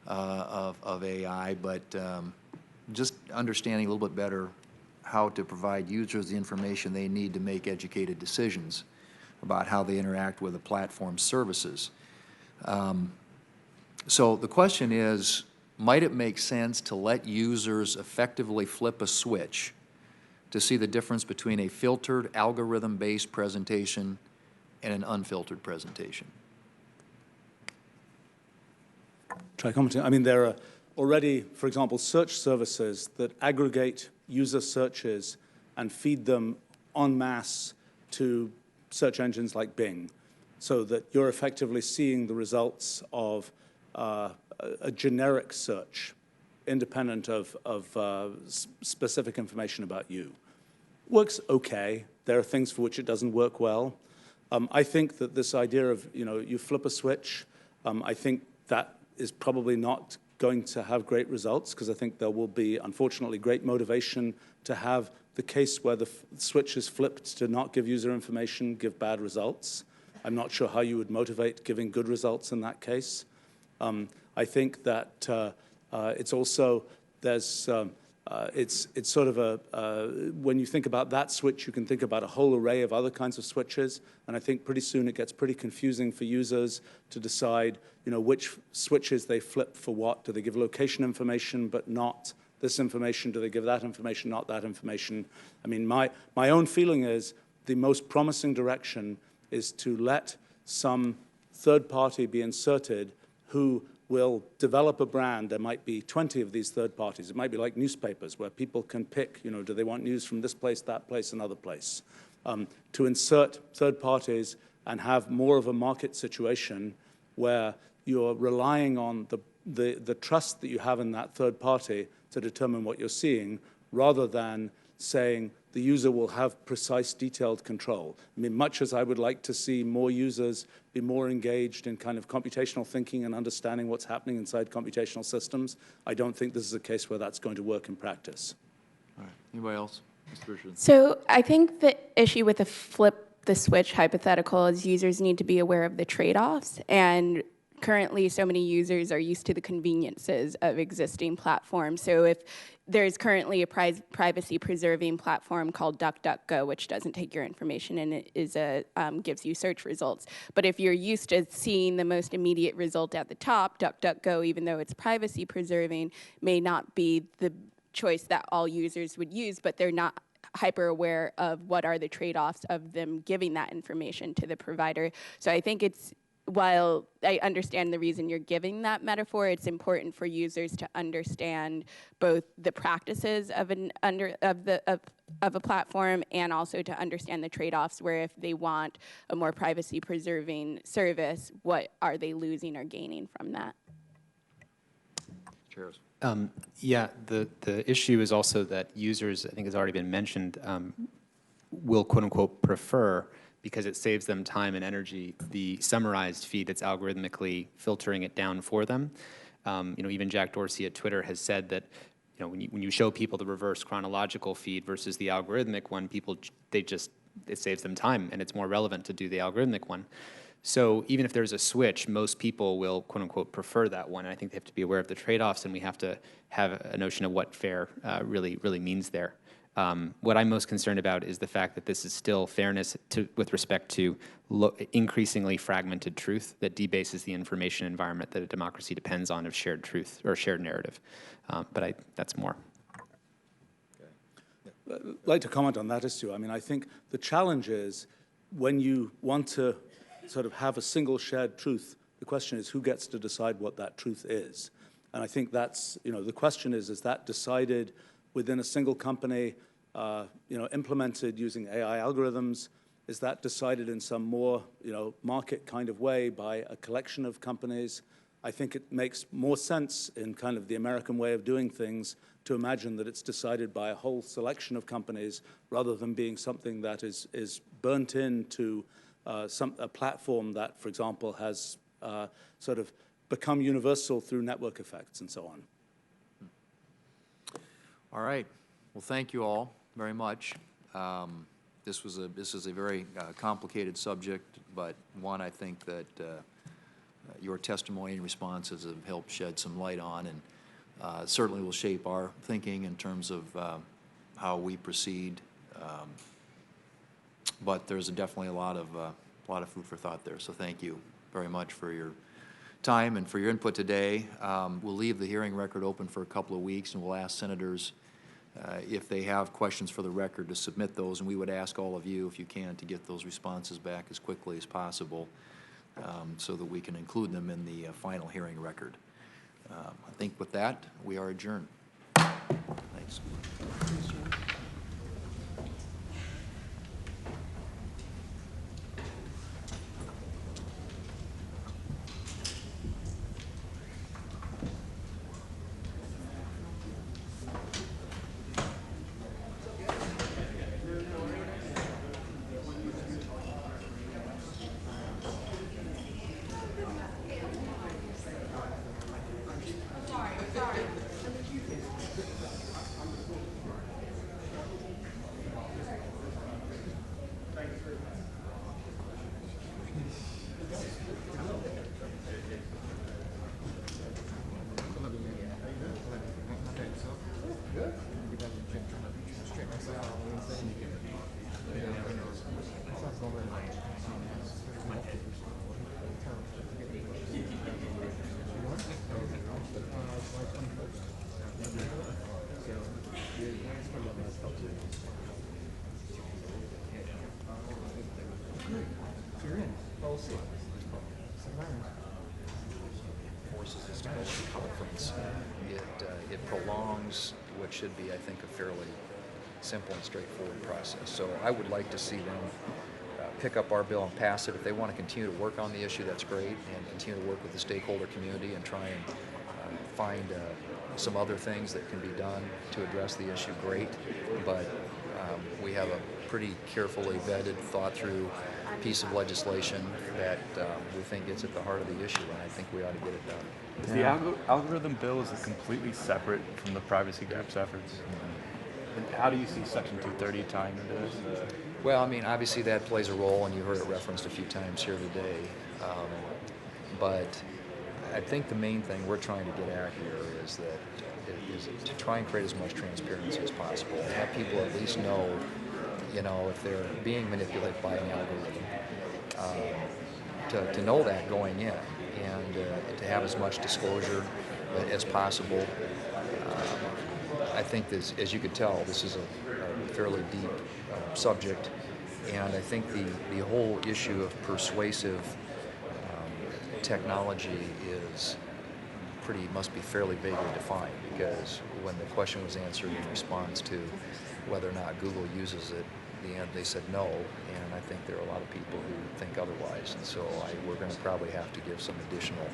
of AI, but just understanding a little bit better how to provide users the information they need to make educated decisions about how they interact with the platform's services. So the question is, might it make sense to let users effectively flip a switch to see the difference between a filtered, algorithm-based presentation and an unfiltered presentation? Try commenting. I mean, there are already, for example, search services that aggregate user searches and feed them en masse to search engines like Bing, so that you're effectively seeing the results of a generic search, independent of specific information about you. Works okay. There are things for which it doesn't work well. I think that this idea of, you flip a switch, I think that is probably not going to have great results, because I think there will be, unfortunately, great motivation to have the case where the switch is flipped to not give user information, give bad results. I'm not sure how you would motivate giving good results in that case. I think that it's also, it's sort of when you think about that switch, you can think about a whole array of other kinds of switches, and I think pretty soon it gets pretty confusing for users to decide, which switches they flip for what. Do they give location information but not this information? Do they give that information, not that information? I mean, my own feeling is the most promising direction is to let some third party be inserted who will develop a brand. There might be 20 of these third parties. It might be like newspapers where people can pick, do they want news from this place, that place, another place. To insert third parties and have more of a market situation where you're relying on the trust that you have in that third party to determine what you're seeing, rather than saying the user will have precise, detailed control. I mean, much as I would like to see more users be more engaged in kind of computational thinking and understanding what's happening inside computational systems, I don't think this is a case where that's going to work in practice. All right. Anybody else? Mr. Richardson. So I think the issue with the flip the switch hypothetical is users need to be aware of the trade-offs, and currently so many users are used to the conveniences of existing platforms. So if there's currently a privacy-preserving platform called DuckDuckGo, which doesn't take your information and it is gives you search results. But if you're used to seeing the most immediate result at the top, DuckDuckGo, even though it's privacy-preserving, may not be the choice that all users would use, but they're not hyper aware of what are the trade-offs of them giving that information to the provider. So I think it's, while I understand the reason you're giving that metaphor, it's important for users to understand both the practices of a platform and also to understand the trade-offs where if they want a more privacy-preserving service, what are they losing or gaining from that? Chairs. Yeah, the issue is also that users, I think has already been mentioned, will quote-unquote prefer, because it saves them time and energy, the summarized feed that's algorithmically filtering it down for them. Even Jack Dorsey at Twitter has said that when you show people the reverse chronological feed versus the algorithmic one, it saves them time and it's more relevant to do the algorithmic one. So even if there's a switch, most people will quote-unquote prefer that one. And I think they have to be aware of the trade-offs, and we have to have a notion of what fair really means there. What I'm most concerned about is the fact that this is still fairness with respect to increasingly fragmented truth that debases the information environment that a democracy depends on of shared truth or shared narrative. But that's more. I'd like to comment on that issue. I mean, I think the challenge is when you want to sort of have a single shared truth, the question is who gets to decide what that truth is. And I think that's, the question is that decided within a single company, implemented using AI algorithms? Is that decided in some more, market kind of way by a collection of companies? I think it makes more sense in kind of the American way of doing things to imagine that it's decided by a whole selection of companies rather than being something that is burnt into a platform that, for example, has sort of become universal through network effects and so on. All right. Well, thank you all very much. This is a very complicated subject, but one I think that your testimony and responses have helped shed some light on, and certainly will shape our thinking in terms of how we proceed. But there's definitely a lot of food for thought there. So thank you very much for your time and for your input today. We'll leave the hearing record open for a couple of weeks, and we'll ask senators if they have questions for the record to submit those, and we would ask all of you, if you can, to get those responses back as quickly as possible so that we can include them in the final hearing record. I think with that, we are adjourned. Thanks. Forces us to hold the conference. It prolongs what should be, I think, a fairly simple and straightforward process. So I would like to see them pick up our bill and pass it. If they want to continue to work on the issue, that's great, and continue to work with the stakeholder community and try and find some other things that can be done to address the issue, great. But we have a pretty carefully vetted, thought-through piece of legislation that we think gets at the heart of the issue, and I think we ought to get it done. Is the algorithm bill is completely separate from the privacy group's efforts? And how do you see Section 230 tying into this? Well, I mean, obviously that plays a role, and you heard it referenced a few times here today. But I think the main thing we're trying to get at here is to try and create as much transparency as possible, and have people at least know, if they're being manipulated by an algorithm, to know that going in, and to have as much disclosure as possible. I think this, as you could tell, this is a fairly deep subject, and I think the whole issue of persuasive technology must be fairly vaguely defined, because when the question was answered in response to whether or not Google uses it, they said no, and I think there are a lot of people who think otherwise, and so we're going to probably have to give some additional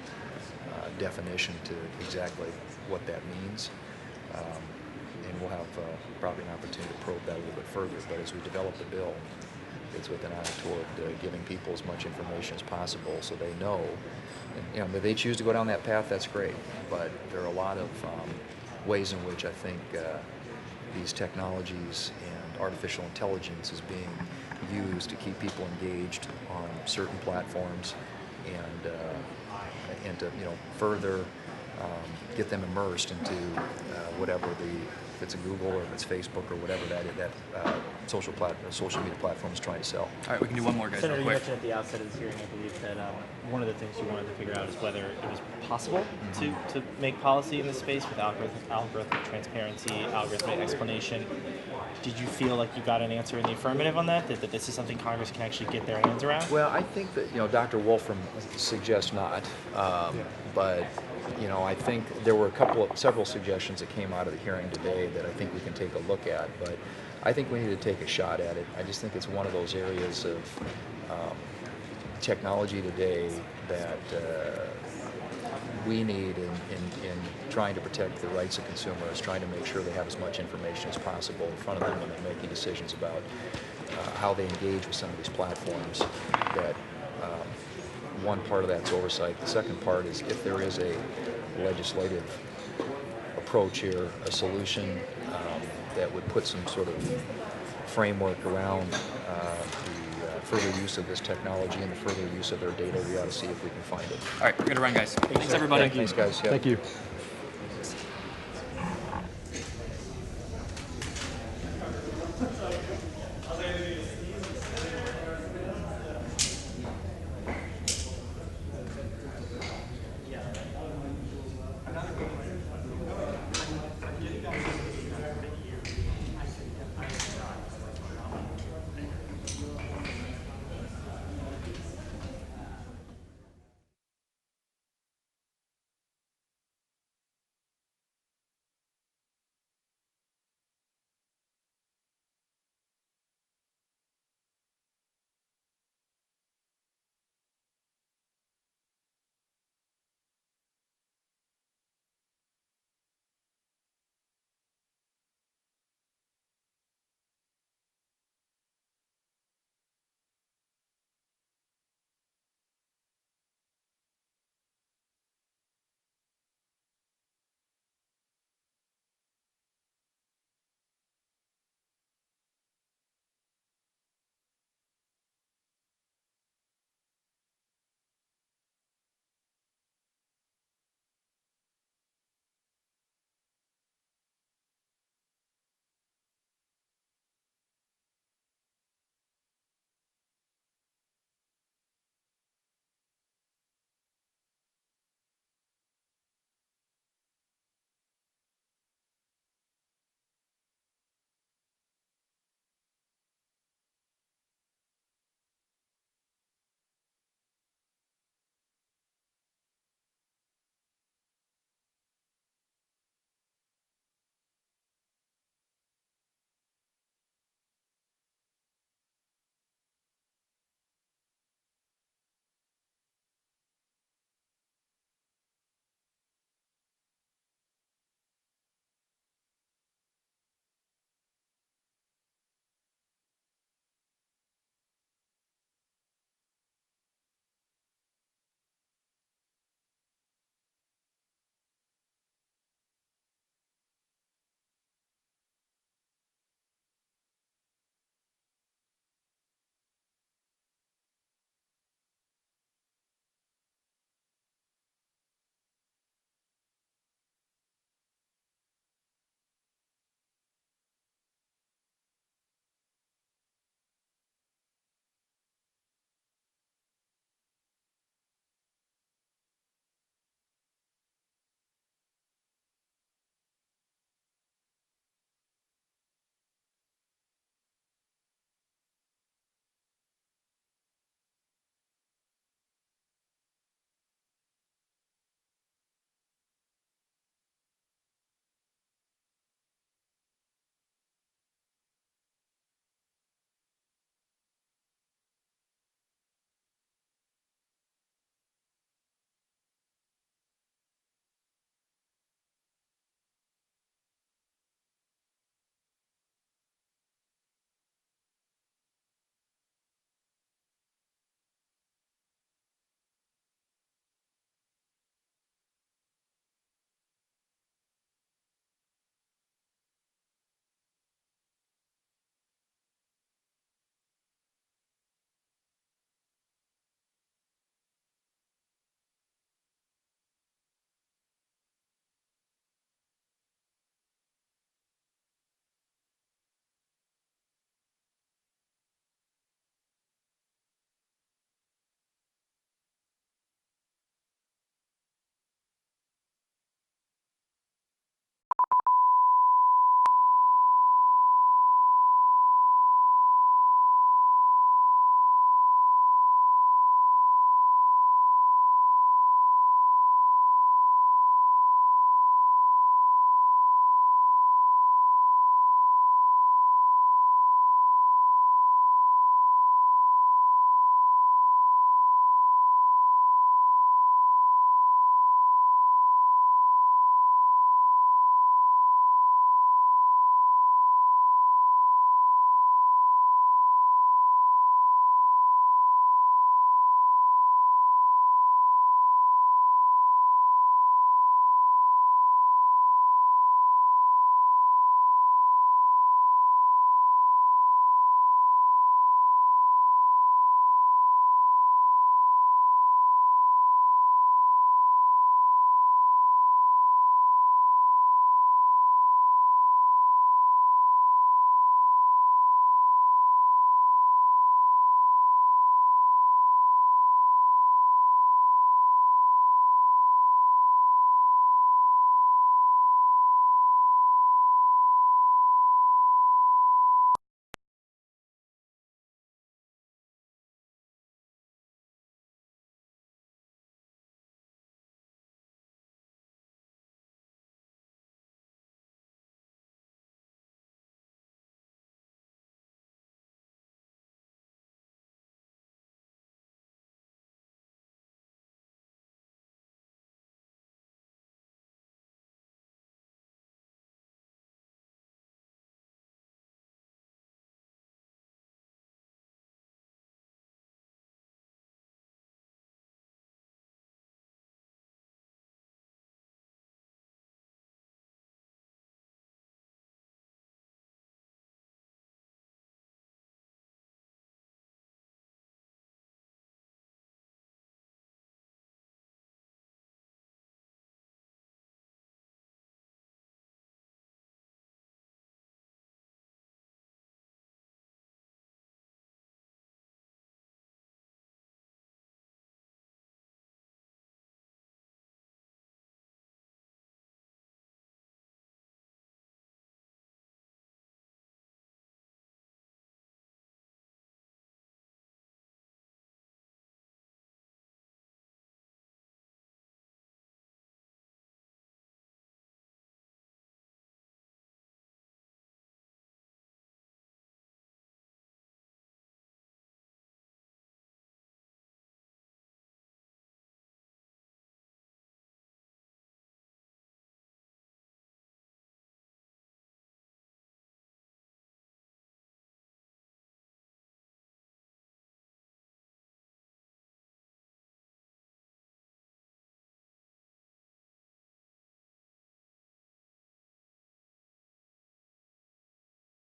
definition to exactly what that means, and we'll have probably an opportunity to probe that a little bit further, but as we develop the bill, it's with an eye toward giving people as much information as possible so they know. And if they choose to go down that path, that's great, but there are a lot of ways in which I think these technologies and artificial intelligence is being used to keep people engaged on certain platforms, and to further get them immersed into whatever if it's a Google or if it's Facebook or whatever that social media platform is trying to sell. All right, we can do one more, guys. Senator, real you quick. mentioned at the outset of this hearing, I believe, that one of the things you wanted to figure out is whether it was possible to make policy in this space with algorithmic transparency, algorithmic explanation. Did you feel like you got an answer in the affirmative on that this is something Congress can actually get their hands around? Well, I think that Dr. Wolfram suggests not, but I think there were several suggestions that came out of the hearing today that I think we can take a look at, but I think we need to take a shot at it. I just think it's one of those areas of technology today that we need in trying to protect the rights of consumers, trying to make sure they have as much information as possible in front of them when they're making decisions about how they engage with some of these platforms. That one part of that's oversight. The second part is if there is a legislative approach here, a solution that would put some sort of framework around the further use of this technology and the further use of their data, we ought to see if we can find it. All right, we're going to run, guys. Thanks, everybody. Thanks, guys. Yeah. Thank you.